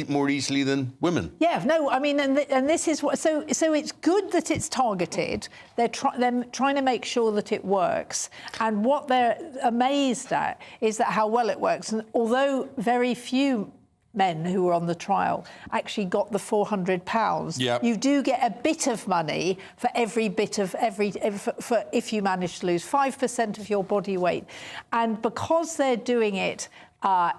[SPEAKER 3] more easily than women.
[SPEAKER 10] Yeah, no, I mean, and this is what. So it's good that it's targeted. They're trying to make sure that it works. And what they're amazed at is that how well it works. And although very few men who were on the trial actually got the £400,
[SPEAKER 3] yep,
[SPEAKER 10] you do get a bit of money for every bit of for if you manage to lose 5% of your body weight. And because they're doing it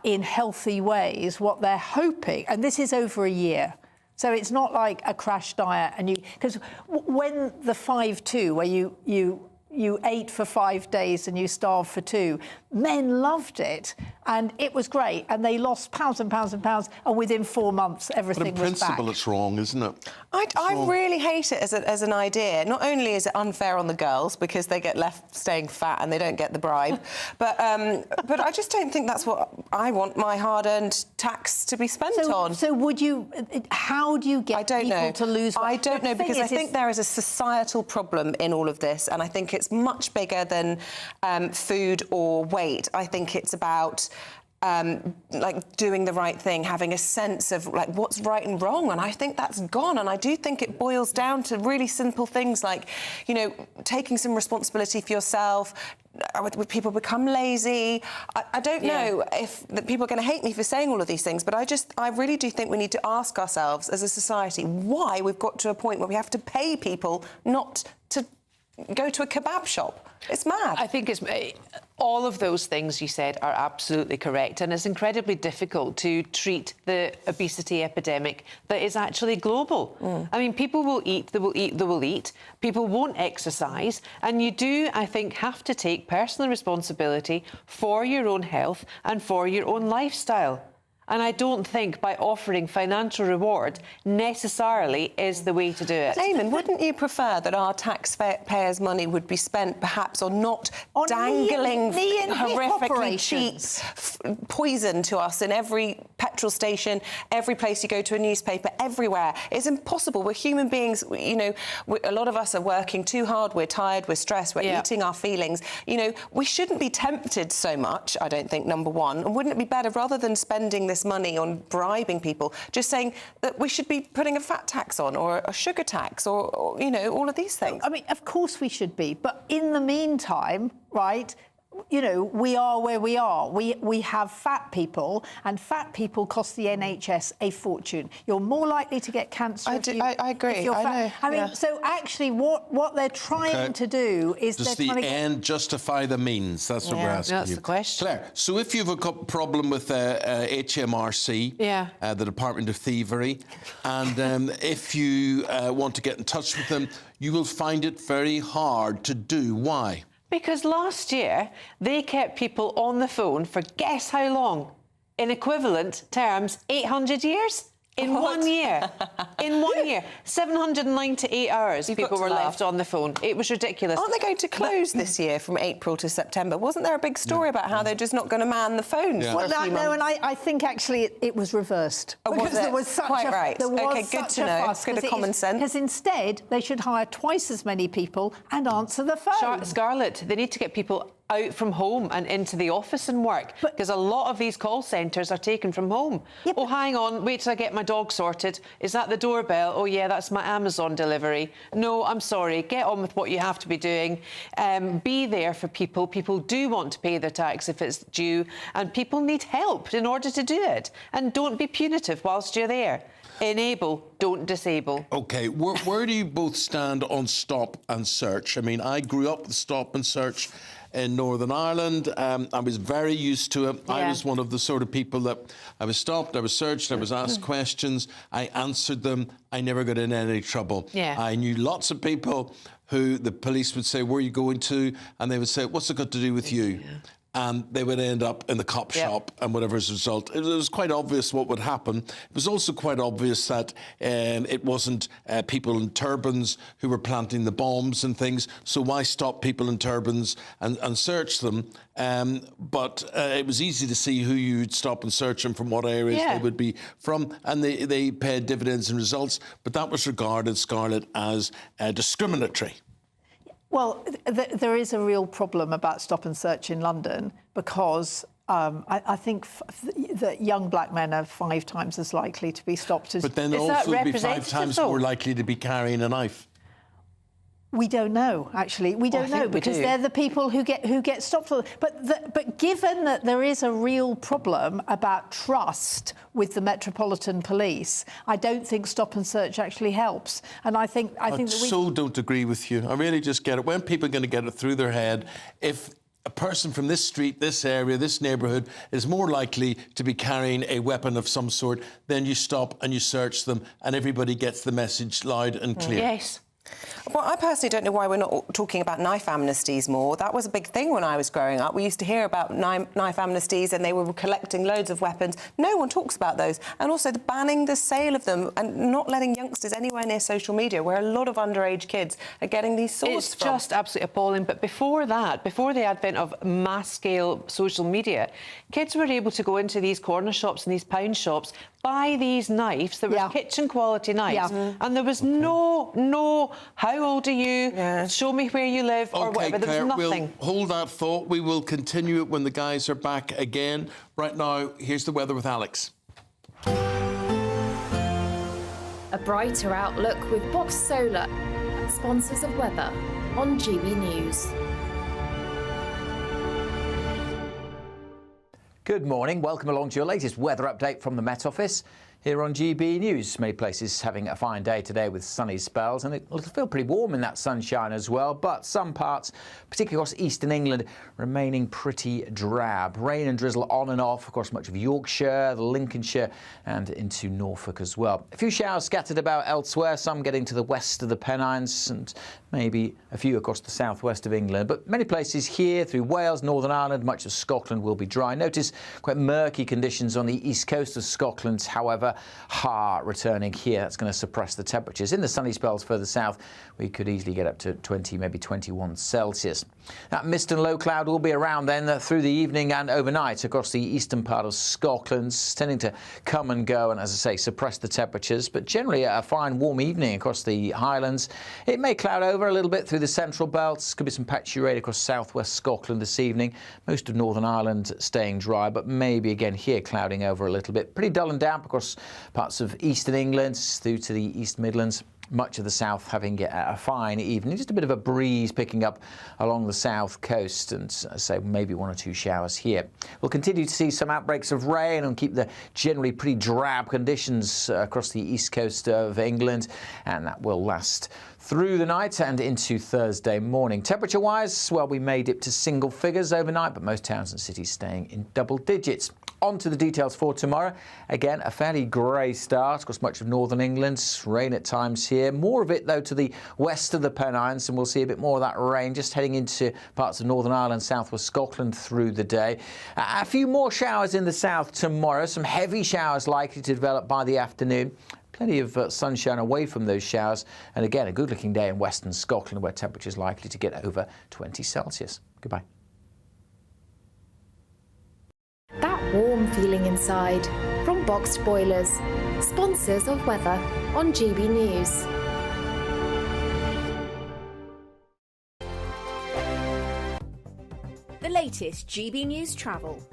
[SPEAKER 10] in healthy ways, what they're hoping, and this is over a year, so it's not like a crash diet, and because when the 5-2, where you ate for 5 days and you starved for 2, men loved it, and it was great, and they lost pounds and pounds and pounds, and within 4 months everything was back.
[SPEAKER 3] But in principle, it's wrong, isn't it?
[SPEAKER 1] I really hate it as an idea. Not only is it unfair on the girls because they get left staying fat and they don't get the bribe, but I just don't think that's what I want my hard-earned tax to be spent on.
[SPEAKER 10] So would you? How do you get people to lose weight?
[SPEAKER 1] I don't know, because I think there is a societal problem in all of this, and I think it's much bigger than food or weight. I think it's about like doing the right thing, having a sense of like what's right and wrong, and I think that's gone. And I do think it boils down to really simple things like, you know, taking some responsibility for yourself. Would people become lazy? I don't know if people are going to hate me for saying all of these things, but I really do think we need to ask ourselves as a society why we've got to a point where we have to pay people not to go to a kebab shop. It's mad.
[SPEAKER 7] I think all of those things you said are absolutely correct, and it's incredibly difficult to treat the obesity epidemic that is actually global. I mean, people will eat, they will eat, they will eat. People won't exercise, and you do, I think, have to take personal responsibility for your own health and for your own lifestyle. And I don't think by offering financial reward necessarily is the way to do it.
[SPEAKER 1] Eamonn, wouldn't you prefer that our taxpayers' money would be spent perhaps on not dangling horrifically cheap poison to us in every petrol station, every place you go to, a newspaper, everywhere? It's impossible. We're human beings. You know, a lot of us are working too hard. We're tired. We're stressed. We're eating our feelings. You know, we shouldn't be tempted so much, I don't think, number one. And wouldn't it be better, rather than spending this money on bribing people, just saying that we should be putting a fat tax on, or a sugar tax, or you know, all of these things?
[SPEAKER 10] I mean, of course we should be. But in the meantime, right, you know, we are where we are. We have fat people, and fat people cost the NHS a fortune. You're more likely to get cancer.
[SPEAKER 1] I agree.
[SPEAKER 10] If you're fat. I mean, so actually, what they're trying to do is
[SPEAKER 3] does the end justify the means? That's what we're asking
[SPEAKER 7] that's
[SPEAKER 3] you.
[SPEAKER 7] the question.
[SPEAKER 3] Claire, so if you have a problem with HMRC, the Department of Thievery, and if you want to get in touch with them, you will find it very hard to do. Why?
[SPEAKER 7] Because last year, they kept people on the phone for guess how long? In equivalent terms, 800 years? In 1 year. In 1 year. 798 hours people were left on the phone. It was ridiculous.
[SPEAKER 1] Aren't they going to close this year from April to September? Wasn't there a big story about how they're just not going to man the phones?
[SPEAKER 10] Well, no, and I think actually it was reversed. Because there was such
[SPEAKER 1] Quite right.
[SPEAKER 10] There was
[SPEAKER 1] OK, good to know.
[SPEAKER 10] Fuss,
[SPEAKER 1] good of common sense.
[SPEAKER 10] Because instead, they should hire twice as many people and answer the phone.
[SPEAKER 7] Scarlett, they need to get people out from home and into the office and work, because a lot of these call centres are taken from home. Oh, hang on, wait till I get my dog sorted. Is that the doorbell? Oh, yeah, that's my Amazon delivery. No, I'm sorry. Get on with what you have to be doing. Be there for people. People do want to pay their tax if it's due, and people need help in order to do it. And don't be punitive whilst you're there. Enable, don't disable.
[SPEAKER 3] OK, where do you both stand on stop and search? I mean, I grew up with stop and search in Northern Ireland. I was very used to it. I was one of the sort of people that I was stopped, I was searched, I was asked questions, I answered them, I never got in any trouble. I knew lots of people who the police would say, where are you going to? And they would say, what's it got to do with you? And they would end up in the cop shop, and whatever as a result. It was quite obvious what would happen. It was also quite obvious that it wasn't people in turbans who were planting the bombs and things, so why stop people in turbans and search them? But it was easy to see who you'd stop and search and from what areas they would be from, and they paid dividends and results, but that was regarded, Scarlett, as discriminatory.
[SPEAKER 10] Well, there is a real problem about stop and search in London, because I think that young black men are 5 times as likely to be stopped as...
[SPEAKER 3] But then also be 5 times more likely to be carrying a knife.
[SPEAKER 10] We don't know, actually. We don't know, because they're the people who get stopped. But given that there is a real problem about trust with the Metropolitan Police, I don't think stop and search actually helps. And I think that we...
[SPEAKER 3] so don't agree with you. I really just get it. When people are going to get it through their head, if a person from this street, this area, this neighbourhood is more likely to be carrying a weapon of some sort, then you stop and you search them, and everybody gets the message loud and clear.
[SPEAKER 7] Yes.
[SPEAKER 1] Well, I personally don't know why we're not talking about knife amnesties more. That was a big thing when I was growing up. We used to hear about knife amnesties, and they were collecting loads of weapons. No one talks about those. And also banning the sale of them and not letting youngsters anywhere near social media, where a lot of underage kids are getting these swords from.
[SPEAKER 7] It's just absolutely appalling. But before that, before the advent of mass-scale social media, kids were able to go into these corner shops and these pound shops, buy these knives that were kitchen-quality knives, and there was no, how old are you, show me where you live, or whatever. There was nothing.
[SPEAKER 3] We'll hold that thought. We will continue it when the guys are back again. Right now, here's the weather with Alex.
[SPEAKER 2] A brighter outlook with Box Solar, sponsors of weather on GB News.
[SPEAKER 8] Good morning. Welcome along to your latest weather update from the Met Office. Here on GB News, many places having a fine day today with sunny spells, and it'll feel pretty warm in that sunshine as well, but some parts, particularly across eastern England, remaining pretty drab. Rain and drizzle on and off across much of Yorkshire, Lincolnshire and into Norfolk as well. A few showers scattered about elsewhere, some getting to the west of the Pennines and maybe a few across the southwest of England, but many places here through Wales, Northern Ireland, much of Scotland will be dry. Notice quite murky conditions on the east coast of Scotland, however, returning here. That's going to suppress the temperatures. In the sunny spells further south, we could easily get up to 20, maybe 21 Celsius. That mist and low cloud will be around then through the evening and overnight across the eastern part of Scotland, tending to come and go and, as I say, suppress the temperatures, but generally a fine warm evening across the Highlands. It may cloud over a little bit through the central belts. Could be some patchy rain across southwest Scotland this evening. Most of Northern Ireland staying dry, but maybe again here clouding over a little bit. Pretty dull and damp across parts of eastern England through to the East Midlands. Much of the south having a fine evening. Just a bit of a breeze picking up along the south coast, and as I say, maybe one or two showers here. We'll continue to see some outbreaks of rain and keep the generally pretty drab conditions across the east coast of England, and that will last through the night and into Thursday morning. Temperature-wise, well, we may dip to single figures overnight, but most towns and cities staying in double digits. On to the details for tomorrow. Again, a fairly grey start across much of northern England. Rain at times here. More of it, though, to the west of the Pennines, and we'll see a bit more of that rain just heading into parts of Northern Ireland, southwest Scotland through the day. A few more showers in the south tomorrow. Some heavy showers likely to develop by the afternoon. Plenty of sunshine away from those showers. And again, a good-looking day in western Scotland where temperatures likely to get over 20 Celsius. Goodbye.
[SPEAKER 2] That warm feeling inside from Boxed Boilers, sponsors of weather on GB News.
[SPEAKER 14] The latest GB News travel.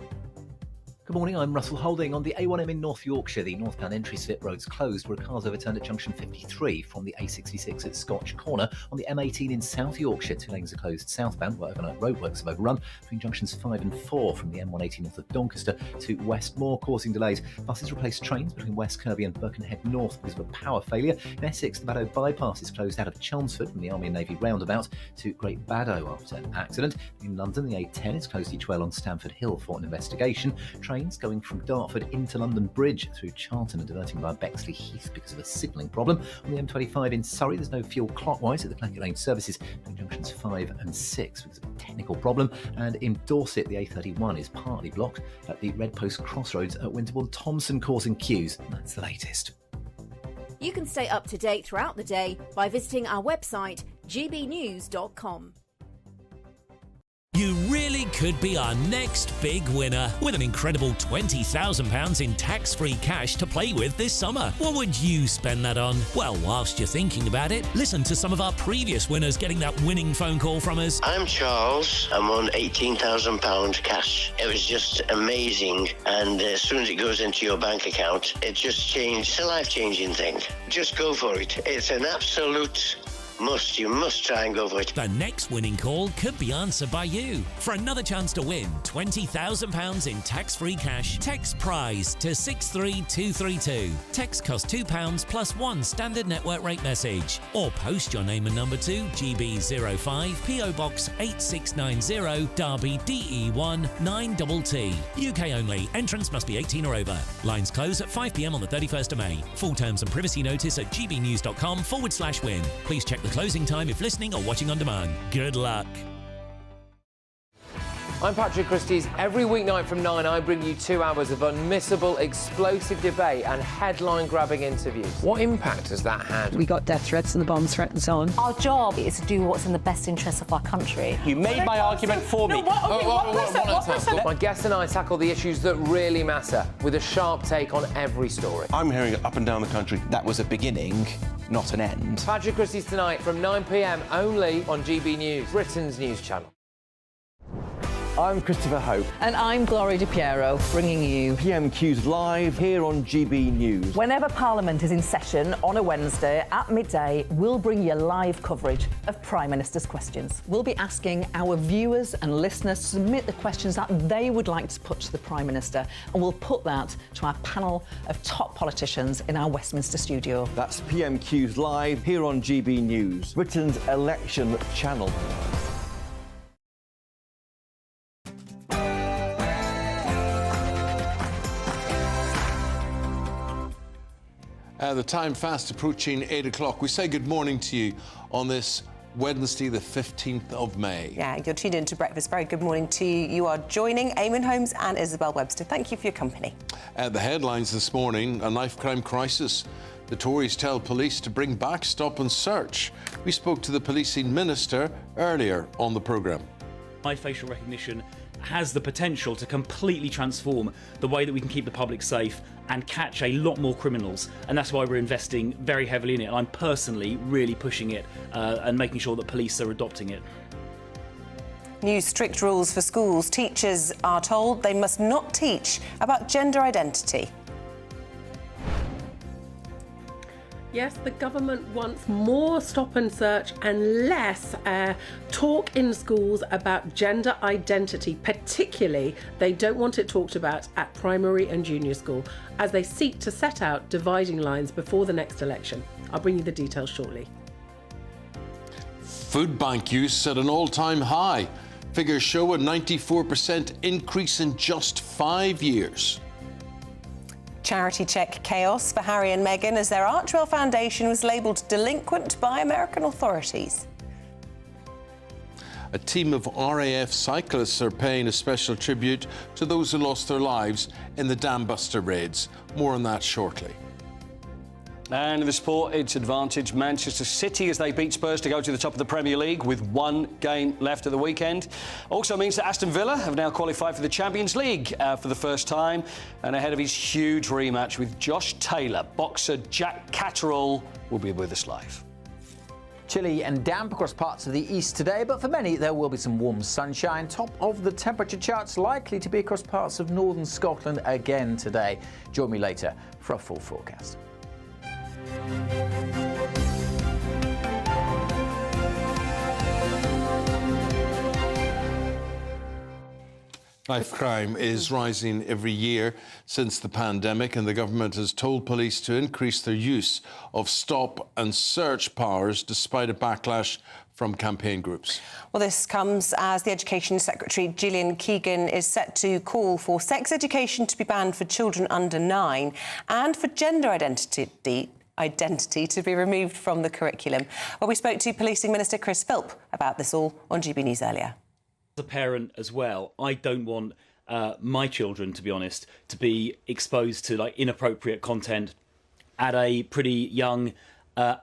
[SPEAKER 9] Good morning, I'm Russell Holding. On the A1M in North Yorkshire, the northbound entry slip roads closed where a car's overturned at junction 53 from the A66 at Scotch Corner. On the M18 in South Yorkshire, 2 lanes are closed southbound where overnight roadworks have overrun between junctions 5 and 4 from the M180 north of Doncaster to Westmoor, causing delays. Buses replaced trains between West Kirby and Birkenhead North because of a power failure. In Essex, the Baddow bypass is closed out of Chelmsford from the Army and Navy roundabout to Great Baddow after an accident. In London, the A10 is closed each way along Stamford Hill for an investigation. Trains going from Dartford into London Bridge through Charlton and diverting via Bexley Heath because of a signalling problem. On the M25 in Surrey, there's no fuel clockwise at the Clackett Lane services between junctions 5 and 6 because of a technical problem. And in Dorset, the A31 is partly blocked at the Red Post Crossroads at Winterbourne Thompson, causing queues. And that's the latest.
[SPEAKER 14] You can stay up to date throughout the day by visiting our website, gbnews.com.
[SPEAKER 21] You really could be our next big winner with an incredible £20,000 in tax-free cash to play with this summer. What would you spend that on? Well, whilst you're thinking about it, listen to some of our previous winners getting that winning phone call from us.
[SPEAKER 22] I'm Charles. I'm on £18,000 cash. It was just amazing, and as soon as it goes into your bank account, it just changed. It's a life-changing thing. Just go for it. It's an absolute must. You must try and go for it.
[SPEAKER 21] The next winning call could be answered by you. For another chance to win £20,000 in tax-free cash, text PRIZE to 63232. Text costs £2 plus 1 standard network rate message. Or post your name and number to GB05 PO Box 8690 Derby DE1 9TT. UK only. Entrance must be 18 or over. Lines close at 5 p.m. on the 31st of May. Full terms and privacy notice at gbnews.com/win. Please check the closing time if listening or watching on demand. Good luck.
[SPEAKER 23] I'm Patrick Christie's. Every weeknight from 9, I bring you 2 hours of unmissable, explosive debate and headline-grabbing interviews. What impact has that had?
[SPEAKER 24] We got death threats and the bomb threat and so on.
[SPEAKER 25] Our job is to do what's in the best interest of our country.
[SPEAKER 23] You made my argument for me. My guests and I tackle the issues that really matter with a sharp take on every story.
[SPEAKER 26] I'm hearing it up and down the country. That was a beginning, not an end.
[SPEAKER 23] Patrick Christie's tonight from 9 p.m. only on GB News, Britain's news channel.
[SPEAKER 11] I'm Christopher Hope.
[SPEAKER 24] And I'm Gloria Di Piero, bringing you
[SPEAKER 11] PMQ's live here on GB News.
[SPEAKER 24] Whenever Parliament is in session on a Wednesday at midday, we'll bring you live coverage of Prime Minister's questions. We'll be asking our viewers and listeners to submit the questions that they would like to put to the Prime Minister, and we'll put that to our panel of top politicians in our Westminster studio.
[SPEAKER 11] That's PMQ's live here on GB News, Britain's election channel.
[SPEAKER 3] The time fast approaching 8 o'clock. We say good morning to you on this Wednesday, the 15th of May.
[SPEAKER 1] Yeah, you're tuned into Breakfast. Very good morning to you. You are joining Eamonn Holmes and Isabel Webster. Thank you for your company.
[SPEAKER 3] The headlines this morning, a knife crime crisis. The Tories tell police to bring back stop and search. We spoke to the policing minister earlier on the programme.
[SPEAKER 12] High facial recognition has the potential to completely transform the way that we can keep the public safe and catch a lot more criminals, and that's why we're investing very heavily in it. I'm personally really pushing it and making sure that police are adopting it.
[SPEAKER 1] New strict rules for schools. Teachers are told they must not teach about gender identity.
[SPEAKER 13] Yes, the government wants more stop and search and less talk in schools about gender identity. Particularly, they don't want it talked about at primary and junior school as they seek to set out dividing lines before the next election. I'll bring you the details shortly.
[SPEAKER 3] Food bank use at an all-time high. Figures show a 94% increase in just 5 years.
[SPEAKER 1] Charity check chaos for Harry and Meghan as their Archwell Foundation was labelled delinquent by American authorities.
[SPEAKER 3] A team of RAF cyclists are paying a special tribute to those who lost their lives in the Dam Buster raids. More on that shortly.
[SPEAKER 15] And in the sport, it's advantage Manchester City as they beat Spurs to go to the top of the Premier League with one game left of the weekend. Also means that Aston Villa have now qualified for the Champions League for the first time, and ahead of his huge rematch with Josh Taylor, boxer Jack Catterall will be with us live.
[SPEAKER 8] Chilly and damp across parts of the east today, but for many there will be some warm sunshine. Top of the temperature charts likely to be across parts of northern Scotland again today. Join me later for a full forecast.
[SPEAKER 3] Knife crime is rising every year since the pandemic, and the government has told police to increase their use of stop and search powers despite a backlash from campaign groups.
[SPEAKER 1] Well, this comes as the Education Secretary Gillian Keegan is set to call for sex education to be banned for children under 9 and for gender identity to be removed from the curriculum. Well, we spoke to Policing Minister Chris Philp about this all on GB News earlier.
[SPEAKER 12] As a parent as well, I don't want my children, to be honest, to be exposed to inappropriate content at a pretty young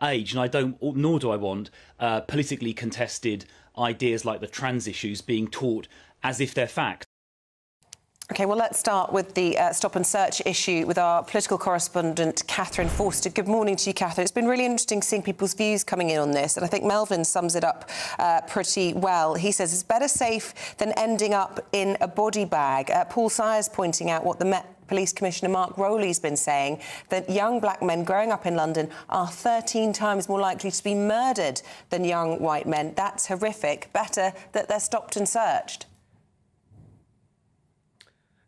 [SPEAKER 12] age, and nor do I want politically contested ideas like the trans issues being taught as if they're fact.
[SPEAKER 1] OK, well, let's start with the stop and search issue with our political correspondent, Catherine Forster. Good morning to you, Catherine. It's been really interesting seeing people's views coming in on this, and I think Melvin sums it up pretty well. He says it's better safe than ending up in a body bag. Paul Sires pointing out what the Met Police Commissioner Mark Rowley's been saying, that young black men growing up in London are 13 times more likely to be murdered than young white men. That's horrific. Better that they're stopped and searched.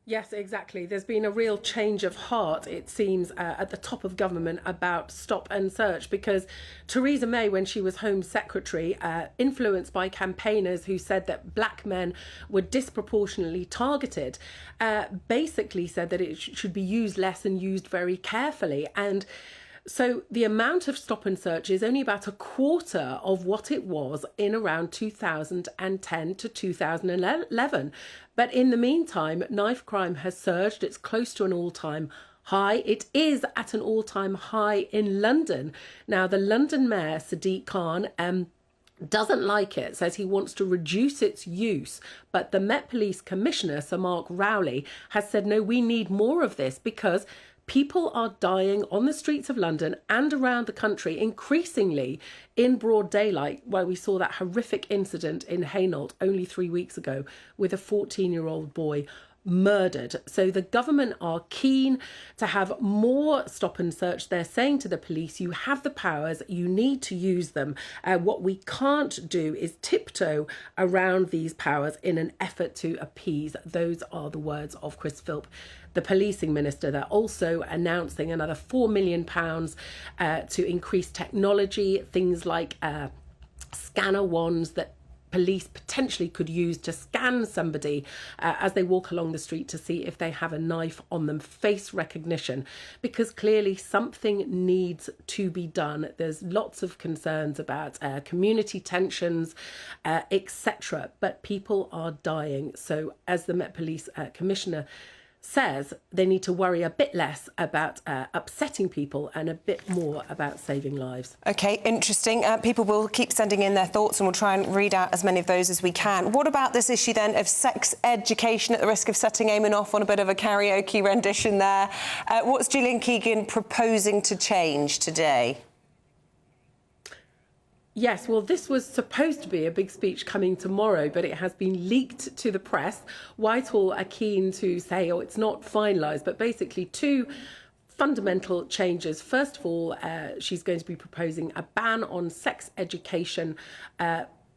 [SPEAKER 13] Yes, exactly. There's been a real change of heart, it seems, at the top of government about stop and search, because Theresa May, when she was Home Secretary, influenced by campaigners who said that black men were disproportionately targeted, basically said that it should be used less and used very carefully. And so the amount of stop and search is only about a quarter of what it was in around 2010 to 2011. But in the meantime, knife crime has surged. It's close to an all-time high. It is at an all-time high in London. Now, the London Mayor, Sadiq Khan, doesn't like it, says he wants to reduce its use. But the Met Police Commissioner, Sir Mark Rowley, has said, no, we need more of this because People are dying on the streets of London and around the country, increasingly in broad daylight, where we saw that horrific incident in Hainault only 3 weeks ago with a 14-year-old boy murdered. So the government are keen to have more stop and search. They're saying to the police, you have the powers, you need to use them. What we can't do is tiptoe around these powers in an effort to appease. Those are the words of Chris Philp, the policing minister. They're also announcing another £4 million to increase technology, things like scanner wands that police potentially could use to scan somebody as they walk along the street to see if they have a knife on them, face recognition, because clearly something needs to be done. There's lots of concerns about community tensions, etc., but people are dying. So as the Met Police Commissioner says, they need to worry a bit less about upsetting people and a bit more about saving lives.
[SPEAKER 1] OK, interesting. People will keep sending in their thoughts and we'll try and read out as many of those as we can. What about this issue then of sex education, at the risk of setting Eamonn off on a bit of a karaoke rendition there? What's Gillian Keegan proposing to change today?
[SPEAKER 13] Yes, well, this was supposed to be a big speech coming tomorrow, but it has been leaked to the press. Whitehall are keen to say, oh, it's not finalised, but basically two fundamental changes. First of all, she's going to be proposing a ban on sex education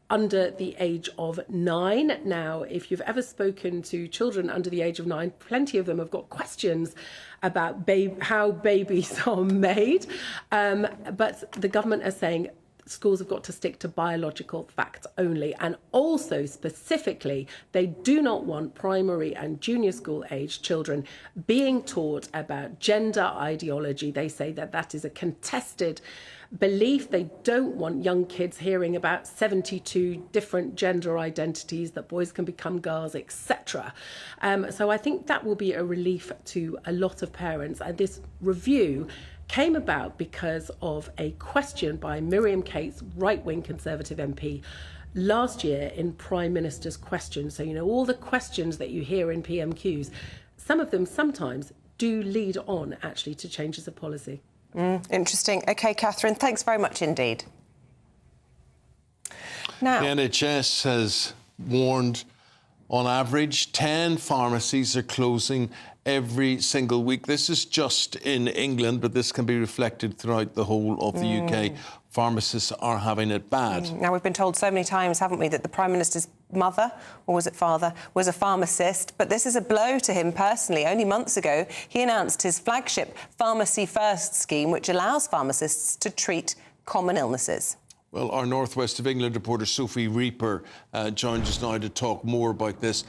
[SPEAKER 13] under the age of 9. Now, if you've ever spoken to children under the age of 9, plenty of them have got questions about how babies are made. But the government are saying schools have got to stick to biological facts only. And also, specifically, they do not want primary and junior school age children being taught about gender ideology. They say that that is a contested belief. They don't want young kids hearing about 72 different gender identities, that boys can become girls, etc. So I think that will be a relief to a lot of parents. And this review came about because of a question by Miriam Cates, right-wing Conservative MP, last year in Prime Minister's Questions. So, you know, all the questions that you hear in PMQs, some of them sometimes do lead on, actually, to changes of policy.
[SPEAKER 1] Interesting. OK, Catherine, thanks very much indeed. Now,
[SPEAKER 3] the NHS has warned, on average, 10 pharmacies are closing every single week. This is just in England, but this can be reflected throughout the whole of the UK. Pharmacists are having it bad.
[SPEAKER 1] Now, we've been told so many times, haven't we, that the Prime Minister's mother, or was it father, was a pharmacist. But this is a blow to him personally. Only months ago, he announced his flagship Pharmacy First scheme, which allows pharmacists to treat common illnesses.
[SPEAKER 3] Well, our North West of England reporter Sophie Reaper joins us now to talk more about this.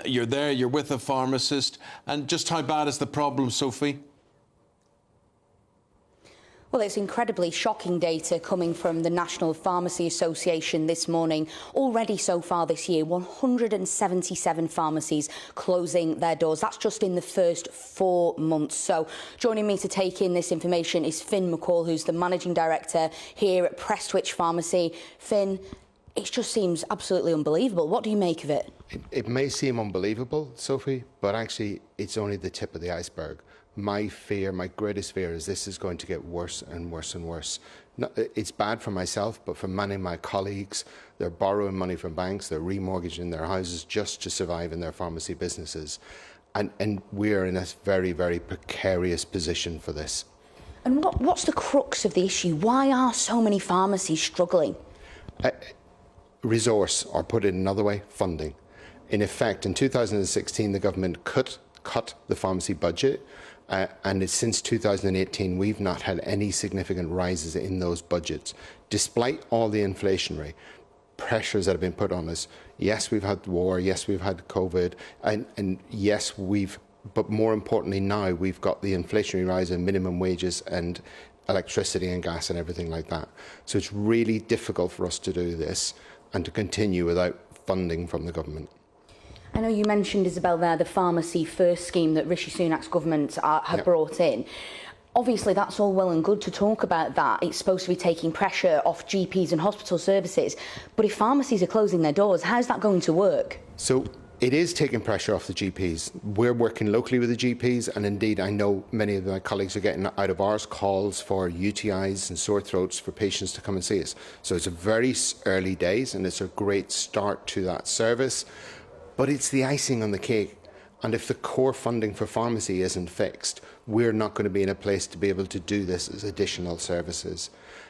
[SPEAKER 3] You're there, you're with a pharmacist. And just how bad is the problem, Sophie?
[SPEAKER 4] Well, it's incredibly shocking data coming from the National Pharmacy Association this morning. Already so far this year, 177 pharmacies closing their doors. That's just in the first 4 months. So joining me to take in this information is Finn McCall, who's the Managing Director here at Prestwich Pharmacy. Finn, it just seems absolutely unbelievable. What do you make of it?
[SPEAKER 16] It may seem unbelievable, Sophie, but actually it's only the tip of the iceberg. My fear, my greatest fear, is this is going to get worse and worse and worse. It's bad for myself, but for many of my colleagues, they're borrowing money from banks, they're remortgaging their houses just to survive in their pharmacy businesses. And we're in a very, very precarious position for this.
[SPEAKER 4] And what's the crux of the issue? Why are so many pharmacies struggling?
[SPEAKER 16] Resource, or put it another way, funding. In effect, in 2016, the government cut the pharmacy budget. And since 2018, we've not had any significant rises in those budgets, despite all the inflationary pressures that have been put on us. Yes, we've had war, yes, we've had COVID, and yes, but more importantly now, we've got the inflationary rise in minimum wages and electricity and gas and everything like that. So it's really difficult for us to do this and to continue without funding from the government.
[SPEAKER 4] I know you mentioned, Isabel, there, the Pharmacy First scheme that Rishi Sunak's government have brought in. Obviously, that's all well and good to talk about that. It's supposed to be taking pressure off GPs and hospital services. But if pharmacies are closing their doors, how's that going to work?
[SPEAKER 16] So it is taking pressure off the GPs. We're working locally with the GPs, and indeed I know many of my colleagues are getting out of hours calls for UTIs and sore throats for patients to come and see us. So it's a very early days, and it's a great start to that service, but it's the icing on the cake. And if the core funding for pharmacy isn't fixed, we're not going to be in a place to be able to do this as additional services.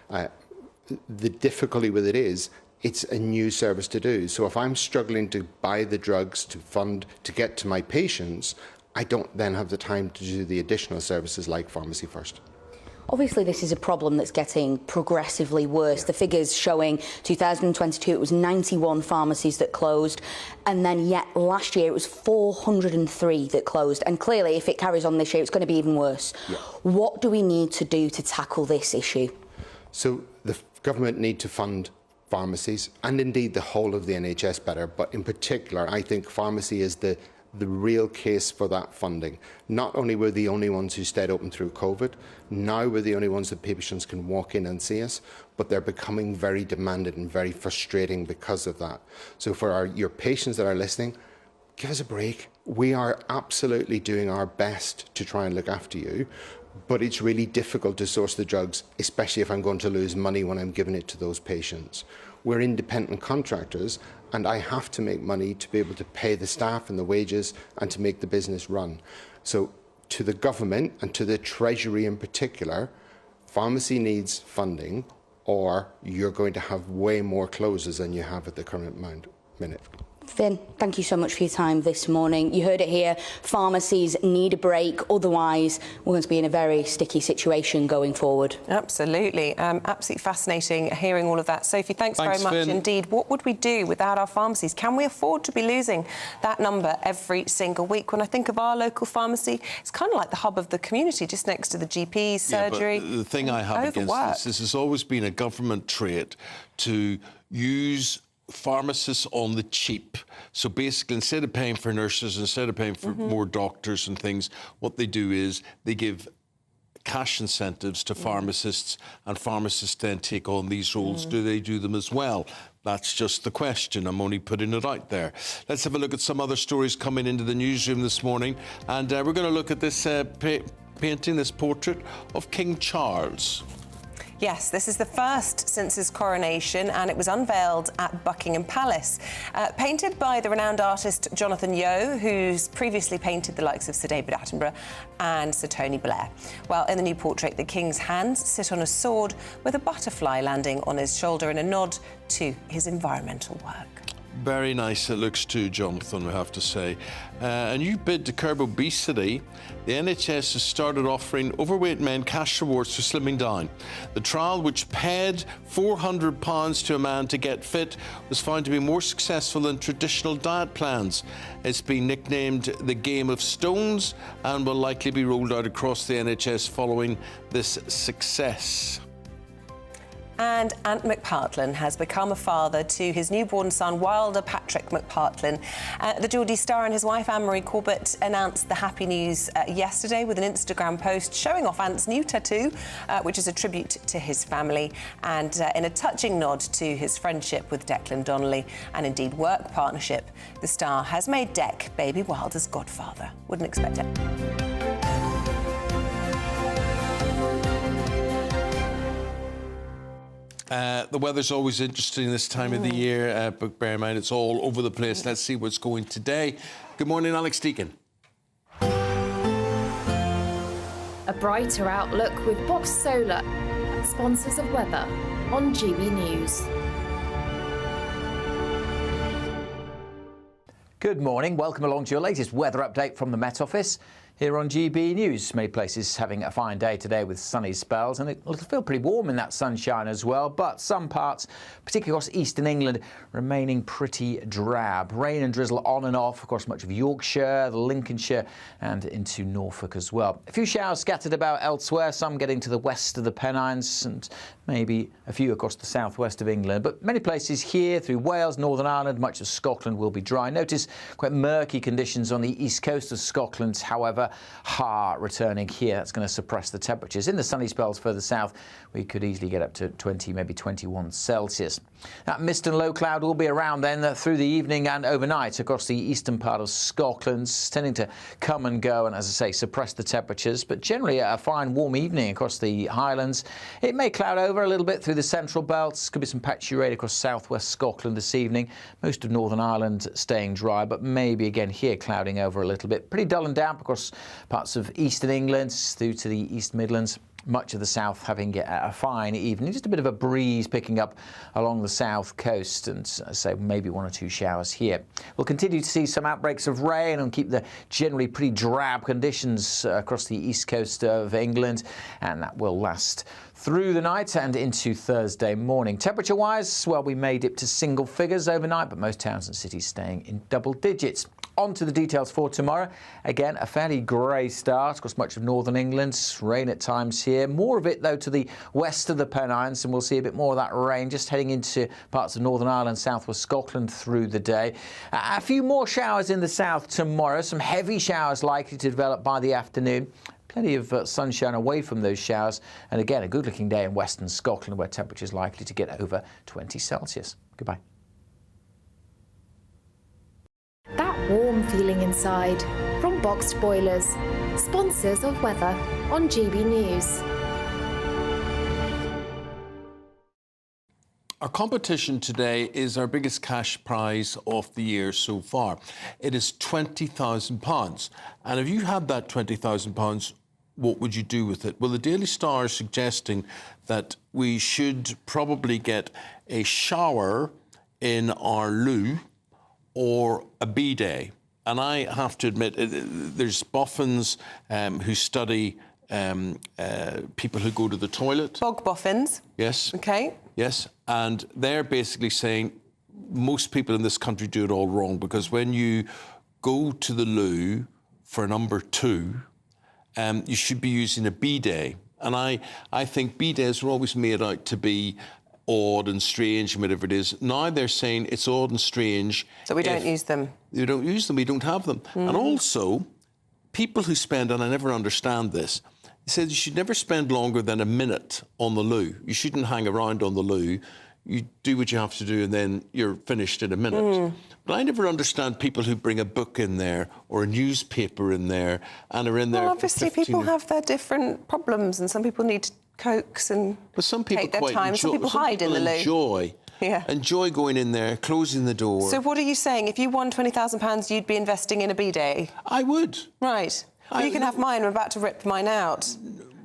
[SPEAKER 16] The difficulty with it is, it's a new service to do. So if I'm struggling to buy the drugs to fund to get to my patients, I don't then have the time to do the additional services like Pharmacy First.
[SPEAKER 4] Obviously, this is a problem that's getting progressively worse. The figures showing 2022, it was 91 pharmacies that closed, and then yet last year it was 403 that closed. And clearly, if it carries on this year, it's going to be even worse. Yeah. What do we need to do to tackle this issue?
[SPEAKER 16] So the government need to fund pharmacies and indeed the whole of the NHS better, but in particular I think pharmacy is the real case for that funding. Not only were the only ones who stayed open through COVID, now we're the only ones that patients can walk in and see us, but they're becoming very demanded and very frustrating because of that. So for your patients that are listening, give us a break. We are absolutely doing our best to try and look after you, but it's really difficult to source the drugs, especially if I'm going to lose money when I'm giving it to those patients. We're independent contractors, and I have to make money to be able to pay the staff and the wages and to make the business run. So to the government and to the Treasury in particular, pharmacy needs funding, or you're going to have way more closes than you have at the current minute.
[SPEAKER 4] Finn, thank you so much for your time this morning. You heard it here, pharmacies need a break, otherwise we're going to be in a very sticky situation going forward.
[SPEAKER 1] Absolutely. Absolutely fascinating hearing all of that. Sophie, thanks very much
[SPEAKER 3] Finn.
[SPEAKER 1] indeed. What would we do without our pharmacies? Can we afford to be losing that number every single week? When I think of our local pharmacy, it's kind of like the hub of the community, just next to the GP, surgery.
[SPEAKER 3] Yeah, but the thing I have against this has always been a government trait to use pharmacists on the cheap. So basically, instead of paying for nurses, instead of paying for more doctors and things, what they do is they give cash incentives to pharmacists, and pharmacists then take on these roles. Do they do them as well? That's just the question. I'm only putting it out there. Let's have a look at some other stories coming into the newsroom this morning. And we're going to look at this painting, this portrait of King Charles.
[SPEAKER 1] Yes, this is the first since his coronation, and it was unveiled at Buckingham Palace. Painted by the renowned artist Jonathan Yeo, who's previously painted the likes of Sir David Attenborough and Sir Tony Blair. Well, in the new portrait, the King's hands sit on a sword with a butterfly landing on his shoulder in a nod to his environmental work.
[SPEAKER 3] Very nice it looks too, Jonathan, we have to say. A new bid to curb obesity. The NHS has started offering overweight men cash rewards for slimming down. The trial, which paid £400 to a man to get fit, was found to be more successful than traditional diet plans. It's been nicknamed the Game of Stones and will likely be rolled out across the NHS following this success.
[SPEAKER 1] And Ant McPartlin has become a father to his newborn son, Wilder Patrick McPartlin. The Geordie star and his wife, Anne-Marie Corbett, announced the happy news yesterday with an Instagram post showing off Ant's new tattoo, which is a tribute to his family and in a touching nod to his friendship with Declan Donnelly and indeed work partnership. The star has made Dec baby Wilder's godfather. Wouldn't expect it.
[SPEAKER 3] The weather's always interesting this time of the year, but bear in mind it's all over the place. Let's see what's going today. Good morning, Alex Deacon.
[SPEAKER 2] A brighter outlook with Box Solar, sponsors of weather on GB News.
[SPEAKER 8] Good morning. Welcome along to your latest weather update from the Met Office. Here on GB News, many places having a fine day today with sunny spells, and it'll feel pretty warm in that sunshine as well, but some parts, particularly across eastern England, remaining pretty drab. Rain and drizzle on and off across much of Yorkshire, Lincolnshire and into Norfolk as well. A few showers scattered about elsewhere, some getting to the west of the Pennines and maybe a few across the southwest of England, but many places here through Wales, Northern Ireland, much of Scotland will be dry. Notice quite murky conditions on the east coast of Scotland, however, a heart returning here. That's going to suppress the temperatures. In the sunny spells further south, we could easily get up to 20, maybe 21 Celsius. That mist and low cloud will be around then through the evening and overnight across the eastern part of Scotland, tending to come and go and, as I say, suppress the temperatures. But generally a fine warm evening across the Highlands. It may cloud over a little bit through the central belts. Could be some patchy rain across southwest Scotland this evening. Most of Northern Ireland staying dry, but maybe again here clouding over a little bit. Pretty dull and damp across parts of eastern England through to the East Midlands. Much of the south having a fine evening. Just a bit of a breeze picking up along the south coast, and as I say, maybe 1 or 2 showers here. We'll continue to see some outbreaks of rain and keep the generally pretty drab conditions across the east coast of England, and that will last through the night and into Thursday morning. Temperature-wise, well, we may dip to single figures overnight, but most towns and cities staying in double digits. On to the details for tomorrow. Again, a fairly grey start across much of northern England. Rain at times here. More of it, though, to the west of the Pennines, and we'll see a bit more of that rain just heading into parts of Northern Ireland, southwest Scotland through the day. A few more showers in the south tomorrow. Some heavy showers likely to develop by the afternoon. Plenty of sunshine away from those showers. And again, a good-looking day in western Scotland where temperatures likely to get over 20 Celsius. Goodbye.
[SPEAKER 2] That warm feeling inside from Boxed Boilers, sponsors of weather on GB News.
[SPEAKER 3] Our competition today is our biggest cash prize of the year so far. It is £20,000. And if you had that £20,000, what would you do with it? Well, the Daily Star is suggesting that we should probably get a shower in our loo or a bidet. And I have to admit, there's boffins who study people who go to the toilet.
[SPEAKER 1] Bog boffins.
[SPEAKER 3] Yes.
[SPEAKER 1] OK.
[SPEAKER 3] Yes, and they're basically saying most people in this country do it all wrong, because when you go to the loo for number 2, you should be using a bidet. And I think bidets were always made out to be odd and strange and whatever it is. Now they're saying it's odd and strange.
[SPEAKER 1] So we don't use them.
[SPEAKER 3] You don't use them, we don't have them.
[SPEAKER 1] Mm.
[SPEAKER 3] And also, people who spend, and I never understand this, he says you should never spend longer than a minute on the loo. You shouldn't hang around on the loo. You do what you have to do and then you're finished in a minute. Mm. But I never understand people who bring a book in there or a newspaper in there and are in there.
[SPEAKER 1] Well, obviously people have their different problems, and some people need Cokes and take their time. Some people hide in the loo.
[SPEAKER 3] Enjoy going in there, closing the door.
[SPEAKER 1] So what are you saying? If you won £20,000, you'd be investing in a bidet?
[SPEAKER 3] I would.
[SPEAKER 1] Right. Well, you can have mine. I'm about to rip mine out.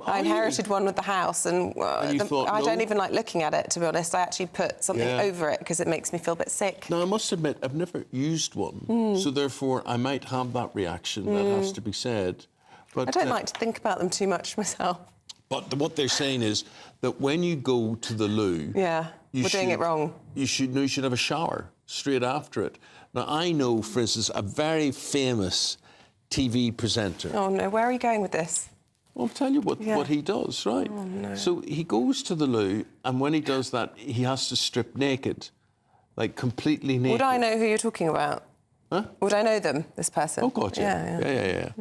[SPEAKER 1] I inherited one with the house, and I don't even like looking at it, to be honest. I actually put something over it because it makes me feel a bit sick.
[SPEAKER 3] Now, I must admit, I've never used one, so therefore I might have that reaction, that has to be said. But
[SPEAKER 1] I don't like to think about them too much myself.
[SPEAKER 3] But what they're saying is that when you go to the loo...
[SPEAKER 1] Yeah, we're doing it wrong.
[SPEAKER 3] You should have a shower straight after it. Now, I know, for instance, a very famous TV presenter.
[SPEAKER 1] Oh, no, where are you going with this?
[SPEAKER 3] I'll tell you what he does, right?
[SPEAKER 1] Oh, no.
[SPEAKER 3] So he goes to the loo, and when he does that, he has to strip naked, like completely naked.
[SPEAKER 1] Would I know who you're talking about?
[SPEAKER 3] Huh?
[SPEAKER 1] Would I know them, this person?
[SPEAKER 3] Oh, God, yeah.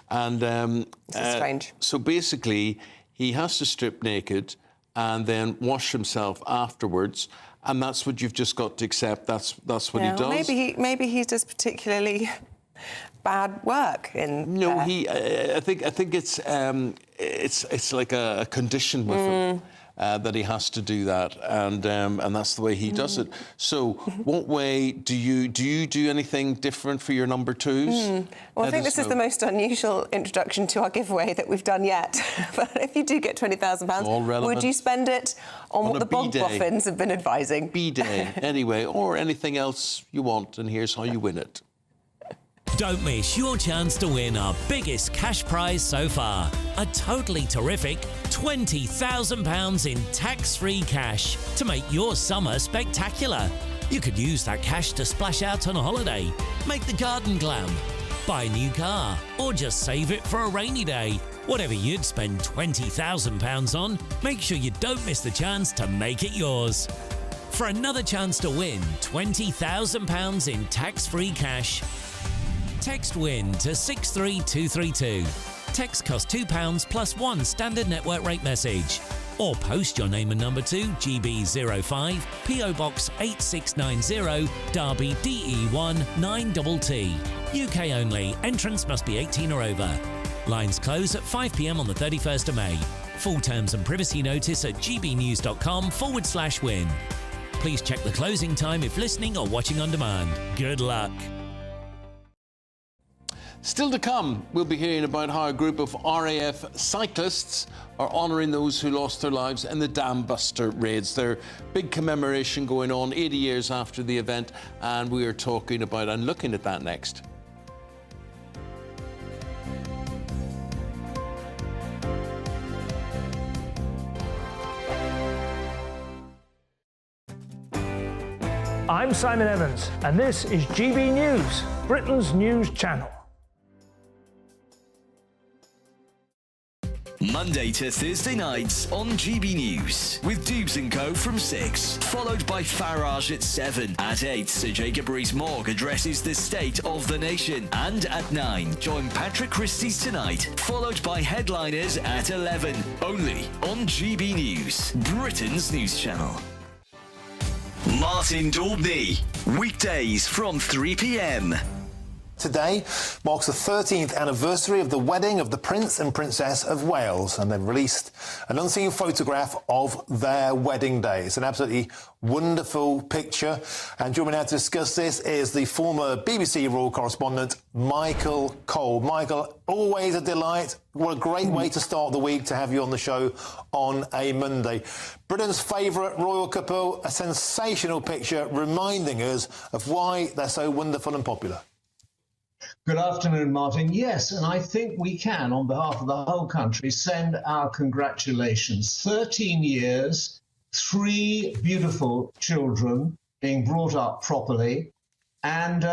[SPEAKER 3] And
[SPEAKER 1] this is strange.
[SPEAKER 3] So basically, he has to strip naked and then wash himself afterwards, and that's what you've just got to accept. That's what he does.
[SPEAKER 1] Maybe he does particularly bad work in.
[SPEAKER 3] No, I think it's like a condition with him. That he has to do that, and that's the way he does it. So, what way do you do anything different for your number 2s?
[SPEAKER 1] Well, I think this is the most unusual introduction to our giveaway that we've done yet. But if you do get £20,000, would you spend it on what the bog boffins have been advising?
[SPEAKER 3] Bidet, anyway, or anything else you want, and here's how you win it.
[SPEAKER 21] Don't miss your chance to win our biggest cash prize so far. A totally terrific £20,000 in tax-free cash to make your summer spectacular. You could use that cash to splash out on a holiday, make the garden glam, buy a new car, or just save it for a rainy day. Whatever you'd spend £20,000 on, make sure you don't miss the chance to make it yours. For another chance to win £20,000 in tax-free cash, Text WIN to 63232. Text costs £2 plus one standard network rate message. Or post your name and number to GB05 PO Box 8690 Derby DE1 9TT. UK only. Entrance must be 18 or over. Lines close at 5 p.m. on the 31st of May. Full terms and privacy notice at gbnews.com/win. Please check the closing time if listening or watching on demand. Good luck.
[SPEAKER 3] Still to come, we'll be hearing about how a group of RAF cyclists are honouring those who lost their lives in the Dam Buster raids. Their big commemoration going on 80 years after the event, and we are talking about and looking at that next.
[SPEAKER 5] I'm Simon Evans, and this is GB News, Britain's news channel.
[SPEAKER 6] Monday to Thursday nights on GB News with Dubes & Co from 6, followed by Farage at 7. At 8, Sir Jacob Rees-Mogg addresses the state of the nation. And at 9, join Patrick Christie's Tonight, followed by Headliners at 11. Only on GB News, Britain's news channel. Martin Daubney, weekdays from 3 p.m.
[SPEAKER 17] Today marks the 13th anniversary of the wedding of the Prince and Princess of Wales, and they've released an unseen photograph of their wedding day. It's an absolutely wonderful picture, and joining me now to discuss this is the former BBC royal correspondent Michael Cole. Michael, always a delight. What a great way to start the week to have you on the show on a Monday. Britain's favourite royal couple, a sensational picture reminding us of why they're so wonderful and popular.
[SPEAKER 18] Good afternoon, Martin. Yes, and I think we can, on behalf of the whole country, send our congratulations. 13 years, 3 beautiful children being brought up properly, and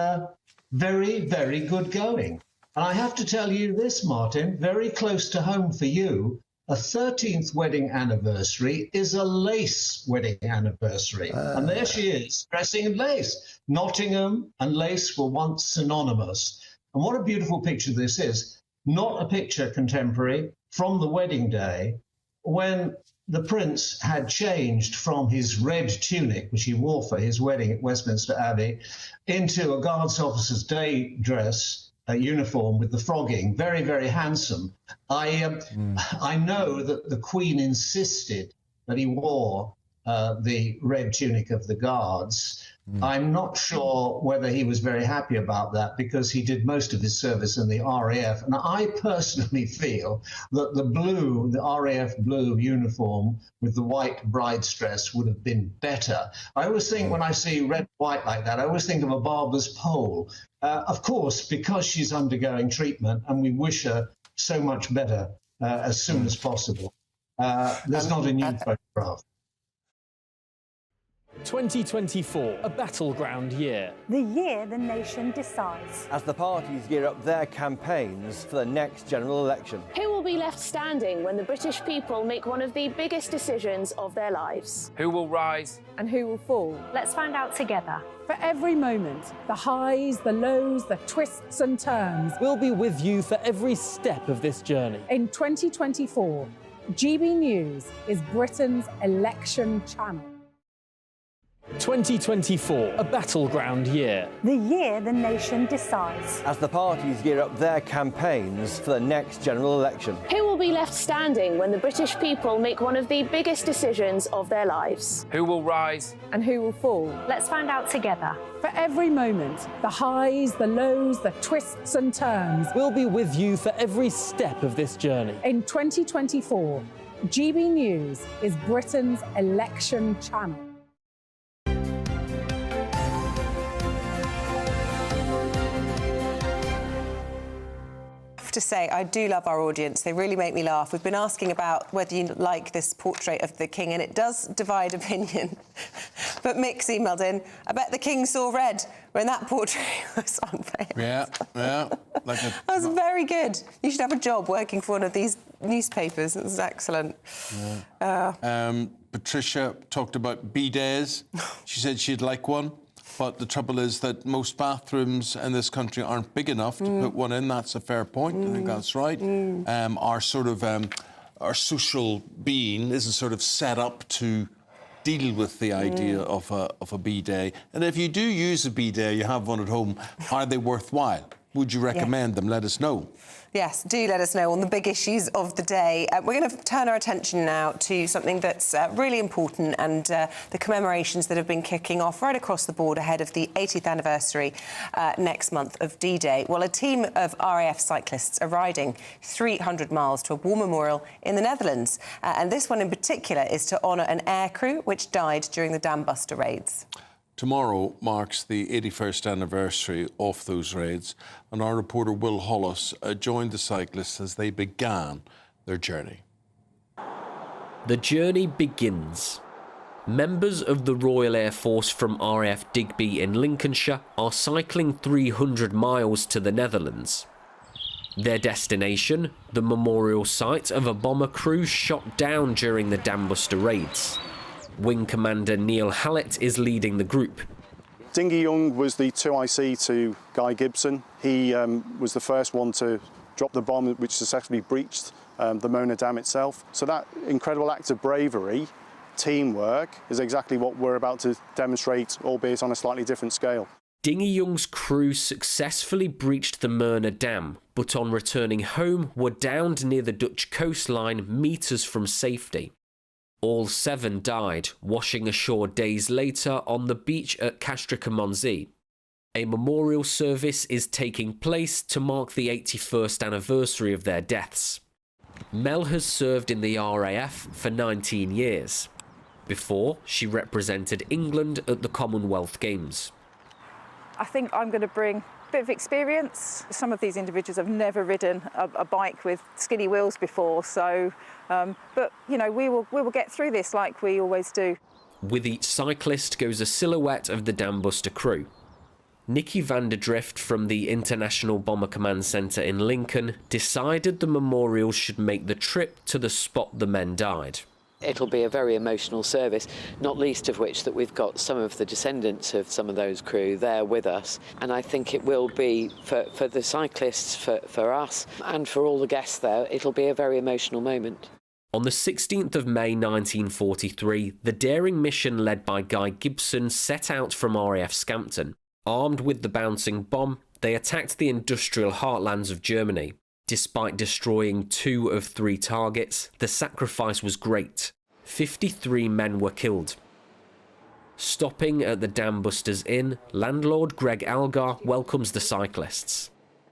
[SPEAKER 18] very, very good going. And I have to tell you this, Martin, very close to home for you, a 13th wedding anniversary is a lace wedding anniversary. And there she is, dressing in lace. Nottingham and lace were once synonymous. And what a beautiful picture this is. Not a picture contemporary from the wedding day when the prince had changed from his red tunic, which he wore for his wedding at Westminster Abbey, into a guards officer's day dress, a uniform with the frogging. Very, very handsome. I know that the Queen insisted that he wore the red tunic of the guards. I'm not sure whether he was very happy about that, because he did most of his service in the RAF. And I personally feel that the RAF blue uniform with the white bride's dress would have been better. I always think when I see red and white like that, I always think of a barber's pole. Of course, because she's undergoing treatment, and we wish her so much better as soon as possible. There's not a new photograph.
[SPEAKER 5] 2024, a battleground year.
[SPEAKER 19] The year the nation decides.
[SPEAKER 11] As the parties gear up their campaigns for the next general election.
[SPEAKER 20] Who will be left standing when the British people make one of the biggest decisions of their lives?
[SPEAKER 23] Who will rise?
[SPEAKER 19] And who will fall? Let's find out together. For every moment, the highs, the lows, the twists and turns.
[SPEAKER 5] We'll be with you for every step of this journey.
[SPEAKER 19] In 2024, GB News is Britain's election channel.
[SPEAKER 5] 2024, a battleground year.
[SPEAKER 19] The year the nation decides.
[SPEAKER 11] As the parties gear up their campaigns for the next general election.
[SPEAKER 20] Who will be left standing when the British people make one of the biggest decisions of their lives?
[SPEAKER 23] Who will rise?
[SPEAKER 19] And who will fall? Let's find out together. For every moment, the highs, the lows, the twists and turns.
[SPEAKER 5] We'll be with you for every step of this journey.
[SPEAKER 19] In 2024, GB News is Britain's election channel.
[SPEAKER 1] To say I do love our audience. They really make me laugh. We've been asking about whether you like this portrait of the king, and it does divide opinion. But Mick's emailed in, I bet the king saw red when that portrait was on Facebook.
[SPEAKER 3] Yeah.
[SPEAKER 1] That was very good. You should have a job working for one of these newspapers. It was excellent.
[SPEAKER 3] Yeah. Patricia talked about bidets. She said she'd like one. But the trouble is that most bathrooms in this country aren't big enough to put one in. That's a fair point. I think that's right. Our social being isn't sort of set up to deal with the idea of a bidet. And if you do use a bidet, you have one at home, are they worthwhile? Would you recommend them? Let us know.
[SPEAKER 1] Yes, do let us know on the big issues of the day. We're going to turn our attention now to something that's really important, and the commemorations that have been kicking off right across the board ahead of the 80th anniversary next month of D-Day. Well, a team of RAF cyclists are riding 300 miles to a war memorial in the Netherlands. And this one in particular is to honour an aircrew which died during the dam buster raids.
[SPEAKER 3] Tomorrow marks the 81st anniversary of those raids, and our reporter Will Hollis joined the cyclists as they began their journey.
[SPEAKER 7] The journey begins. Members of the Royal Air Force from RAF Digby in Lincolnshire are cycling 300 miles to the Netherlands. Their destination, the memorial site of a bomber crew shot down during the dam buster raids. Wing Commander Neil Hallett is leading the group.
[SPEAKER 9] Dinghy Young was the 2IC to Guy Gibson. He was the first one to drop the bomb which successfully breached the Mona Dam itself. So that incredible act of bravery, teamwork, is exactly what we're about to demonstrate, albeit on a slightly different scale.
[SPEAKER 7] Dinghy Young's crew successfully breached the Mona Dam, but on returning home were downed near the Dutch coastline metres from safety. All 7 died, washing ashore days later on the beach at Castricum-on-Zee. A memorial service is taking place to mark the 81st anniversary of their deaths. Mel has served in the RAF for 19 years. Before, she represented England at the Commonwealth Games.
[SPEAKER 10] I think I'm going to bring a bit of experience. Some of these individuals have never ridden a bike with skinny wheels before, so but you know, we will get through this like we always do.
[SPEAKER 7] With each cyclist goes a silhouette of the dam buster crew. Nikki Vanderdrift from the International Bomber Command Centre in Lincoln decided the memorial should make the trip to the spot the men died.
[SPEAKER 14] It'll be a very emotional service, not least of which that we've got some of the descendants of some of those crew there with us. And I think it will be, for the cyclists, for us, and for all the guests there, it'll be a very emotional moment.
[SPEAKER 7] On the 16th of May 1943, the daring mission led by Guy Gibson set out from RAF Scampton. Armed with the bouncing bomb, they attacked the industrial heartlands of Germany. Despite destroying 2 of 3 targets, the sacrifice was great. 53 men were killed. Stopping at the Dam Busters Inn, landlord Greg Algar welcomes the cyclists.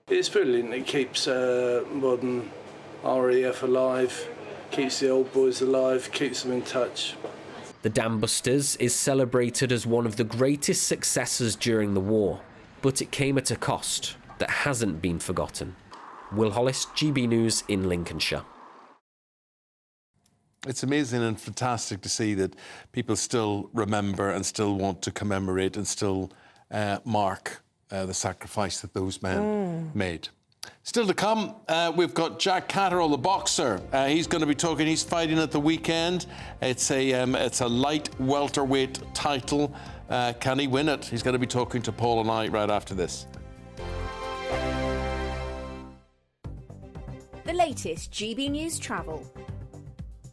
[SPEAKER 22] It's brilliant. It keeps modern RAF alive, keeps the old boys alive, keeps them in touch.
[SPEAKER 7] The Dam Busters is celebrated as one of the greatest successes during the war, but it came at a cost that hasn't been forgotten. Will Hollis, GB News in Lincolnshire.
[SPEAKER 3] It's amazing and fantastic to see that people still remember and still want to commemorate and still mark the sacrifice that those men made. Still to come, we've got Jack Catterall, the boxer. He's going to be talking. He's fighting at the weekend. It's a light welterweight title. Can he win it? He's going to be talking to Paul and I right after this.
[SPEAKER 25] The latest GB News travel.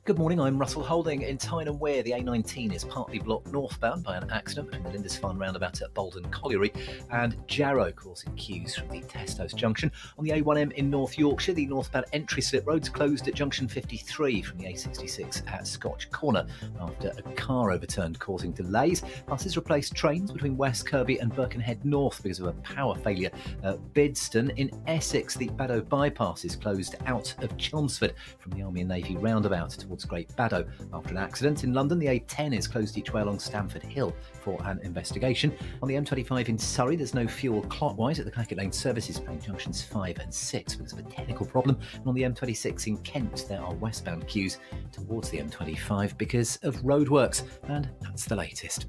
[SPEAKER 27] Good morning, I'm Russell Holding. In Tyne and Wear, the A19 is partly blocked northbound by an accident between the Lindisfarne roundabout at Bolden Colliery and Jarrow, causing queues from the Testos junction. On the A1M in North Yorkshire, the northbound entry slip road's closed at junction 53 from the A66 at Scotch Corner after a car overturned, causing delays. Buses replaced trains between West Kirby and Birkenhead North because of a power failure at Bidston. In Essex, the Baddow bypass is closed out of Chelmsford from the Army and Navy roundabout towards Great Baddow after an accident. In London, the A10 is closed each way along Stamford Hill for an investigation. On the M25 in Surrey, there's no fuel clockwise at the Clackett Lane services between junctions 5 and 6 because of a technical problem. And on the M26 in Kent, there are westbound queues towards the M25 because of roadworks. And that's the latest.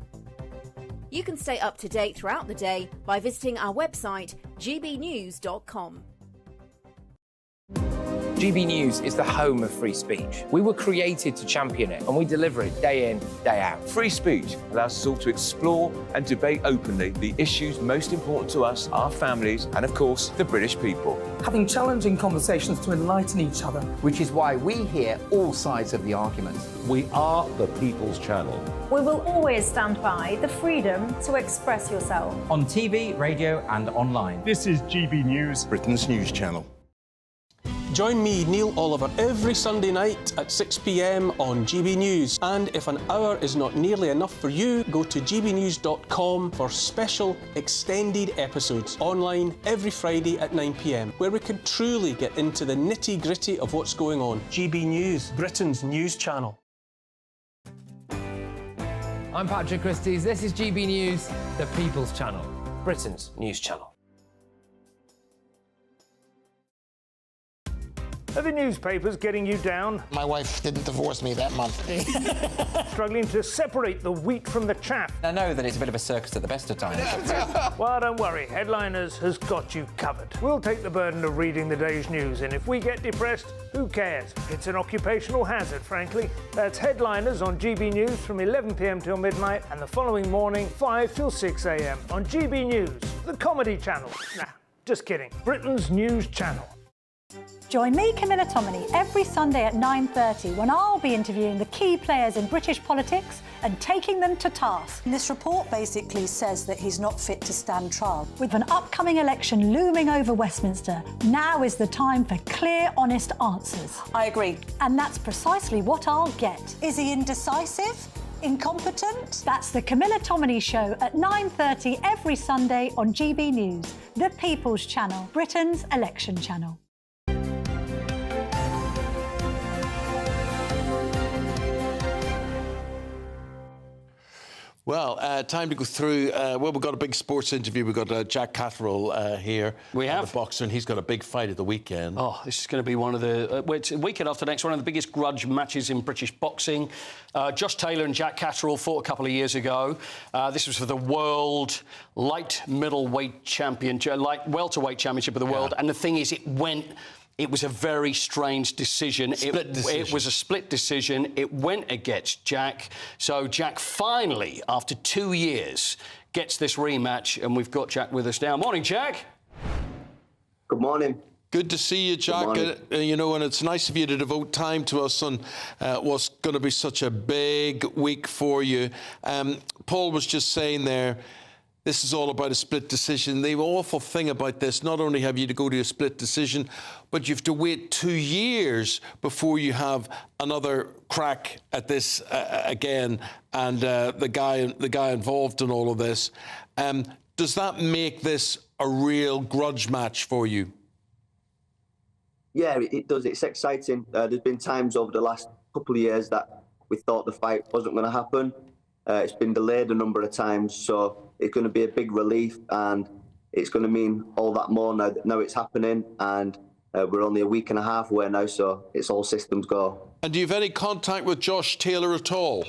[SPEAKER 25] You can stay up to date throughout the day by visiting our website, gbnews.com.
[SPEAKER 23] GB News is the home of free speech. We were created to champion it, and we deliver it day in, day out.
[SPEAKER 4] Free speech allows us all to explore and debate openly the issues most important to us, our families, and of course, the British people.
[SPEAKER 12] Having challenging conversations to enlighten each other.
[SPEAKER 13] Which is why we hear all sides of the argument.
[SPEAKER 11] We are the People's Channel.
[SPEAKER 15] We will always stand by the freedom to express yourself.
[SPEAKER 16] On TV, radio and online.
[SPEAKER 24] This is GB News,
[SPEAKER 3] Britain's news channel.
[SPEAKER 24] Join me, Neil Oliver, every Sunday night at 6 p.m. on GB News. And if an hour is not nearly enough for you, go to gbnews.com for special extended episodes online every Friday at 9 p.m, where we can truly get into the nitty-gritty of what's going on. GB News, Britain's news channel.
[SPEAKER 23] I'm Patrick Christie's. This is GB News, the People's Channel, Britain's news channel.
[SPEAKER 5] Are the newspapers getting you down?
[SPEAKER 26] My wife didn't divorce me that month.
[SPEAKER 5] Struggling to separate the wheat from the chaff?
[SPEAKER 16] I know that it's a bit of a circus at the best of times.
[SPEAKER 5] Well, don't worry, Headliners has got you covered. We'll take the burden of reading the day's news, and if we get depressed, who cares? It's an occupational hazard, frankly. That's Headliners on GB News from 11 p.m. till midnight, and the following morning, 5 till 6 a.m. on GB News, the comedy channel. Nah, just kidding. Britain's news channel.
[SPEAKER 19] Join me, Camilla Tominey, every Sunday at 9:30 when I'll be interviewing the key players in British politics and taking them to task.
[SPEAKER 28] This report basically says that he's not fit to stand trial.
[SPEAKER 19] With an upcoming election looming over Westminster, now is the time for clear, honest answers.
[SPEAKER 28] I agree.
[SPEAKER 19] And that's precisely what I'll get.
[SPEAKER 28] Is he indecisive? Incompetent?
[SPEAKER 19] That's the Camilla Tominey Show at 9:30 every Sunday on GB News, the People's Channel, Britain's election channel.
[SPEAKER 3] Well, time to go through. We've got a big sports interview. We've got Jack Catterall here.
[SPEAKER 29] We have.
[SPEAKER 3] The boxer, and he's got a big fight at the weekend.
[SPEAKER 29] Oh, this is going to be one of the... weekend after next, one of the biggest grudge matches in British boxing. Josh Taylor and Jack Catterall fought a couple of years ago. This was for the World Light Middleweight Championship, Light Welterweight Championship of the World. And the thing is, it was a very strange decision. It was a split decision. It went against Jack. So Jack finally, after 2 years, gets this rematch, and we've got Jack with us now. Morning, Jack.
[SPEAKER 30] Good morning.
[SPEAKER 3] Good to see you, Jack. You know, and it's nice of you to devote time to us on what's going to be such a big week for you. Paul was just saying there, this is all about a split decision. The awful thing about this, not only have you to go to a split decision, but you have to wait 2 years before you have another crack at this again. And the guy involved in all of this. Does that make this a real grudge match for you?
[SPEAKER 30] Yeah, it does. It's exciting. There's been times over the last couple of years that we thought the fight wasn't going to happen. It's been delayed a number of times, so it's going to be a big relief, and it's going to mean all that more now it's happening, and we're only a week and a half away now, so it's all systems go.
[SPEAKER 3] And do you have any contact with Josh Taylor at all?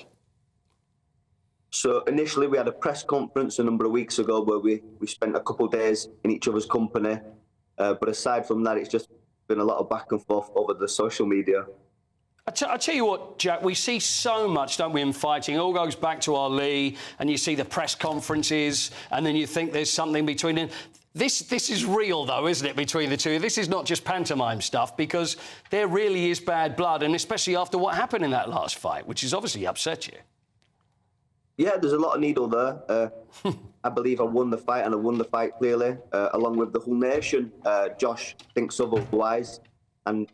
[SPEAKER 30] So initially we had a press conference a number of weeks ago where we spent a couple of days in each other's company, but aside from that, it's just been a lot of back and forth over the social media.
[SPEAKER 29] I tell you what, Jack, we see so much, don't we, in fighting. It all goes back to Ali, and you see the press conferences, and then you think there's something between them. This is real, though, isn't it, between the two? This is not just pantomime stuff, because there really is bad blood, and especially after what happened in that last fight, which has obviously upset you.
[SPEAKER 30] Yeah, there's a lot of needle there. I believe I won the fight, and I won the fight clearly, along with the whole nation. Josh thinks otherwise, and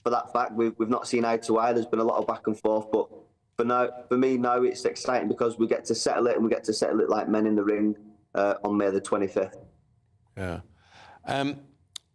[SPEAKER 30] for that fact, we've not seen eye to eye. There's been a lot of back and forth, but for me now, it's exciting because we get to settle it, and we get to settle it like men in the ring on May the 25th.
[SPEAKER 3] Yeah.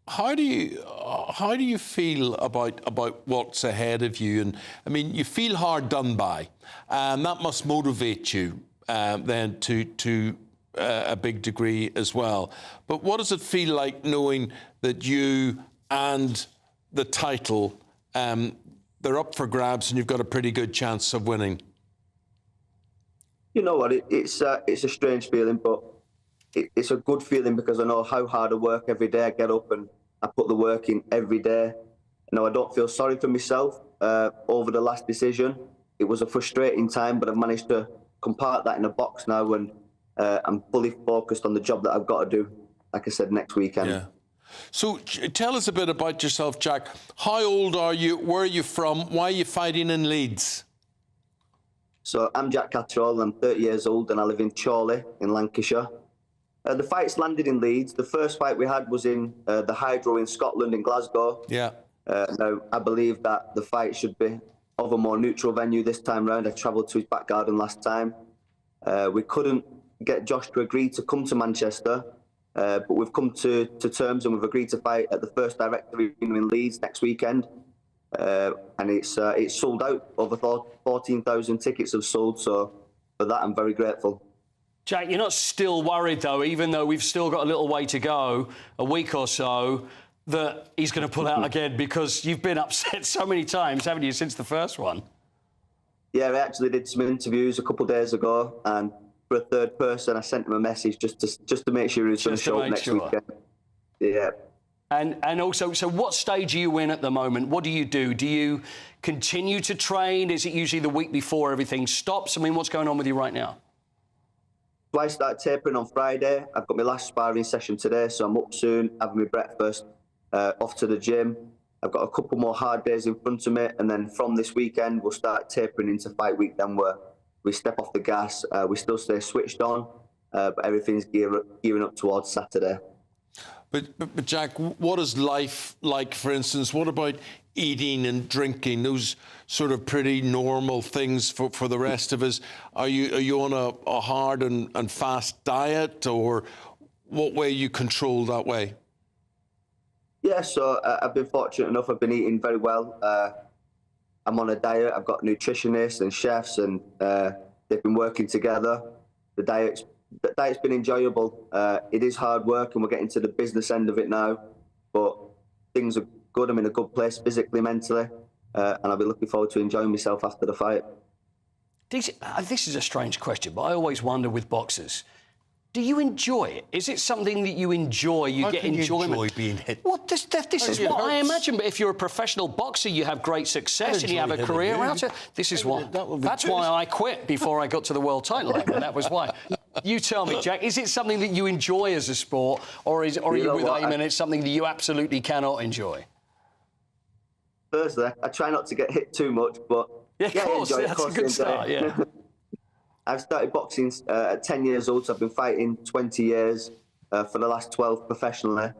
[SPEAKER 3] How do you feel about what's ahead of you? And I mean, you feel hard done by, and that must motivate you then to a big degree as well. But what does it feel like knowing that you and the title, they're up for grabs, and you've got a pretty good chance of winning?
[SPEAKER 30] You know what? It's a strange feeling, but it's a good feeling because I know how hard I work every day. I get up and I put the work in every day. No, I don't feel sorry for myself over the last decision. It was a frustrating time, but I've managed to compart that in a box now, and I'm fully focused on the job that I've got to do, like I said, next weekend.
[SPEAKER 3] Yeah. So tell us a bit about yourself, Jack. How old are you? Where are you from? Why are you fighting in Leeds?
[SPEAKER 30] So I'm Jack Catterall, I'm 30 years old and I live in Chorley in Lancashire. The fight's landed in Leeds. The first fight we had was in the Hydro in Scotland, in Glasgow.
[SPEAKER 3] Yeah.
[SPEAKER 30] Now, I believe that the fight should be of a more neutral venue this time round. I travelled to his back garden last time. We couldn't get Josh to agree to come to Manchester, but we've come to terms and we've agreed to fight at the First Directory in Leeds next weekend. And it's sold out. Over 14,000 tickets have sold, so for that I'm very grateful.
[SPEAKER 29] Jack, you're not still worried, though, even though we've still got a little way to go, a week or so, that he's going to pull out again, because you've been upset so many times, haven't you, since the first one?
[SPEAKER 30] Yeah, I actually did some interviews a couple of days ago, and for a third person, I sent him a message just to make sure he was going to show up next weekend. Yeah.
[SPEAKER 29] And also, so what stage are you in at the moment? What do you do? Do you continue to train? Is it usually the week before everything stops? I mean, what's going on with you right now?
[SPEAKER 30] So I start tapering on Friday. I've got my last sparring session today, so I'm up soon, having my breakfast, off to the gym. I've got a couple more hard days in front of me, and then from this weekend, we'll start tapering into fight week, then where we step off the gas. We still stay switched on, but everything's gearing up towards Saturday.
[SPEAKER 3] But Jack, what is life like, for instance? What about eating and drinking? Those sort of pretty normal things for the rest of us. Are you on a hard and fast diet, or what way you control that way?
[SPEAKER 30] Yeah, so I've been fortunate enough. I've been eating very well. I'm on a diet. I've got nutritionists and chefs, and they've been working together. The diet's been enjoyable. It is hard work, and we're getting to the business end of it now, but things are good. I'm in a good place physically, mentally, and I'll be looking forward to enjoying myself after the fight.
[SPEAKER 29] This is a strange question, but I always wonder with boxers, do you enjoy it? Is it something that you enjoy? You get enjoyment?
[SPEAKER 3] Enjoy being hit?
[SPEAKER 29] Well, this is what I imagine. But if you're a professional boxer, you have great success and you have a career out it. This is what. That's why I quit before I got to the world title. And that was why. You tell me, Jack, is it something that you enjoy as a sport, or are you with Eamonn, it's something that you absolutely cannot enjoy?
[SPEAKER 30] Firstly, I try not to get hit too much, but
[SPEAKER 29] yeah, of course, that's a good start, yeah.
[SPEAKER 30] I've started boxing at 10 years old, so I've been fighting 20 years for the last 12 professionally.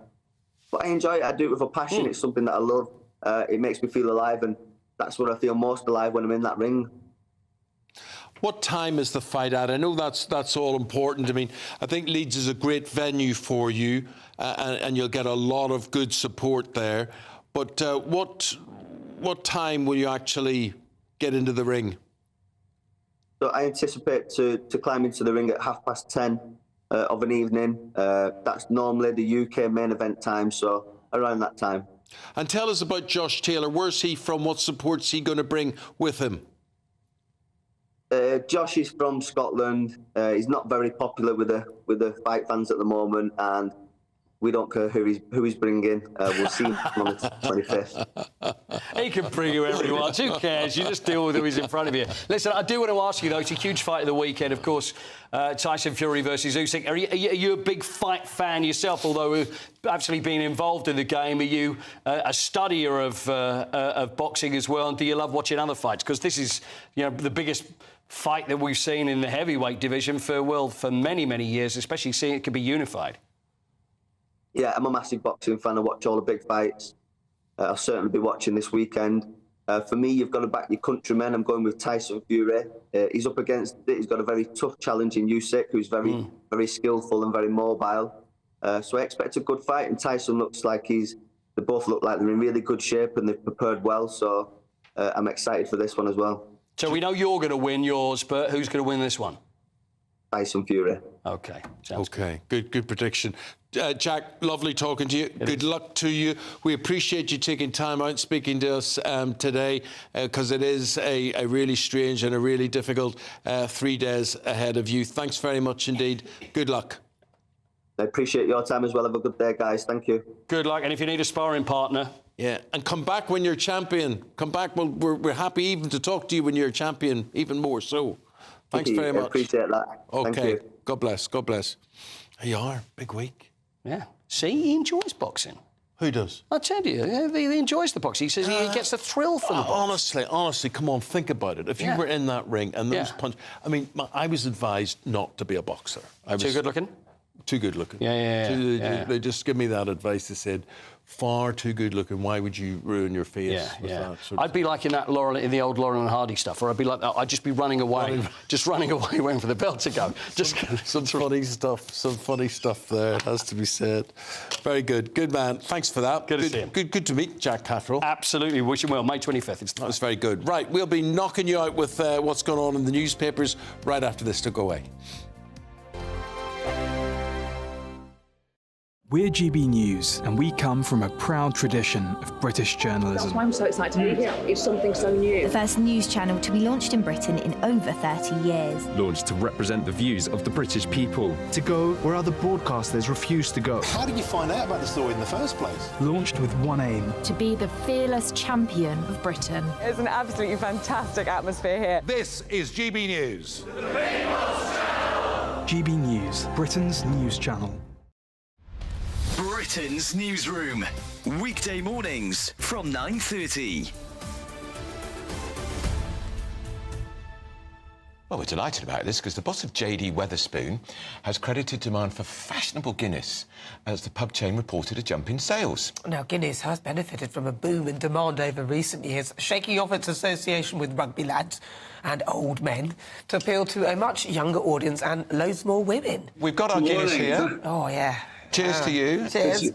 [SPEAKER 30] But I enjoy it. I do it with a passion. It's something that I love. It makes me feel alive, and that's when I feel most alive, when I'm in that ring.
[SPEAKER 3] What time is the fight at? I know that's all important. I mean, I think Leeds is a great venue for you, and you'll get a lot of good support there. But what time will you actually get into the ring?
[SPEAKER 30] So I anticipate to climb into the ring at 10:30 of an evening. That's normally the UK main event time, so around that time.
[SPEAKER 3] And tell us about Josh Taylor. Where's he from? What support's he going to bring with him?
[SPEAKER 30] Josh is from Scotland. He's not very popular with the fight fans at the moment, and we don't care who he's bringing. We'll see him on the 25th.
[SPEAKER 29] He can bring whoever he wants. Who cares? You just deal with who is in front of you. Listen, I do want to ask you, though, it's a huge fight of the weekend, of course, Tyson Fury versus Usyk. Are you a big fight fan yourself, although we've actually been involved in the game? Are you a studier of boxing as well? And do you love watching other fights? Because this is, the biggest fight that we've seen in the heavyweight division for many, many years, especially seeing it could be unified.
[SPEAKER 30] Yeah, I'm a massive boxing fan. I watch all the big fights. I'll certainly be watching this weekend. For me, you've got to back your countrymen. I'm going with Tyson Fury. He's up against it. He's got a very tough challenge in Usyk, who's very, very skillful and very mobile. So I expect a good fight. And Tyson looks like they both look like they're in really good shape and they've prepared well. So I'm excited for this one as well.
[SPEAKER 29] So we know you're going to win yours, but who's going to win this one?
[SPEAKER 30] Tyson Fury.
[SPEAKER 29] OK.
[SPEAKER 3] OK, good prediction. Jack, lovely talking to you. Good luck to you. We appreciate you taking time out and speaking to us today, because it is a really strange and a really difficult 3 days ahead of you. Thanks very much indeed. Good luck.
[SPEAKER 30] I appreciate your time as well. Have a good day, guys. Thank you.
[SPEAKER 29] Good luck. And if you need a sparring partner,
[SPEAKER 3] Yeah, and come back when you're champion. Come back. Well, we're happy even to talk to you when you're a champion, even more so. Thanks very much.
[SPEAKER 30] I appreciate that.
[SPEAKER 3] Okay.
[SPEAKER 30] Thank you.
[SPEAKER 3] God bless. God bless. Here you are. Big week.
[SPEAKER 29] Yeah. See, he enjoys boxing.
[SPEAKER 3] Who does?
[SPEAKER 29] I tell you, he enjoys the boxing. He says he gets the thrill from the boxing.
[SPEAKER 3] Honestly, come on, think about it. If you were in that ring and those punches... I mean, I was advised not to be a boxer.
[SPEAKER 29] Too good looking?
[SPEAKER 3] Too good looking.
[SPEAKER 29] Yeah.
[SPEAKER 3] They just give me that advice. They said, far too good looking. Why would you ruin your face with that sort of
[SPEAKER 29] I'd be like in the old Laurel and Hardy stuff, or I'd be like that. I'd just be running away, waiting for the bell to go.
[SPEAKER 3] Some funny stuff there, it has to be said. Very good. Good man. Thanks for that.
[SPEAKER 29] Good to see him.
[SPEAKER 3] Good to meet Jack Catterall.
[SPEAKER 29] Absolutely. Wish him well. May 25th.
[SPEAKER 3] That was very good. Right, we'll be knocking you out with what's going on in the newspapers right after this. Don't go away.
[SPEAKER 1] We're GB News, and we come from a proud tradition of British journalism.
[SPEAKER 2] That's why I'm so excited to be here. It's something so new.
[SPEAKER 25] The first news channel to be launched in Britain in over 30 years.
[SPEAKER 6] Launched to represent the views of the British people. To go where other broadcasters refuse to go.
[SPEAKER 8] How did you find out about the story in the first place?
[SPEAKER 1] Launched with one aim.
[SPEAKER 25] To be the fearless champion of Britain.
[SPEAKER 2] It's an absolutely fantastic atmosphere here.
[SPEAKER 8] This is GB News.
[SPEAKER 1] GB News, Britain's news channel.
[SPEAKER 9] Britain's Newsroom, weekday mornings from 9:30.
[SPEAKER 4] Well, we're delighted about this because the boss of JD Wetherspoon has credited demand for fashionable Guinness as the pub chain reported a jump in sales.
[SPEAKER 12] Now, Guinness has benefited from a boom in demand over recent years, shaking off its association with rugby lads and old men to appeal to a much younger audience and loads more women.
[SPEAKER 4] We've got our Guinness here.
[SPEAKER 12] Oh, yeah.
[SPEAKER 4] Cheers to you.
[SPEAKER 12] Cheers.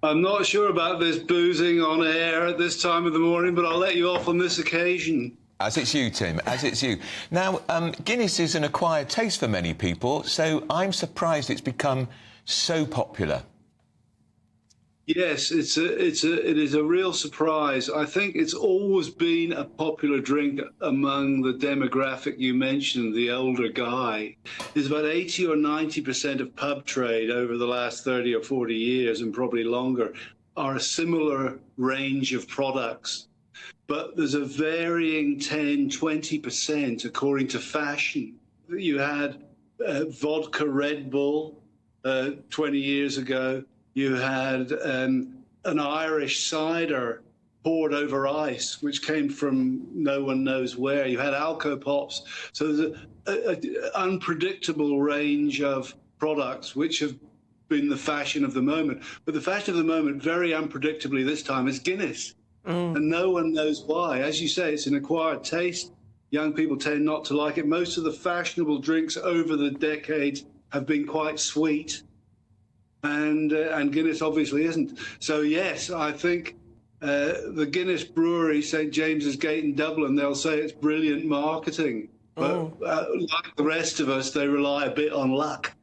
[SPEAKER 10] I'm not sure about this boozing on air at this time of the morning, but I'll let you off on this occasion.
[SPEAKER 4] As it's you, Tim, as it's you. Now, Guinness is an acquired taste for many people, so I'm surprised it's become so popular.
[SPEAKER 10] Yes, it is a real surprise. I think it's always been a popular drink among the demographic you mentioned, the older guy. There's about 80 or 90% of pub trade over the last 30 or 40 years, and probably longer, are a similar range of products. But there's a varying 10, 20% according to fashion. You had vodka Red Bull 20 years ago. You had an Irish cider poured over ice, which came from no one knows where. You had Alco Pops. So there's an unpredictable range of products which have been the fashion of the moment. But the fashion of the moment, very unpredictably this time, is Guinness. And no one knows why. As you say, it's an acquired taste. Young people tend not to like it. Most of the fashionable drinks over the decades have been quite sweet. And Guinness obviously isn't. So, yes, I think the Guinness brewery, St James's Gate in Dublin, they'll say it's brilliant marketing. But like the rest of us, they rely a bit on luck.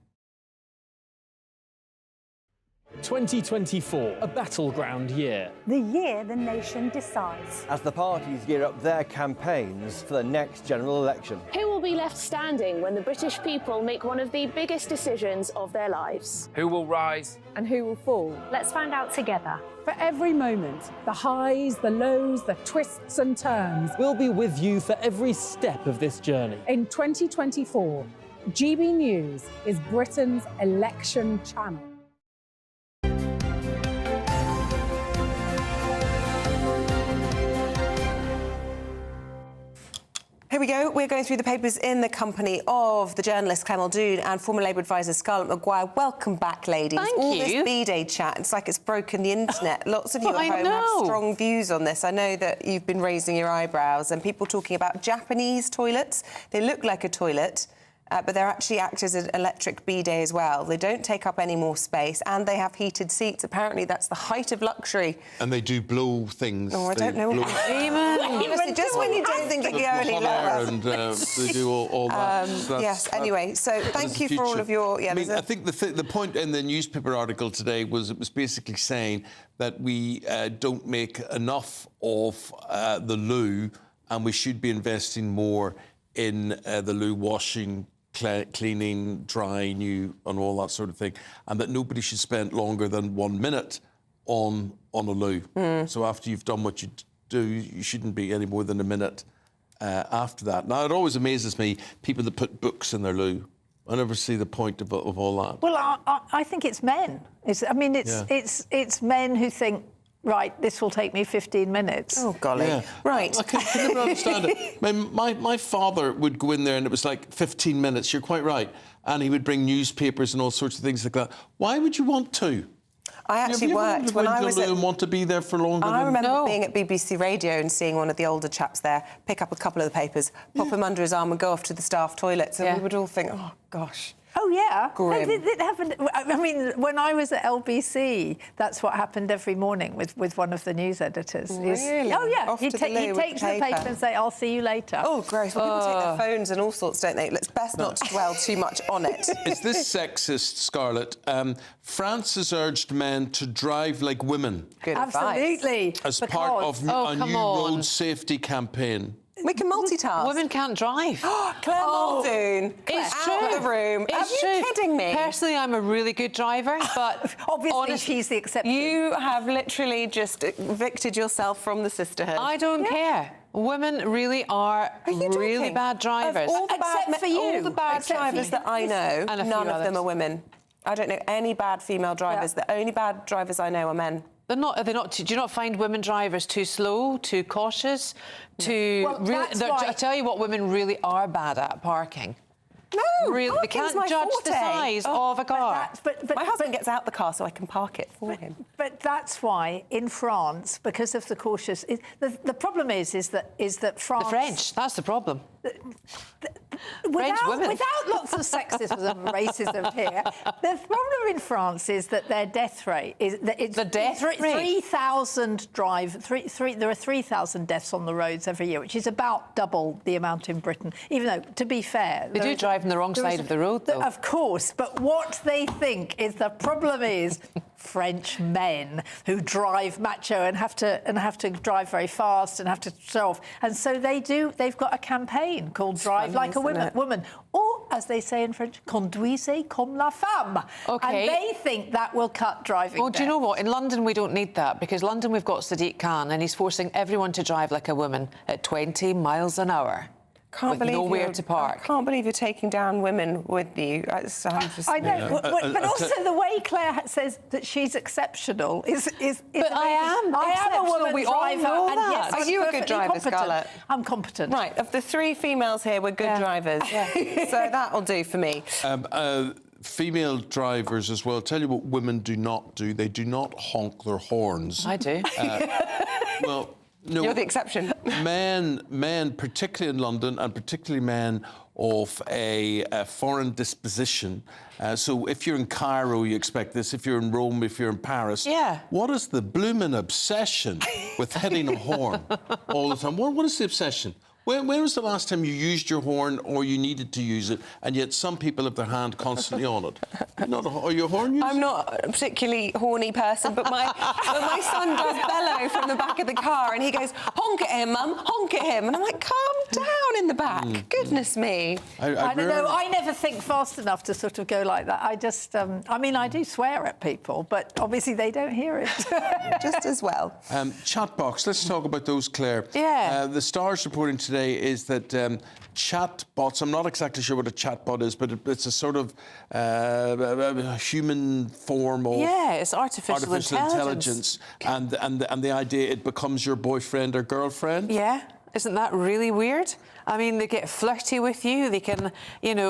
[SPEAKER 17] 2024, a battleground year.
[SPEAKER 19] The year the nation decides.
[SPEAKER 11] As the parties gear up their campaigns for the next general election.
[SPEAKER 18] Who will be left standing when the British people make one of the biggest decisions of their lives?
[SPEAKER 23] Who will rise?
[SPEAKER 15] And who will fall?
[SPEAKER 19] Let's find out together.
[SPEAKER 20] For every moment, the highs, the lows, the twists and turns.
[SPEAKER 17] We'll be with you for every step of this journey.
[SPEAKER 20] In 2024, GB News is Britain's election channel.
[SPEAKER 21] Here we go. We're going through the papers in the company of the journalist Clem Muldoon and former Labour advisor Scarlett Maguire. Welcome back, ladies.
[SPEAKER 31] Thank you.
[SPEAKER 21] This Bidet chat, it's like it's broken the internet. Lots of you at home have strong views on this. I know that you've been raising your eyebrows and people talking about Japanese toilets. They look like a toilet, but they're actually act as an electric bidet as well. They don't take up any more space and they have heated seats. Apparently, that's the height of luxury.
[SPEAKER 3] And they do blow things.
[SPEAKER 21] Oh, I don't know. Eamonn, just when you don't think it can go any lower.
[SPEAKER 3] And they do all that.
[SPEAKER 21] Yes, anyway, so thank you for all of your... Yeah,
[SPEAKER 3] I think the point in the newspaper article today was it was basically saying that we don't make enough of the loo and we should be investing more in the loo washing, cleaning, drying you and all that sort of thing, and that nobody should spend longer than 1 minute on a loo. So after you've done what you do, you shouldn't be any more than a minute after that. Now, it always amazes me, people that put books in their loo. I never see the point of all that.
[SPEAKER 5] Well, I think it's men. It's men who think, right, this will take me 15 minutes.
[SPEAKER 21] Oh, golly.
[SPEAKER 3] Yeah.
[SPEAKER 21] Right.
[SPEAKER 3] I can never understand it. My father would go in there and it was like 15 minutes, you're quite right. And he would bring newspapers and all sorts of things like that. Why would you want to?
[SPEAKER 21] I actually worked when I was at...
[SPEAKER 3] and want to be there for longer
[SPEAKER 21] I
[SPEAKER 3] than...
[SPEAKER 21] remember being at BBC Radio and seeing one of the older chaps there pick up a couple of the papers, pop them under his arm and go off to the staff toilets, and we would all think, oh, gosh.
[SPEAKER 5] Oh, yeah.
[SPEAKER 21] Grim.
[SPEAKER 5] It happened. I mean, when I was at LBC, that's what happened every morning with one of the news editors.
[SPEAKER 21] Really?
[SPEAKER 5] Oh, yeah.
[SPEAKER 21] Off
[SPEAKER 5] He
[SPEAKER 21] to the loo with
[SPEAKER 5] takes the paper and say, I'll see you later.
[SPEAKER 21] Oh, gross. Well, people take their phones and all sorts, don't they? It's best not to dwell too much on it.
[SPEAKER 3] Is this sexist, Scarlett? France has urged men to drive like women.
[SPEAKER 21] Good
[SPEAKER 5] Absolutely.
[SPEAKER 21] advice.
[SPEAKER 3] As part of a new road safety campaign.
[SPEAKER 21] We can multitask.
[SPEAKER 7] Women can't drive.
[SPEAKER 21] Claire Muldoon.
[SPEAKER 7] It's
[SPEAKER 21] out
[SPEAKER 7] true.
[SPEAKER 21] of the room.
[SPEAKER 7] It's
[SPEAKER 21] Are you
[SPEAKER 7] true.
[SPEAKER 21] kidding me?
[SPEAKER 7] Personally, I'm a really good driver, but
[SPEAKER 5] obviously she's the exception.
[SPEAKER 21] You have literally just evicted yourself from the sisterhood.
[SPEAKER 7] I don't care. Women really are really
[SPEAKER 21] joking?
[SPEAKER 7] bad drivers.
[SPEAKER 21] Of all the
[SPEAKER 5] Except for you.
[SPEAKER 21] All the bad
[SPEAKER 5] Except for
[SPEAKER 21] drivers
[SPEAKER 5] you.
[SPEAKER 21] that I know,
[SPEAKER 7] And a few
[SPEAKER 21] none of them
[SPEAKER 7] others.
[SPEAKER 21] are women. I don't know any bad female drivers. The only bad drivers I know are men.
[SPEAKER 7] They're not. Are they not? Do you not find women drivers too slow, too cautious, too?
[SPEAKER 5] Well, that's why-
[SPEAKER 7] I tell you what, women really are bad at parking.
[SPEAKER 21] No,
[SPEAKER 7] Really, they
[SPEAKER 21] parking's
[SPEAKER 7] can't
[SPEAKER 21] my
[SPEAKER 7] judge the
[SPEAKER 21] forte.
[SPEAKER 7] size of a car.
[SPEAKER 21] My husband gets out the car so I can park it for him.
[SPEAKER 5] But that's why in France, because of the cautious, the problem is that France.
[SPEAKER 7] The French. That's the problem.
[SPEAKER 5] Without lots of sexism and racism here, the problem in France is that their death rate is that it's
[SPEAKER 7] the death rate.
[SPEAKER 5] 3,000 there are 3,000 deaths on the roads every year, which is about double the amount in Britain. Even though, to be fair,
[SPEAKER 7] They do drive on the wrong side of the road, though.
[SPEAKER 5] Of course, but what they think is the problem is French men who drive macho and have to drive very fast and have to show off, and so they've got a campaign called Drive Like a Woman, or as they say in French, conduisez comme la femme.
[SPEAKER 7] Okay.
[SPEAKER 5] And they think that will cut driving.
[SPEAKER 7] Well, do you know what? In London, we don't need that, because London, we've got Sadiq Khan, and he's forcing everyone to drive like a woman at 20 miles an hour. With nowhere to park.
[SPEAKER 21] I can't believe you're taking down women with you.
[SPEAKER 5] I know, but also the way Claire says that she's exceptional is
[SPEAKER 7] But I am
[SPEAKER 5] I am a woman
[SPEAKER 7] We all
[SPEAKER 5] driver.
[SPEAKER 7] know
[SPEAKER 5] and
[SPEAKER 7] that.
[SPEAKER 5] yes,
[SPEAKER 21] Are
[SPEAKER 5] I'm
[SPEAKER 21] you a good
[SPEAKER 5] perfectly
[SPEAKER 21] driver,
[SPEAKER 5] competent.
[SPEAKER 21] Scarlett?
[SPEAKER 5] I'm competent.
[SPEAKER 21] Right, of the three females here, we're good drivers. So that'll do for me.
[SPEAKER 3] Female drivers as well. Tell you what women do not do. They do not honk their horns.
[SPEAKER 7] I do.
[SPEAKER 3] Well, no.
[SPEAKER 21] You're the exception.
[SPEAKER 3] Men, particularly in London, and particularly men of a foreign disposition. So if you're in Cairo, you expect this. If you're in Rome, if you're in Paris.
[SPEAKER 7] Yeah.
[SPEAKER 3] What is the blooming obsession with hitting a horn all the time? What is the obsession? When was the last time you used your horn or you needed to use it, and yet some people have their hand constantly on it? Are you a horn user?
[SPEAKER 21] I'm not a particularly horny person, but my son does bellow from the back of the car, and he goes, honk at him, Mum, honk at him. And I'm like, calm down in the back. Goodness me.
[SPEAKER 5] I don't know. I never think fast enough to sort of go like that. I just, I mean, I do swear at people, but obviously they don't hear it.
[SPEAKER 21] Just as well.
[SPEAKER 3] Chat box. Let's talk about those, Claire.
[SPEAKER 7] Yeah.
[SPEAKER 3] The Star's reporting today is that chat bots, I'm not exactly sure what a chat bot is, but it's a sort of a human form of...
[SPEAKER 7] Yeah, it's artificial intelligence.
[SPEAKER 3] And the idea it becomes your boyfriend or girlfriend.
[SPEAKER 7] Yeah. Isn't that really weird? I mean, they get flirty with you. They can,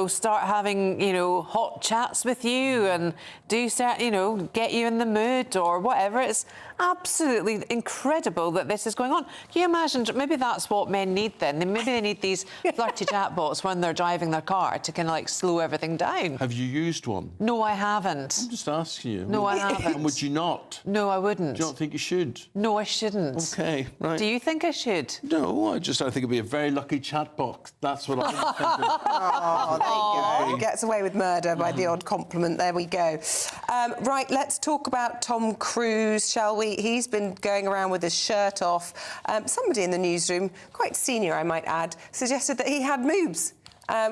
[SPEAKER 7] start having, hot chats with you and get you in the mood or whatever. It's absolutely incredible that this is going on. Can you imagine? Maybe that's what men need then. Maybe they need these flirty chatbots when they're driving their car to kind of like slow everything down.
[SPEAKER 3] Have you used one?
[SPEAKER 7] No, I haven't.
[SPEAKER 3] I'm just asking you.
[SPEAKER 7] No, I haven't.
[SPEAKER 3] And would you not?
[SPEAKER 7] No, I wouldn't.
[SPEAKER 3] Do you not think you should?
[SPEAKER 7] No, I shouldn't.
[SPEAKER 3] OK, right.
[SPEAKER 7] Do you think I should?
[SPEAKER 3] No, I think it'd be a very lucky chat box. That's what I'm thinking.
[SPEAKER 21] Oh, there you go. Gets away with murder by the odd compliment. There we go. Right, let's talk about Tom Cruise, shall we? He's been going around with his shirt off. Somebody in the newsroom, quite senior, I might add, suggested that he had moobs.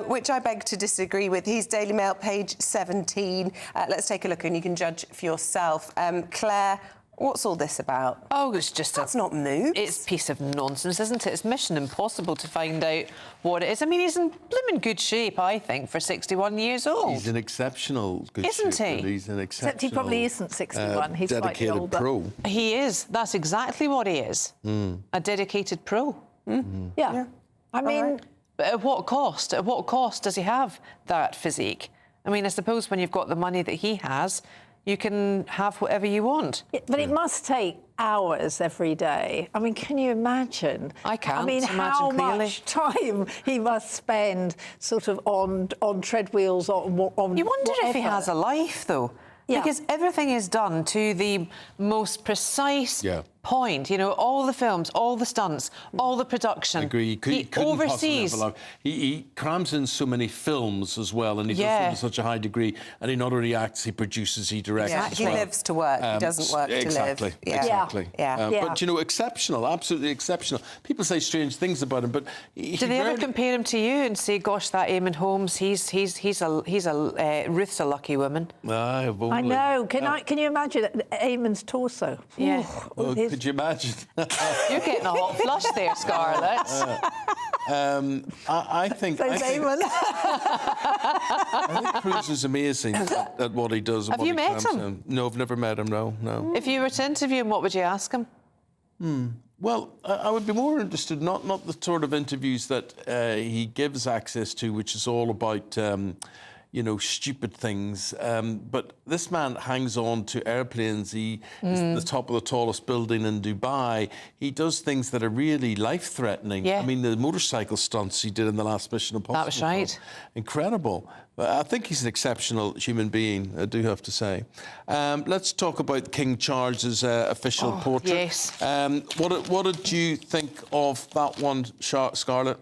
[SPEAKER 21] Which I beg to disagree with. He's Daily Mail, page 17. Let's take a look and you can judge for yourself. Claire, What's all this about?
[SPEAKER 7] Oh, it's just
[SPEAKER 21] That's not moves.
[SPEAKER 7] It's a piece of nonsense, isn't it? It's mission impossible to find out what it is. I mean, he's in blooming good shape, I think, for 61 years old.
[SPEAKER 3] He's in exceptional good
[SPEAKER 7] Isn't
[SPEAKER 3] shape.
[SPEAKER 7] he?
[SPEAKER 3] He's an exceptional...
[SPEAKER 5] Except he probably isn't 61. He's slightly
[SPEAKER 3] dedicated
[SPEAKER 5] older.
[SPEAKER 3] pro.
[SPEAKER 7] He is. That's exactly what he is. A dedicated pro.
[SPEAKER 5] Yeah. I mean...
[SPEAKER 7] But at what cost? At what cost does he have that physique? I mean, I suppose when you've got the money that he has, you can have whatever you want.
[SPEAKER 5] But it must take hours every day. I mean, can you imagine?
[SPEAKER 7] I can't
[SPEAKER 5] I mean,
[SPEAKER 7] imagine
[SPEAKER 5] how
[SPEAKER 7] clearly.
[SPEAKER 5] much time he must spend sort of on treadwheels, on
[SPEAKER 7] You wonder if he
[SPEAKER 5] whatever.
[SPEAKER 7] has a life, though.
[SPEAKER 5] Yeah.
[SPEAKER 7] Because everything is done to the most precise point. You know, all the films, all the stunts, all the production.
[SPEAKER 3] I agree. He couldn't
[SPEAKER 7] oversees.
[SPEAKER 3] possibly have a life. He crams in so many films as well, and he does them to such a high degree. And he not only acts, he produces, he directs.
[SPEAKER 21] Yeah,
[SPEAKER 3] as
[SPEAKER 21] he
[SPEAKER 3] well.
[SPEAKER 21] lives to work. He doesn't work to live.
[SPEAKER 3] Exactly.
[SPEAKER 21] Yeah.
[SPEAKER 3] But you know, exceptional, absolutely exceptional. People say strange things about him, but
[SPEAKER 7] Do they ever compare him to you and say, "Gosh, that Eamonn Holmes, he's Ruth's a lucky woman."
[SPEAKER 5] I know. Can you imagine Eamon's torso?
[SPEAKER 7] Yeah.
[SPEAKER 3] Oh, could you imagine?
[SPEAKER 7] You're getting a hot flush there, Scarlett.
[SPEAKER 3] I think
[SPEAKER 5] Eamonn.
[SPEAKER 3] I think Cruz is amazing at what he does. And
[SPEAKER 7] Have
[SPEAKER 3] what
[SPEAKER 7] you
[SPEAKER 3] he
[SPEAKER 7] met
[SPEAKER 3] crams
[SPEAKER 7] him?
[SPEAKER 3] in. No, I've never met him. No.
[SPEAKER 7] If you were to interview him, what would you ask him?
[SPEAKER 3] Well, I would be more interested, not the sort of interviews that he gives access to, which is all about, you know, stupid things. But this man hangs on to airplanes. He is at the top of the tallest building in Dubai. He does things that are really life-threatening.
[SPEAKER 7] Yeah.
[SPEAKER 3] I mean, the motorcycle stunts he did in the last Mission Impossible.
[SPEAKER 7] That was right.
[SPEAKER 3] Incredible. But I think he's an exceptional human being, I do have to say. Let's talk about King Charles's official portrait.
[SPEAKER 7] Yes.
[SPEAKER 3] What did you think of that one, Scarlett?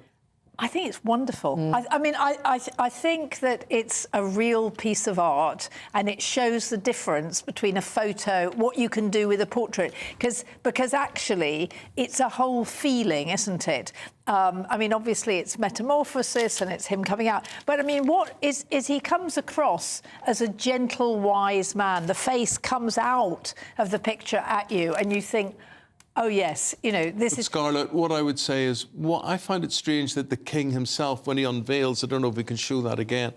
[SPEAKER 5] I think it's wonderful. I think that it's a real piece of art, and it shows the difference between a photo, what you can do with a portrait, because actually it's a whole feeling, isn't it? I mean, obviously it's metamorphosis and it's him coming out, but I mean, what is he comes across as a gentle, wise man. The face comes out of the picture at you, and you think, oh, yes, you know, this is...
[SPEAKER 3] Scarlett, what I would say is, I find it strange that the king himself, when he unveils, I don't know if we can show that again,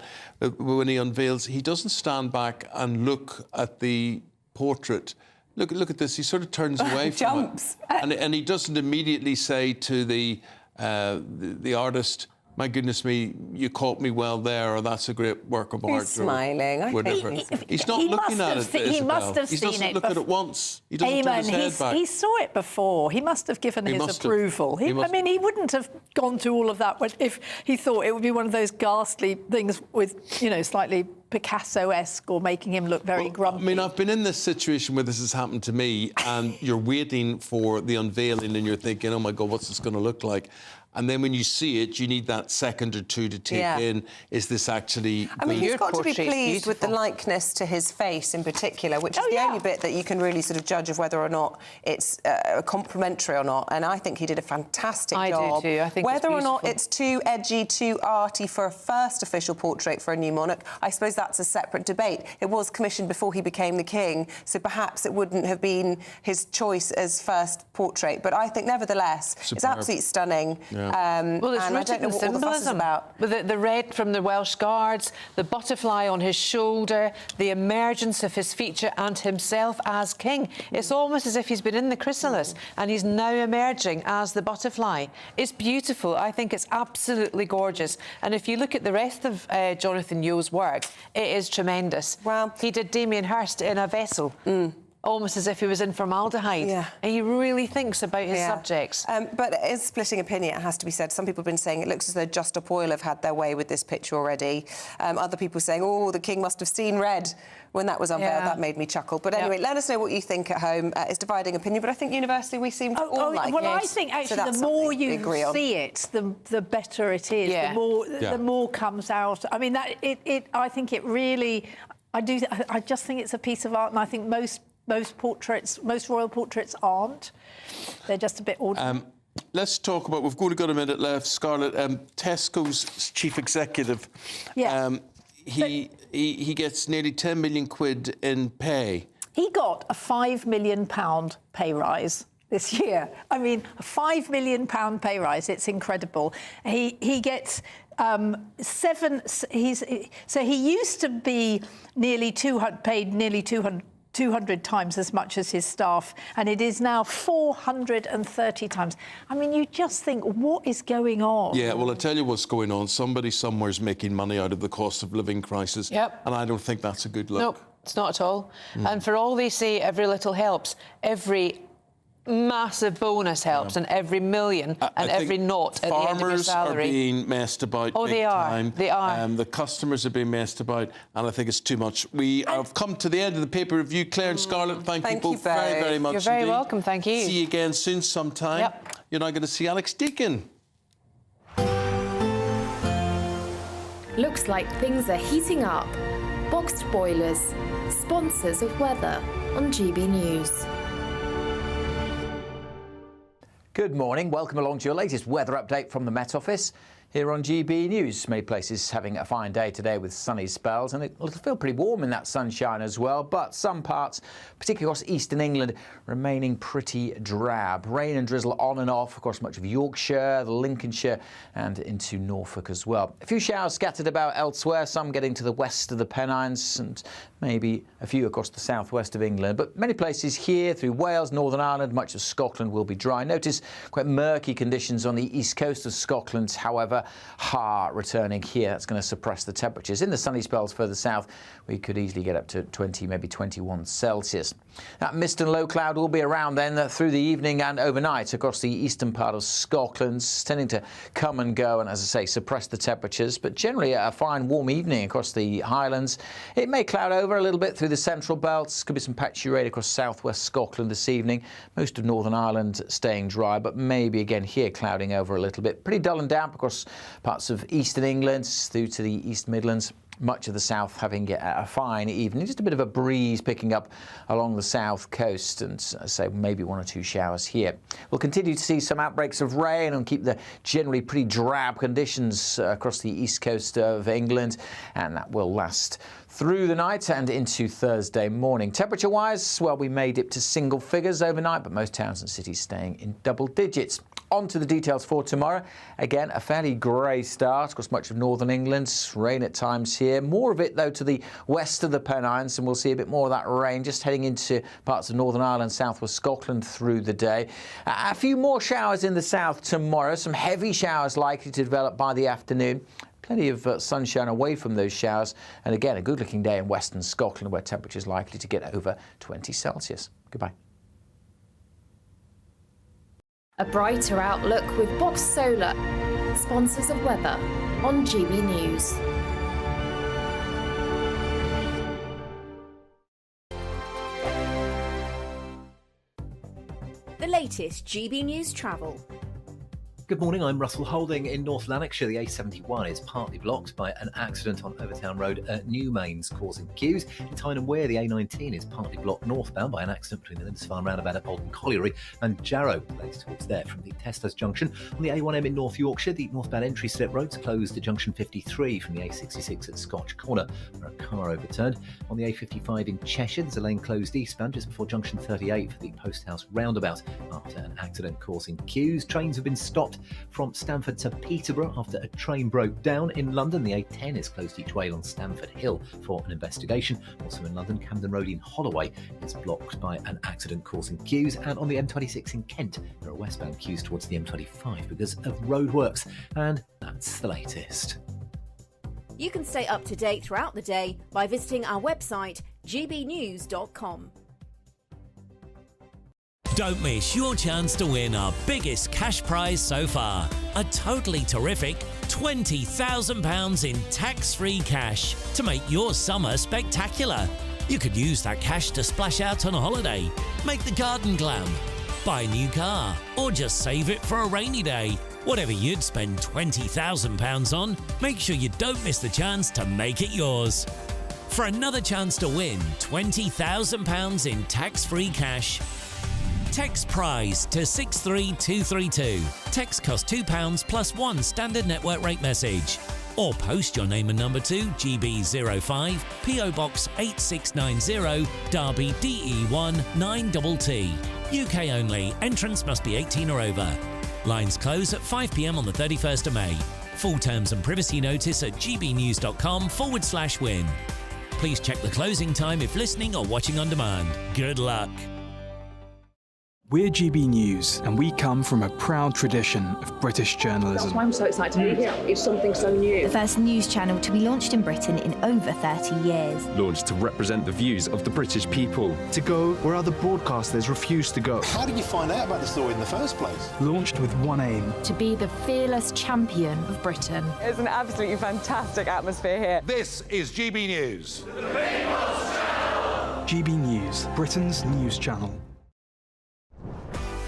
[SPEAKER 3] when he unveils, he doesn't stand back and look at the portrait. Look at this, he sort of turns away from
[SPEAKER 21] Jumps.
[SPEAKER 3] it. And he doesn't immediately say to the artist, my goodness me, you caught me well there, or that's a great work of art.
[SPEAKER 21] He's smiling. I
[SPEAKER 3] whatever. He's not looking at it,
[SPEAKER 5] He must have
[SPEAKER 3] He
[SPEAKER 5] seen
[SPEAKER 3] doesn't
[SPEAKER 5] it.
[SPEAKER 3] look at it once. He doesn't turn his head back.
[SPEAKER 5] He saw it before. He must have given his approval. He wouldn't have gone through all of that if he thought it would be one of those ghastly things with, you know, slightly Picasso-esque or making him look very grumpy.
[SPEAKER 3] I mean, I've been in this situation where this has happened to me, and you're waiting for the unveiling and you're thinking, oh, my God, what's this going to look like? And then when you see it, you need that second or two to take in, is this actually...
[SPEAKER 21] I mean, he's got to be pleased with the likeness to his face in particular, which is the only bit that you can really sort of judge of whether or not it's complimentary or not. And I think he did a fantastic job.
[SPEAKER 7] I do too. I think
[SPEAKER 21] whether
[SPEAKER 7] it's
[SPEAKER 21] or not it's too edgy, too arty for a first official portrait for a new monarch, I suppose that's a separate debate. It was commissioned before he became the king, so perhaps it wouldn't have been his choice as first portrait. But I think, nevertheless, it's absolutely stunning.
[SPEAKER 7] Well, it's
[SPEAKER 21] and I
[SPEAKER 7] rooted
[SPEAKER 21] don't know
[SPEAKER 7] in
[SPEAKER 21] what all the fuss is
[SPEAKER 7] symbolism.
[SPEAKER 21] about.
[SPEAKER 7] With the red from the Welsh Guards, the butterfly on his shoulder, the emergence of his feature and himself as king. It's almost as if he's been in the chrysalis and he's now emerging as the butterfly. It's beautiful. I think it's absolutely gorgeous. And if you look at the rest of Jonathan Yeo's work, it is tremendous. Well, he did Damien Hirst in a vessel. Almost as if he was in formaldehyde. And he really thinks about his subjects.
[SPEAKER 21] But it is splitting opinion, it has to be said. Some people have been saying it looks as though Just Stop Oil have had their way with this picture already. Other people saying, oh, the king must have seen red when that was unveiled. That made me chuckle. But anyway, let us know what you think at home. It's dividing opinion, but I think universally we seem to all like it.
[SPEAKER 5] Well, I think actually the more you see it, the better it is. The more comes out. I mean, I think it really... I just think it's a piece of art, and I think most royal portraits aren't. They're just a bit ordinary.
[SPEAKER 3] Let's talk about, we've only got a minute left, Scarlett. Tesco's chief executive, he gets nearly 10 million quid in pay.
[SPEAKER 5] He got a £5 million pay rise this year. I mean, a £5 million pay rise. It's incredible. He gets he used to be paid nearly 200 times as much as his staff, and it is now 430 times. I mean, you just think, what is going on?
[SPEAKER 3] Yeah, well, I tell you what's going on. Somebody somewhere is making money out of the cost of living crisis.
[SPEAKER 7] Yep.
[SPEAKER 3] And I don't think that's a good look.
[SPEAKER 7] Nope, it's not at all. And for all they say, every little helps. Every massive bonus helps, and every million and every nought at the end of your salary.
[SPEAKER 3] Farmers are being messed about.
[SPEAKER 7] Oh, they are.
[SPEAKER 3] Time.
[SPEAKER 7] They are.
[SPEAKER 3] The customers are being messed about, and I think it's too much. We have come to the end of the paper review. Claire and Scarlett, thank you both very, very much.
[SPEAKER 7] You're very
[SPEAKER 3] indeed.
[SPEAKER 7] welcome. Thank you.
[SPEAKER 3] See you again soon sometime.
[SPEAKER 7] Yep.
[SPEAKER 3] You're now going to see Alex Deakin.
[SPEAKER 13] Looks like things are heating up. Boxed boilers, sponsors of weather on GB News.
[SPEAKER 14] Good morning. Welcome along to your latest weather update from the Met Office here on GB News. Many places having a fine day today with sunny spells, and it'll feel pretty warm in that sunshine as well, but some parts, particularly across eastern England, remaining pretty drab. Rain and drizzle on and off across much of Yorkshire, Lincolnshire and into Norfolk as well. A few showers scattered about elsewhere, some getting to the west of the Pennines and maybe a few across the southwest of England. But many places here through Wales, Northern Ireland, much of Scotland will be dry. Notice quite murky conditions on the east coast of Scotland, however, returning here. That's going to suppress the temperatures. In the sunny spells further south, we could easily get up to 20, maybe 21 Celsius. That mist and low cloud will be around then through the evening and overnight across the eastern part of Scotland, tending to come and go and, as I say, suppress the temperatures. But generally a fine warm evening across the Highlands. It may cloud over a little bit through the central belts. Could be some patchy rain across southwest Scotland this evening. Most of Northern Ireland staying dry, but maybe again here clouding over a little bit. Pretty dull and damp across parts of eastern England through to the East Midlands. Much of the south having a fine evening. Just a bit of a breeze picking up along the south coast, and so maybe one or two showers here. We'll continue to see some outbreaks of rain and keep the generally pretty drab conditions across the east coast of England, and that will last through the night and into Thursday morning. Temperature-wise, well, we may dip to single figures overnight, but most towns and cities staying in double digits. On to the details for tomorrow. Again, a fairly grey start across much of northern England. Rain at times here. More of it, though, to the west of the Pennines, and we'll see a bit more of that rain just heading into parts of Northern Ireland, southwest Scotland through the day. A few more showers in the south tomorrow. Some heavy showers likely to develop by the afternoon. Plenty of sunshine away from those showers. And again, a good-looking day in western Scotland where temperatures likely to get over 20 Celsius. Goodbye.
[SPEAKER 13] A brighter outlook with Box Solar, sponsors of weather on GB News.
[SPEAKER 25] The latest GB News travel.
[SPEAKER 16] Good morning, I'm Russell Holding. In North Lanarkshire, the A71 is partly blocked by an accident on Overtown Road at Newmains, causing queues. In Tyne and Wear, the A19 is partly blocked northbound by an accident between the Lindisfarne roundabout at Oldham Colliery and Jarrow, placed towards there from the Teslas junction. On the A1M in North Yorkshire, the northbound entry slip roads closed at junction 53 from the A66 at Scotch Corner, where a car overturned. On the A55 in Cheshire, there's a lane closed eastbound just before junction 38 for the Post House roundabout after an accident causing queues. Trains have been stopped from Stamford to Peterborough after a train broke down. In London, the A10 is closed each way on Stamford Hill for an investigation. Also in London, Camden Road in Holloway is blocked by an accident causing queues. And on the M26 in Kent, there are westbound queues towards the M25 because of roadworks. And that's the latest.
[SPEAKER 25] You can stay up to date throughout the day by visiting our website, gbnews.com.
[SPEAKER 22] Don't miss your chance to win our biggest cash prize so far. A totally terrific £20,000 in tax-free cash to make your summer spectacular. You could use that cash to splash out on a holiday, make the garden glam, buy a new car, or just save it for a rainy day. Whatever you'd spend £20,000 on, make sure you don't miss the chance to make it yours. For another chance to win £20,000 in tax-free cash, text PRIZE to 63232. Text costs £2 plus one standard network rate message. or post your name and number to GB05 PO Box 8690 Derby DE1 9TT. UK only. Entrance must be 18 or over. Lines close at 5 p.m. on the 31st of May. Full terms and privacy notice at gbnews.com/win. Please check the closing time if listening or watching on demand. Good luck.
[SPEAKER 1] We're GB News, and we come from a proud tradition of British journalism.
[SPEAKER 2] That's why I'm so excited to be here. It's something so new.
[SPEAKER 6] The first news channel to be launched in Britain in over 30 years.
[SPEAKER 8] Launched to represent the views of the British people.
[SPEAKER 24] To go where other broadcasters refuse to go.
[SPEAKER 26] How did you find out about the story in the first place?
[SPEAKER 1] Launched with one aim.
[SPEAKER 6] To be the fearless champion of Britain.
[SPEAKER 27] It's an absolutely fantastic atmosphere here.
[SPEAKER 28] This is GB News.
[SPEAKER 1] GB News, Britain's news channel.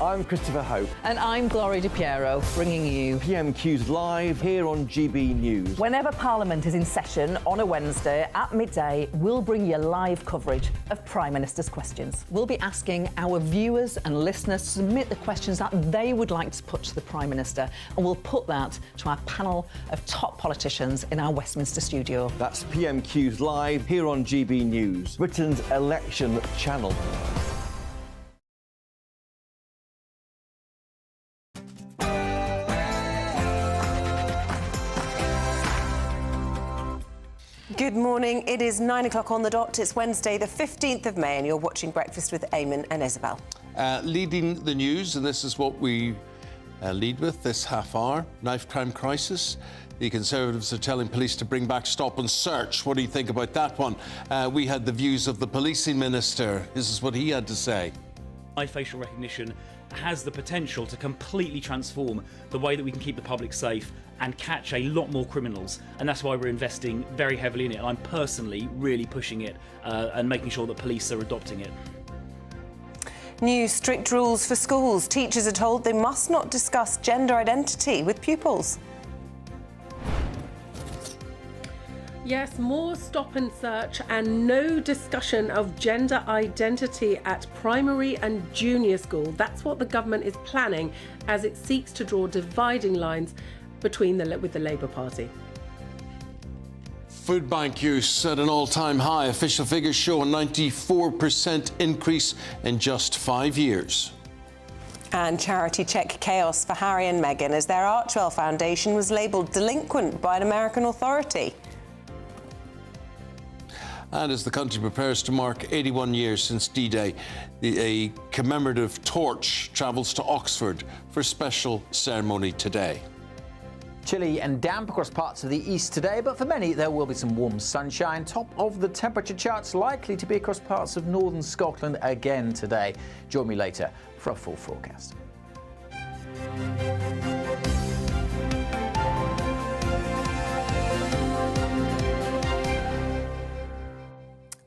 [SPEAKER 11] I'm Christopher Hope.
[SPEAKER 29] And I'm Gloria Di Piero, bringing you
[SPEAKER 11] PMQ's live here on GB News.
[SPEAKER 29] Whenever Parliament is in session on a Wednesday at midday, we'll bring you live coverage of Prime Minister's questions. We'll be asking our viewers and listeners to submit the questions that they would like to put to the Prime Minister, and we'll put that to our panel of top politicians in our Westminster studio.
[SPEAKER 11] That's PMQ's live here on GB News, Britain's election channel.
[SPEAKER 21] Good morning. It is 9 o'clock on the dot. It's Wednesday, the 15th of May, and you're watching Breakfast with Eamonn and Isabel.
[SPEAKER 3] Leading the news, and this is what we lead with this half hour, knife crime crisis. The Conservatives are telling police to bring back stop and search. What do you think about that one? We had the views of the policing minister. This is what he had to say.
[SPEAKER 30] Eye facial recognition has the potential to completely transform the way that we can keep the public safe and catch a lot more criminals, and that's why we're investing very heavily in it. I'm personally really pushing it and making sure that police are adopting it.
[SPEAKER 21] New strict rules for schools. Teachers are told they must not discuss gender identity with pupils.
[SPEAKER 31] Yes, more stop and search and no discussion of gender identity at primary and junior school. That's what the government is planning as it seeks to draw dividing lines with the Labour Party.
[SPEAKER 3] Food bank use at an all-time high. Official figures show a 94% increase in just 5 years.
[SPEAKER 21] And charity check chaos for Harry and Meghan as their Archwell Foundation was labelled delinquent by an American authority.
[SPEAKER 3] And as the country prepares to mark 81 years since D-Day, a commemorative torch travels to Oxford for a special ceremony today.
[SPEAKER 14] Chilly and damp across parts of the east today, but for many there will be some warm sunshine. Top of the temperature charts likely to be across parts of northern Scotland again today. Join me later for a full forecast.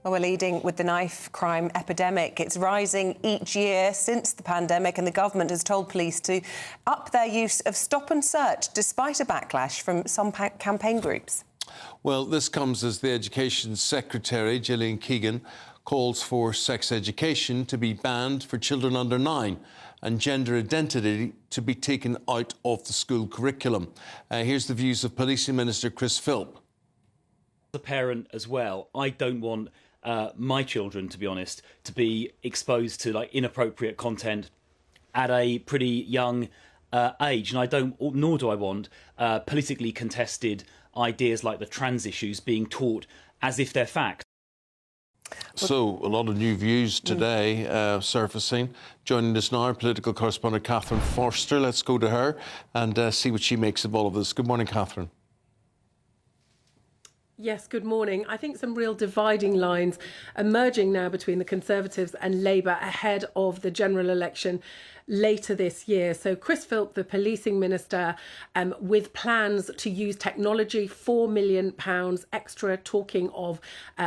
[SPEAKER 21] Well, we're leading with the knife crime epidemic. It's rising each year since the pandemic, and the government has told police to up their use of stop and search despite a backlash from some campaign groups.
[SPEAKER 3] Well, this comes as the Education Secretary, Gillian Keegan, calls for sex education to be banned for children under 9 and gender identity to be taken out of the school curriculum. Here's the views of Policing Minister Chris Philp.
[SPEAKER 30] As a parent as well, I don't want my children, to be honest, to be exposed to inappropriate content at a pretty young age, and nor do I want politically contested ideas like the trans issues being taught as if they're fact.
[SPEAKER 3] So, a lot of new views today surfacing. Joining us now, our political correspondent Catherine Forster. Let's go to her and see what she makes of all of this. Good morning, Catherine.
[SPEAKER 31] Yes, good morning. I think some real dividing lines emerging now between the Conservatives and Labour ahead of the general election later this year. So Chris Philp, the policing minister, with plans to use technology, £4 million extra, talking of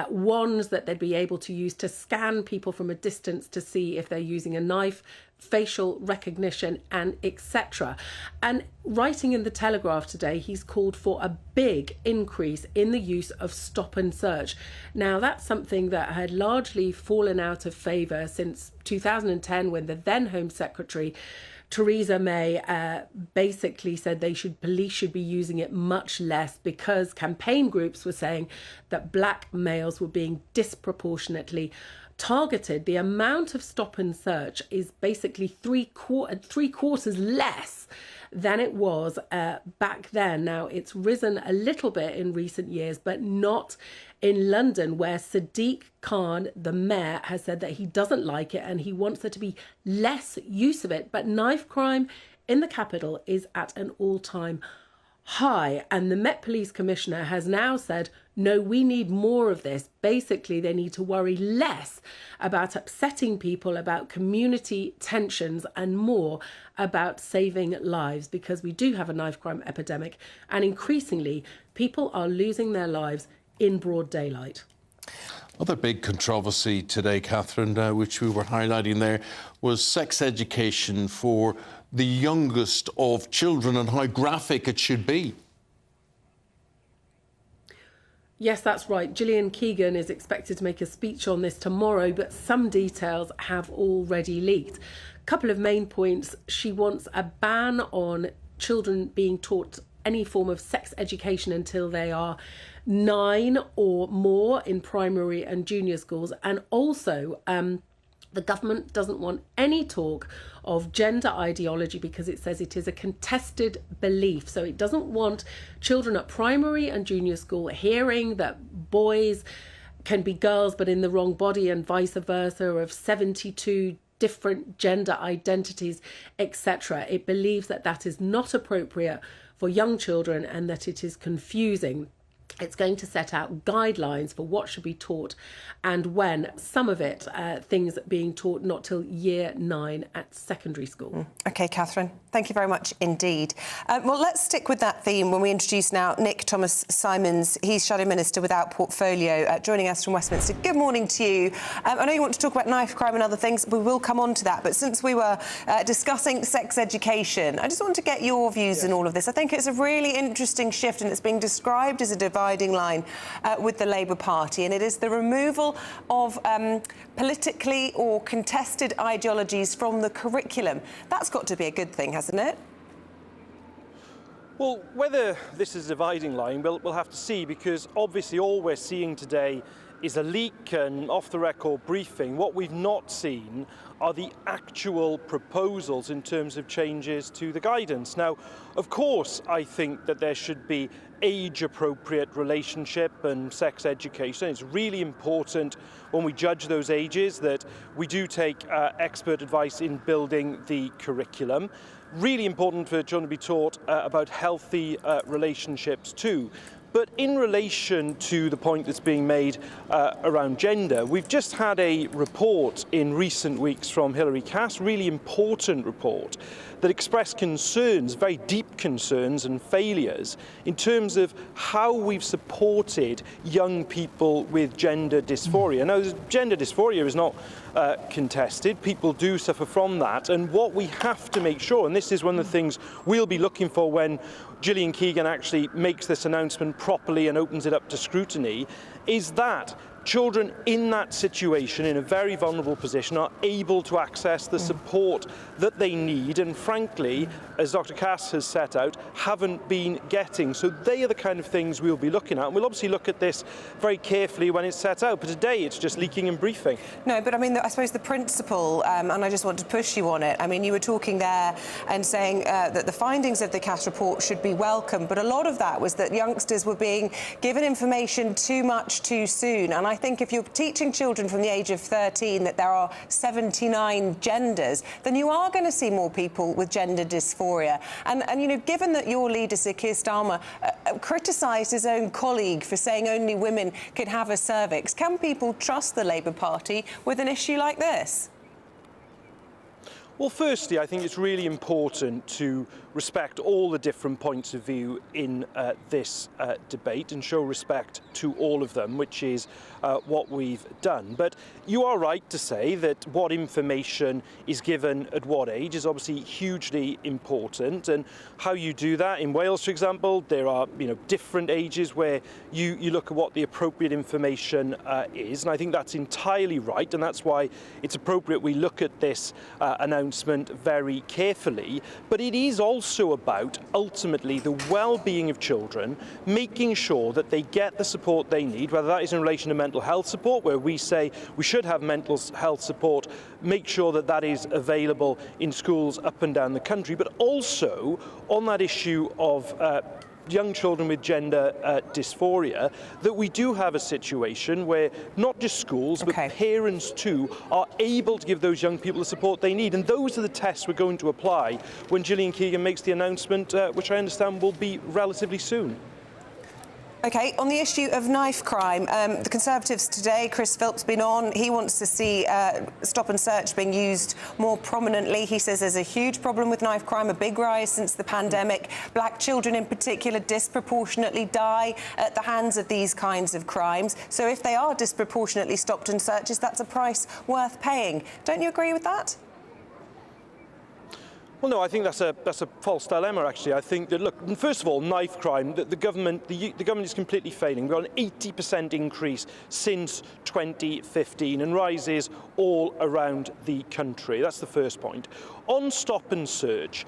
[SPEAKER 31] wands that they'd be able to use to scan people from a distance to see if they're using a knife, facial recognition, and etc. And writing in the Telegraph today, he's called for a big increase in the use of stop and search. Now, that's something that had largely fallen out of favour since 2010, when the then Home Secretary Theresa May basically said police should be using it much less because campaign groups were saying that black males were being disproportionately targeted. The amount of stop and search is basically three quarters less than it was back then. Now, it's risen a little bit in recent years, but not in London, where Sadiq Khan, the mayor, has said that he doesn't like it and he wants there to be less use of it. But knife crime in the capital is at an all-time high, and the Met Police Commissioner has now said, no, we need more of this. Basically, they need to worry less about upsetting people, about community tensions, and more about saving lives, because we do have a knife crime epidemic, and increasingly people are losing their lives in broad daylight.
[SPEAKER 3] Other big controversy today, Catherine, which we were highlighting there, was sex education for the youngest of children and how graphic it should be.
[SPEAKER 31] Yes, that's right. Gillian Keegan is expected to make a speech on this tomorrow, but some details have already leaked. A couple of main points. She wants a ban on children being taught any form of sex education until they are 9 or more in primary and junior schools, and also the government doesn't want any talk of gender ideology because it says it is a contested belief. So it doesn't want children at primary and junior school hearing that boys can be girls but in the wrong body and vice versa, of 72 different gender identities, etc. It believes that that is not appropriate for young children and that it is confusing. It's going to set out guidelines for what should be taught and when. Some of it, things being taught not till year 9 at secondary school.
[SPEAKER 21] OK, Catherine, thank you very much indeed. Well, let's stick with that theme when we introduce now Nick Thomas-Symonds. He's Shadow Minister without portfolio, joining us from Westminster. Good morning to you. I know you want to talk about knife crime and other things. We will come on to that. But since we were discussing sex education, I just want to get your views on all of this. I think it's a really interesting shift, and it's being described as a dividing line with the Labour Party, and it is the removal of politically or contested ideologies from the curriculum. That's got to be a good thing, hasn't it?
[SPEAKER 4] Well, whether this is a dividing line, we'll have to see, because obviously all we're seeing today is a leak and off-the-record briefing. What we've not seen are the actual proposals in terms of changes to the guidance. Now, of course, I think that there should be age-appropriate relationship and sex education. It's really important when we judge those ages that we do take expert advice in building the curriculum. Really important for children to be taught about healthy relationships too. But in relation to the point that's being made around gender, we've just had a report in recent weeks from Hilary Cass, really important report, that expressed concerns, very deep concerns and failures in terms of how we've supported young people with gender dysphoria. Now, gender dysphoria is not contested. People do suffer from that. And what we have to make sure, and this is one of the things we'll be looking for when Gillian Keegan actually makes this announcement properly and opens it up to scrutiny, is that children in that situation, in a very vulnerable position, are able to access the support that they need and, frankly, as Dr. Cass has set out, haven't been getting. So they are the kind of things we'll be looking at. And we'll obviously look at this very carefully when it's set out, but today it's just leaking and briefing.
[SPEAKER 21] No, but I mean, I suppose the principle, and I just want to push you on it, I mean, you were talking there and saying that the findings of the Cass report should be welcome, but a lot of that was that youngsters were being given information too much too soon. And I think if you're teaching children from the age of 13 that there are 79 genders, then you are going to see more people with gender dysphoria. And you know, given that your leader, Sir Keir Starmer, criticised his own colleague for saying only women could have a cervix, can people trust the Labour Party with an issue like this?
[SPEAKER 4] Well, firstly, I think it's really important to respect all the different points of view in this debate and show respect to all of them, which is what we've done. But you are right to say that what information is given at what age is obviously hugely important, and how you do that. In Wales, for example, there are different ages where you look at what the appropriate information is, and I think that's entirely right, and that's why it's appropriate we look at this announcement very carefully. But it is also about ultimately the well-being of children, making sure that they get the support they need, whether that is in relation to mental health support, where we say we should have mental health support, make sure that that is available in schools up and down the country, but also on that issue of young children with gender dysphoria, that we do have a situation where not just schools, but parents too are able to give those young people the support they need. And those are the tests we're going to apply when Gillian Keegan makes the announcement, which I understand will be relatively soon.
[SPEAKER 21] OK, on the issue of knife crime, the Conservatives today, Chris Philp's been on. He wants to see stop and search being used more prominently. He says there's a huge problem with knife crime, a big rise since the pandemic. Black children in particular disproportionately die at the hands of these kinds of crimes. So if they are disproportionately stopped and searches, that's a price worth paying. Don't you agree with that?
[SPEAKER 4] Well, no, I think that's a false dilemma, actually. I think that, look, first of all, knife crime, the government is completely failing. We've got an 80% increase since 2015 and rises all around the country. That's the first point. On stop and search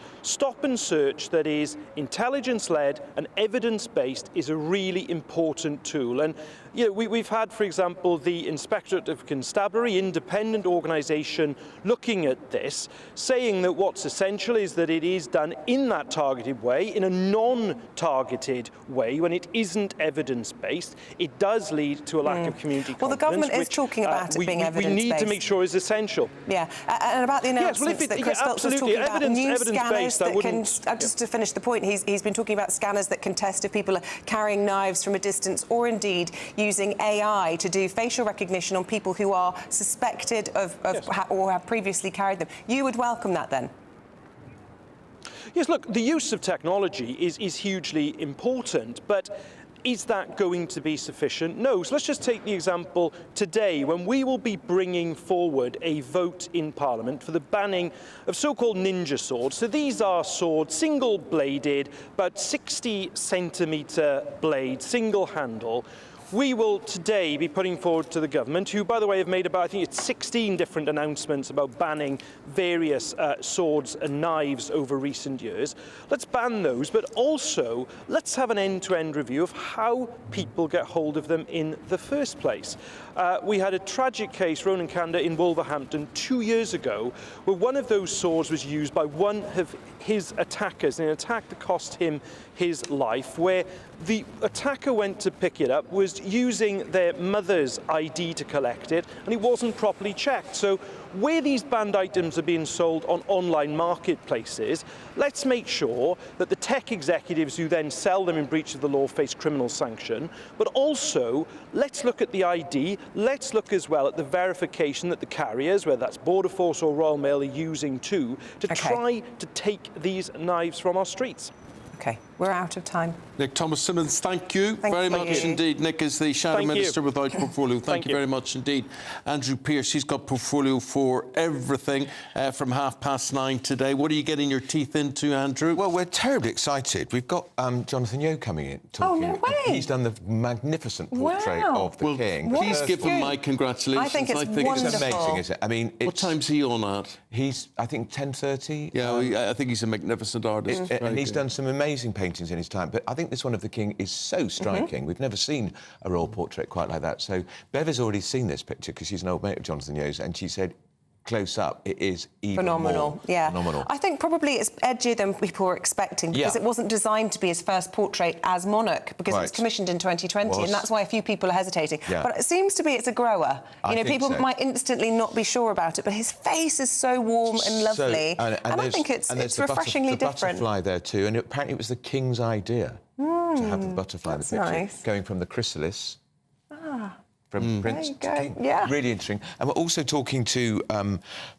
[SPEAKER 4] that is intelligence-led and evidence-based is a really important tool. And we've had, for example, the Inspectorate of Constabulary, independent organisation, looking at this, saying that what's essential is that it is done in that targeted way, in a non-targeted way, when it isn't evidence-based. It does lead to a lack of community confidence.
[SPEAKER 21] Well, the government is talking about it being evidence-based.
[SPEAKER 4] We need to make sure is essential.
[SPEAKER 21] Yeah, and about the announcements that Chris Philps was talking about, new scanners that can, just to finish the point, he's been talking about scanners that can test if people are carrying knives from a distance, or indeed using AI to do facial recognition on people who are suspected of or have previously carried them. You would welcome that then?
[SPEAKER 4] Yes, look, the use of technology is hugely important, but is that going to be sufficient? No. So let's just take the example today when we will be bringing forward a vote in Parliament for the banning of so-called ninja swords. So these are swords, single-bladed, about 60-centimetre blade, single handle. We will today be putting forward to the government, who, by the way, have made about, I think it's 16 different announcements about banning various swords and knives over recent years. Let's ban those, but also let's have an end-to-end review of how people get hold of them in the first place. We had a tragic case, Ronan Kanda, in Wolverhampton 2 years ago, where one of those swords was used by one of his attackers in an attack that cost him his life, where the attacker went to pick it up, was using their mother's ID to collect it, and it wasn't properly checked. So where these banned items are being sold on online marketplaces, let's make sure that the tech executives who then sell them in breach of the law face criminal sanction, but also let's look at the ID, let's look as well at the verification that the carriers, whether that's Border Force or Royal Mail, are using too, to try to take these knives from our streets.
[SPEAKER 21] OK, we're out of time.
[SPEAKER 3] Nick Thomas-Symonds, thank you very much indeed. Nick is the Shadow Minister with Out Portfolio. Thank you very much indeed. Andrew Pearce, he's got portfolio for everything from 9:30 today. What are you getting your teeth into, Andrew?
[SPEAKER 5] Well, we're terribly excited. We've got Jonathan Yeo coming in talking.
[SPEAKER 21] Oh, no way.
[SPEAKER 5] He's done the magnificent portrait of the King.
[SPEAKER 3] Please give him my congratulations.
[SPEAKER 21] I think it's wonderful.
[SPEAKER 5] It's amazing, isn't it? I mean,
[SPEAKER 3] what time's he on at?
[SPEAKER 5] He's, I think, 10:30.
[SPEAKER 3] Yeah, I think he's a magnificent artist.
[SPEAKER 5] And he's done some amazing paintings in his time. But I think this one of the King is so striking. We've never seen a royal portrait quite like that. So Bev has already seen this picture because she's an old mate of Jonathan Yeo's, and she said, close up, it is even
[SPEAKER 21] phenomenal.
[SPEAKER 5] More
[SPEAKER 21] yeah,
[SPEAKER 5] phenomenal.
[SPEAKER 21] I think probably it's edgier than people were expecting because it wasn't designed to be his first portrait as monarch, because it was commissioned in 2020, and that's why a few people are hesitating. Yeah. But it seems to be it's a grower. You know, people might instantly not be sure about it, but his face is so warm and lovely, and I think it's refreshingly different.
[SPEAKER 5] There's the butterfly there too, and apparently it was the King's idea to have the butterfly in the picture,
[SPEAKER 21] nice.
[SPEAKER 5] Going from the chrysalis. From Prince to King.
[SPEAKER 21] Yeah.
[SPEAKER 5] Really interesting. And we're also talking to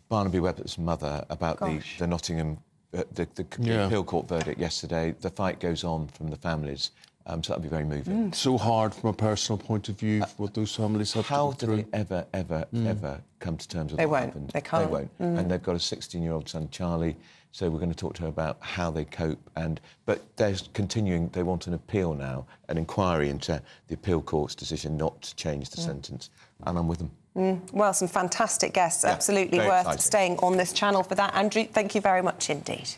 [SPEAKER 5] Barnaby Webber's mother about the Nottingham the appeal court verdict yesterday. The fight goes on from the families. So that'll be very moving.
[SPEAKER 3] So hard from a personal point of view what those families have to go through.
[SPEAKER 5] How do they ever come to terms with
[SPEAKER 21] They
[SPEAKER 5] what
[SPEAKER 21] won't.
[SPEAKER 5] happened?
[SPEAKER 21] They can't.
[SPEAKER 5] They won't. And they've got a 16-year-old son, Charlie, so we're going to talk to her about how they cope. But they're continuing, they want an appeal now, an inquiry into the appeal court's decision not to change the sentence. And I'm with them.
[SPEAKER 21] Well, some fantastic guests. Absolutely worth
[SPEAKER 5] exciting.
[SPEAKER 21] Staying on this channel for that. Andrew, thank you very much indeed.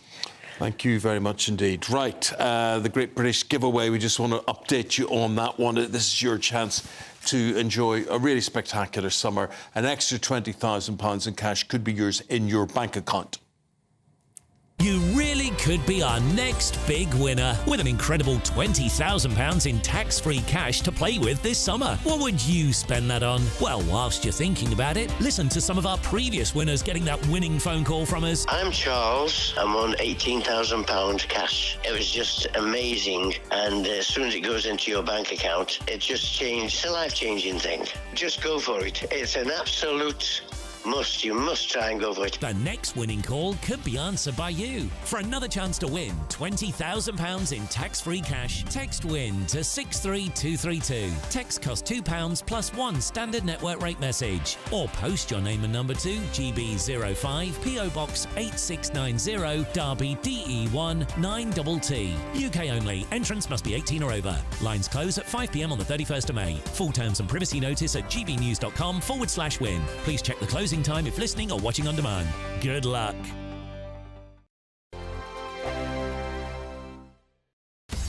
[SPEAKER 3] Thank you very much indeed. Right, the Great British Giveaway, we just want to update you on that one. This is your chance to enjoy a really spectacular summer. An extra £20,000 in cash could be yours in your bank account.
[SPEAKER 22] You really could be our next big winner with an incredible £20,000 in tax-free cash to play with this summer. What would you spend that on? Well, whilst you're thinking about it, listen to some of our previous winners getting that winning phone call from us.
[SPEAKER 7] I'm Charles. I'm on £18,000 cash. It was just amazing, and as soon as it goes into your bank account, it just changed. It's a life-changing thing. Just go for it. It's an absolute must. You must try and go for it.
[SPEAKER 22] The next winning call could be answered by you. For another chance to win £20,000 in tax-free cash, text WIN to 63232. Text costs £2 plus 1 standard network rate message. Or post your name and number to GB05 PO Box 8690 Derby DE1 9TT. UK only. Entrance must be 18 or over. Lines close at 5 p.m. on the 31st of May. Full terms and privacy notice at gbnews.com/win. Please check the closing time if listening or watching on demand. Good luck.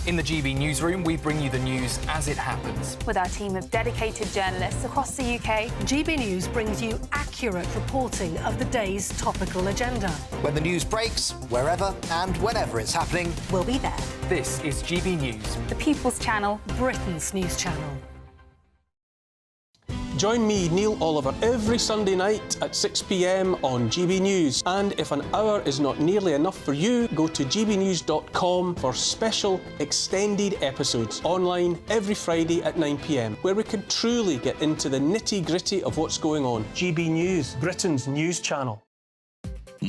[SPEAKER 1] In the GB newsroom, we bring you the news as it happens.
[SPEAKER 9] With our team of dedicated journalists across the UK, GB News brings you accurate reporting of the day's topical agenda.
[SPEAKER 10] When the news breaks, wherever and whenever it's happening,
[SPEAKER 9] we'll be there.
[SPEAKER 1] This is GB News,
[SPEAKER 9] the People's Channel, Britain's news channel.
[SPEAKER 4] Join me, Neil Oliver, every Sunday night at 6 p.m. on GB News. And if an hour is not nearly enough for you, go to gbnews.com for special extended episodes online every Friday at 9 p.m, where we can truly get into the nitty-gritty of what's going on. GB News, Britain's news channel.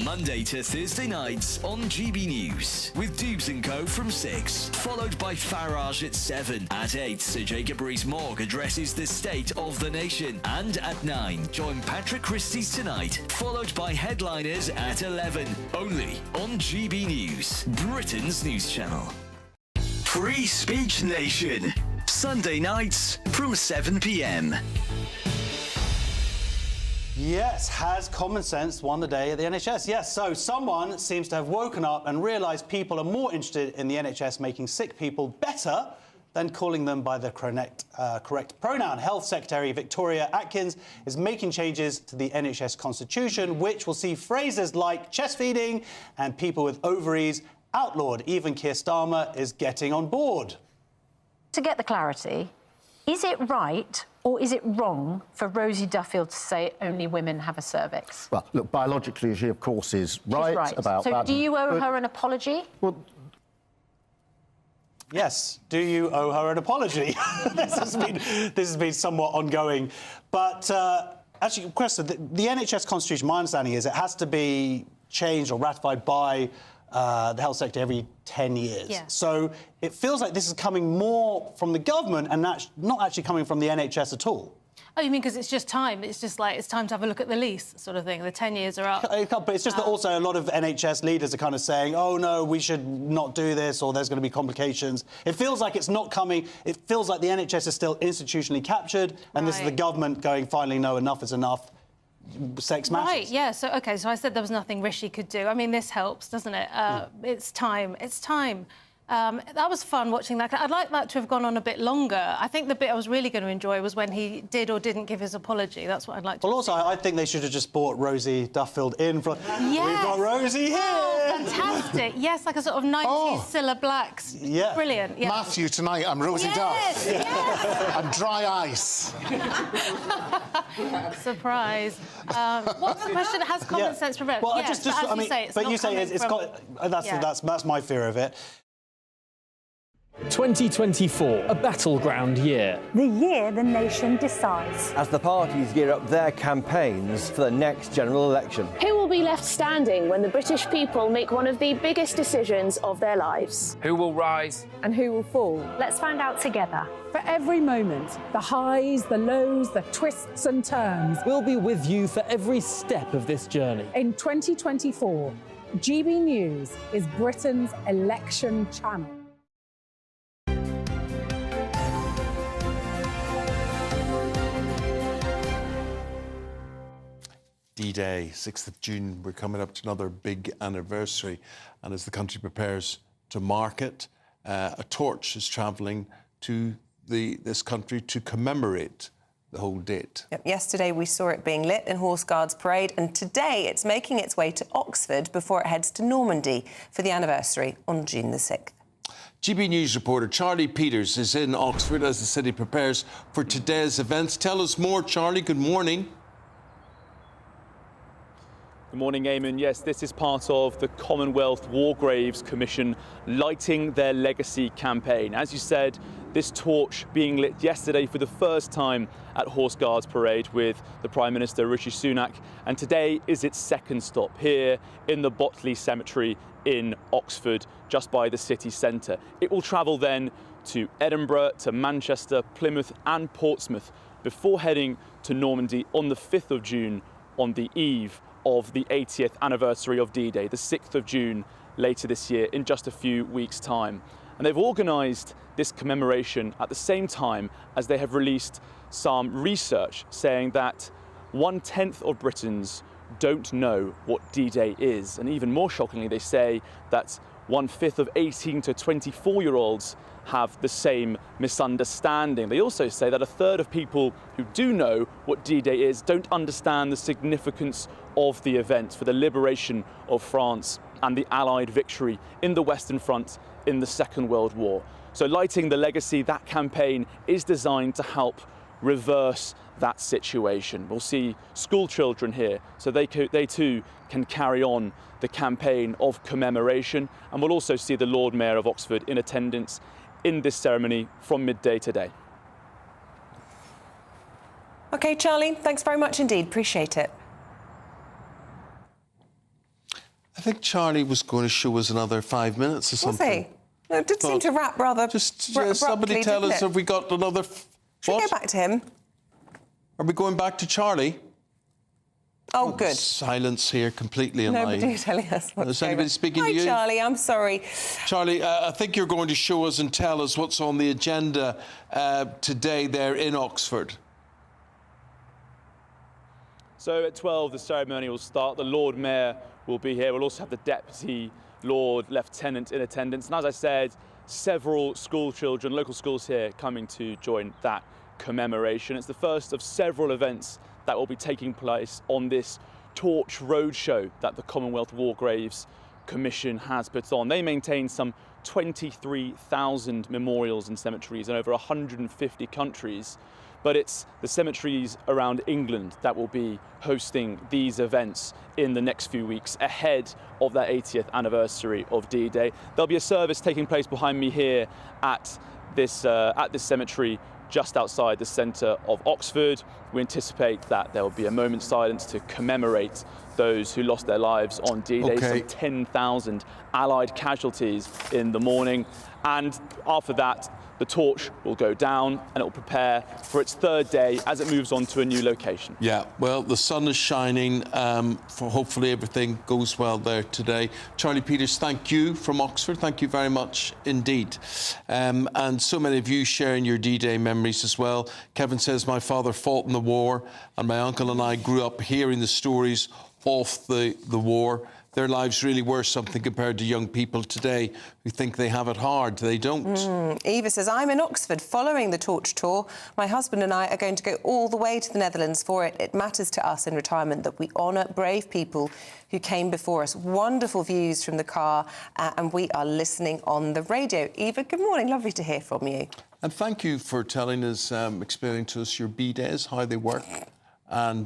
[SPEAKER 12] Monday to Thursday nights on GB News with Dubes & Co from 6, followed by Farage at 7. At 8, Sir Jacob Rees-Mogg addresses the state of the nation. And at 9, join Patrick Christie's Tonight, followed by Headliners at 11. Only on GB News, Britain's news channel. Free Speech Nation, Sunday nights from 7 p.m.
[SPEAKER 26] Yes, has common sense won the day at the NHS? Yes, so someone seems to have woken up and realised people are more interested in the NHS making sick people better than calling them by the correct pronoun. Health Secretary Victoria Atkins is making changes to the NHS constitution, which will see phrases like chest feeding and people with ovaries outlawed. Even Keir Starmer is getting on board.
[SPEAKER 13] To get the clarity, is it right or is it wrong for Rosie Duffield to say only women have a cervix?
[SPEAKER 10] Well, look, biologically, she, of course, is right about
[SPEAKER 13] so
[SPEAKER 10] that.
[SPEAKER 13] So do you owe her an apology?
[SPEAKER 10] Well,
[SPEAKER 26] yes. Do you owe her an apology? This has been somewhat ongoing. But actually, question, the NHS constitution, my understanding is it has to be changed or ratified by the health sector every 10 years.
[SPEAKER 13] Yeah.
[SPEAKER 26] So it feels like this is coming more from the government and not actually coming from the NHS at all.
[SPEAKER 15] Oh, you mean because it's just time? It's just like it's time to have a look at the lease sort of thing. The 10 years are up.
[SPEAKER 26] But it's just that also a lot of NHS leaders are kind of saying, oh, no, we should not do this or there's going to be complications. It feels like it's not coming. It feels like the NHS is still institutionally captured and this is the government going, finally, no, enough is enough. Sex matters.
[SPEAKER 15] Right, yeah. So, OK, so I said there was nothing Rishi could do. I mean, this helps, doesn't it? It's time. It's time. That was fun watching that. I'd like that to have gone on a bit longer. I think the bit I was really going to enjoy was when he did or didn't give his apology. That's what I'd like to
[SPEAKER 26] Well, also, I think they should have just brought Rosie Duffield in. We've got Rosie here!
[SPEAKER 15] Oh, fantastic. Yes, like a sort of 90s Cilla Blacks.
[SPEAKER 26] Yeah.
[SPEAKER 15] Brilliant. Yeah.
[SPEAKER 26] Matthew, tonight, I'm Rosie Duff.
[SPEAKER 15] Yes.
[SPEAKER 26] I'm dry ice.
[SPEAKER 15] Surprise. What's the question? Has common sense prevailed?
[SPEAKER 26] Well,
[SPEAKER 15] yes,
[SPEAKER 26] you say it's got... That's my fear of it.
[SPEAKER 2] 2024, a battleground year.
[SPEAKER 6] The year the nation decides.
[SPEAKER 11] As the parties gear up their campaigns for the next general election.
[SPEAKER 8] Who will be left standing when the British people make one of the biggest decisions of their lives?
[SPEAKER 16] Who will rise?
[SPEAKER 6] And who will fall?
[SPEAKER 8] Let's find out together.
[SPEAKER 31] For every moment, the highs, the lows, the twists and turns.
[SPEAKER 2] We'll be with you for every step of this journey.
[SPEAKER 31] In 2024, GB News is Britain's election channel.
[SPEAKER 3] D-Day, 6th of June. We're coming up to another big anniversary. And as the country prepares to mark it, a torch is travelling to this country to commemorate the whole date.
[SPEAKER 21] Yep. Yesterday we saw it being lit in Horse Guards Parade, and today it's making its way to Oxford before it heads to Normandy for the anniversary on June the 6th.
[SPEAKER 3] GB News reporter Charlie Peters is in Oxford as the city prepares for today's events. Tell us more, Charlie. Good morning.
[SPEAKER 17] Good morning, Eamonn. Yes, this is part of the Commonwealth War Graves Commission Lighting Their Legacy campaign. As you said, this torch being lit yesterday for the first time at Horse Guards Parade with the Prime Minister Rishi Sunak, and today is its second stop here in the Botley Cemetery in Oxford, just by the city centre. It will travel then to Edinburgh, to Manchester, Plymouth and Portsmouth before heading to Normandy on the 5th of June on the eve of the 80th anniversary of D-Day, the 6th of June later this year in just a few weeks' time. And they've organised this commemoration at the same time as they have released some research saying that 1/10 of Britons don't know what D-Day is. And even more shockingly, they say that 1/5 of 18 to 24-year-olds have the same misunderstanding. They also say that 1/3 of people who do know what D-Day is don't understand the significance of the event for the liberation of France and the Allied victory in the Western Front in the Second World War. So Lighting the Legacy, that campaign is designed to help reverse that situation. We'll see school children here, so they too can carry on the campaign of commemoration, and we'll also see the Lord Mayor of Oxford in attendance in this ceremony from midday today.
[SPEAKER 21] OK, Charlie, thanks very much indeed. Appreciate it.
[SPEAKER 3] I think Charlie was going to show us another 5 minutes or something.
[SPEAKER 21] Was he? No, it did seem to wrap rather
[SPEAKER 3] somebody tell us, have we got another...
[SPEAKER 21] Should we go back to him?
[SPEAKER 3] Are we going back to Charlie?
[SPEAKER 21] Oh, good.
[SPEAKER 3] Silence here completely.
[SPEAKER 21] Nobody telling us what's
[SPEAKER 3] Is anybody speaking
[SPEAKER 21] Hi,
[SPEAKER 3] to you?
[SPEAKER 21] Charlie, I'm sorry.
[SPEAKER 3] Charlie, I think you're going to show us and tell us what's on the agenda today there in Oxford.
[SPEAKER 17] So at 12, the ceremony will start. The Lord Mayor will be here. We'll also have the Deputy Lord Lieutenant in attendance. And as I said, several school children, local schools here, coming to join that commemoration. It's the first of several events that will be taking place on this Torch Roadshow that the Commonwealth War Graves Commission has put on. They maintain some 23,000 memorials and cemeteries in over 150 countries. But it's the cemeteries around England that will be hosting these events in the next few weeks ahead of that 80th anniversary of D-Day. There'll be a service taking place behind me here at this cemetery just outside the centre of Oxford. We anticipate that there will be a moment's silence to commemorate those who lost their lives on D-Day, some 10,000 Allied casualties in the morning. And after that, the torch will go down and it will prepare for its third day as it moves on to a new location.
[SPEAKER 3] Yeah, well, the sun is shining. For hopefully everything goes well there today. Charlie Peters, thank you from Oxford. Thank you very much indeed. And so many of you sharing your D-Day memories as well. Kevin says, my father fought in the war and my uncle and I grew up hearing the stories of the war. Their lives really were something compared to young people today who think they have it hard. They don't.
[SPEAKER 21] Eva says, I'm in Oxford following the torch tour. My husband and I are going to go all the way to the Netherlands for it. It matters to us in retirement that we honour brave people who came before us. Wonderful views from the car, and we are listening on the radio. Eva, good morning. Lovely to hear from you.
[SPEAKER 3] And thank you for telling us, explaining to us your bidets, how they work. And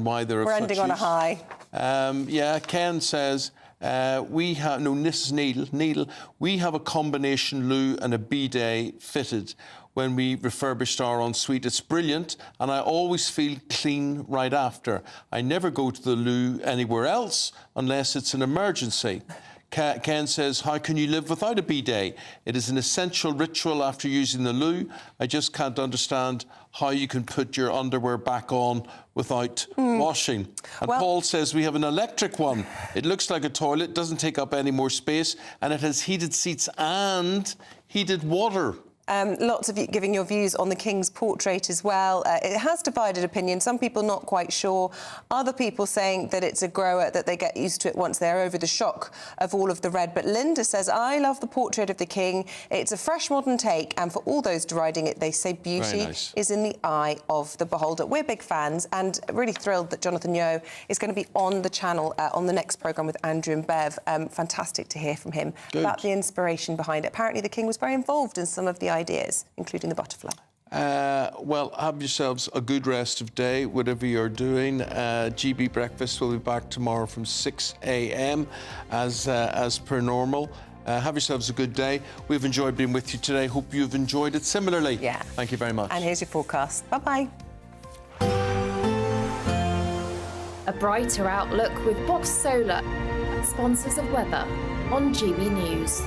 [SPEAKER 3] why they're
[SPEAKER 21] We're ending on a high.
[SPEAKER 3] Yeah, Ken says, This is Needle. We have a combination loo and a bidet fitted when we refurbished our ensuite. It's brilliant, and I always feel clean right after. I never go to the loo anywhere else unless it's an emergency. Ken says, how can you live without a bidet? It is an essential ritual after using the loo. I just can't understand how you can put your underwear back on without washing. And Paul says we have an electric one. It looks like a toilet, doesn't take up any more space, and it has heated seats and heated water.
[SPEAKER 21] Lots of you giving your views on the King's portrait as well. It has divided opinion. Some people not quite sure. Other people saying that it's a grower, that they get used to it once they're over the shock of all of the red. But Linda says, I love the portrait of the King. It's a fresh modern take. And for all those deriding it, they say beauty is in the eye of the beholder. We're big fans and really thrilled that Jonathan Yeo is going to be on the channel on the next programme with Andrew and Bev. Fantastic to hear from him about the inspiration behind it. Apparently the King was very involved in some of the ideas, including the butterfly.
[SPEAKER 3] Well, have yourselves a good rest of day, whatever you're doing. GB Breakfast will be back tomorrow from 6 a.m. as per normal. Have yourselves a good day. We've enjoyed being with you today. Hope you've enjoyed it similarly.
[SPEAKER 21] Yeah.
[SPEAKER 3] Thank you very much.
[SPEAKER 21] And here's your forecast. Bye-bye.
[SPEAKER 8] A brighter outlook with Box Solar, sponsors of weather on GB News.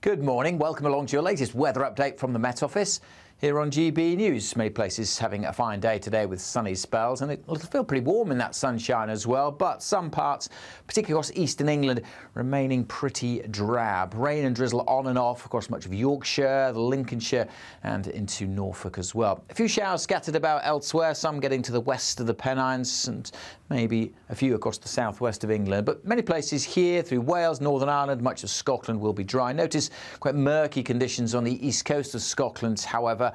[SPEAKER 14] Good morning. Welcome along to your latest weather update from the Met Office here on GB News. Many places having a fine day today with sunny spells, and it'll feel pretty warm in that sunshine as well, but some parts, particularly across eastern England, remaining pretty drab. Rain and drizzle on and off across much of Yorkshire, Lincolnshire and into Norfolk as well. A few showers scattered about elsewhere, some getting to the west of the Pennines and maybe a few across the southwest of England. But many places here through Wales, Northern Ireland, much of Scotland will be dry. Notice quite murky conditions on the east coast of Scotland, however,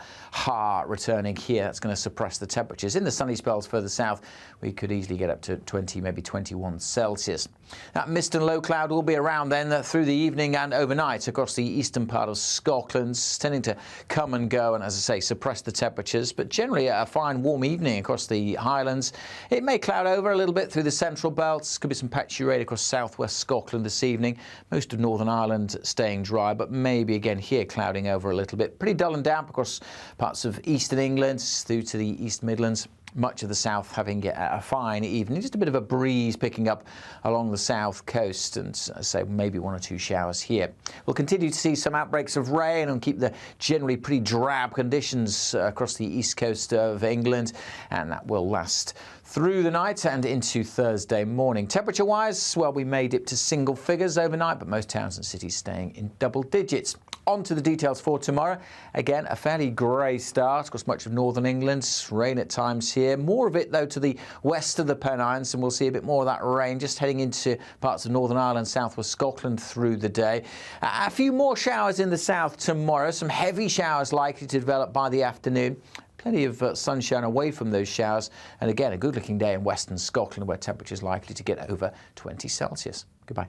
[SPEAKER 14] returning here. That's going to suppress the temperatures. In the sunny spells further south, we could easily get up to 20, maybe 21 Celsius. That mist and low cloud will be around then through the evening and overnight across the eastern part of Scotland, tending to come and go and, as I say, suppress the temperatures. But generally a fine warm evening across the Highlands. It may cloud over a little bit through the central belts. Could be some patchy rain across southwest Scotland this evening. Most of Northern Ireland staying dry, but maybe again here clouding over a little bit. Pretty dull and damp across parts of eastern England through to the East Midlands. Much of the south having a fine evening. Just a bit of a breeze picking up along the south coast, and as I say, maybe one or two showers here. We'll continue to see some outbreaks of rain and keep the generally pretty drab conditions across the east coast of England, and that will last through the night and into Thursday morning. Temperature-wise, well, we may dip to single figures overnight, but most towns and cities staying in double digits. On to the details for tomorrow. Again, a fairly grey start across much of northern England. Rain at times here. More of it, though, to the west of the Pennines, and we'll see a bit more of that rain just heading into parts of Northern Ireland, southwest Scotland through the day. A few more showers in the south tomorrow. Some heavy showers likely to develop by the afternoon. Plenty of sunshine away from those showers. And again, a good-looking day in western Scotland where temperatures likely to get over 20 Celsius. Goodbye.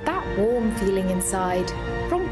[SPEAKER 8] That warm feeling inside from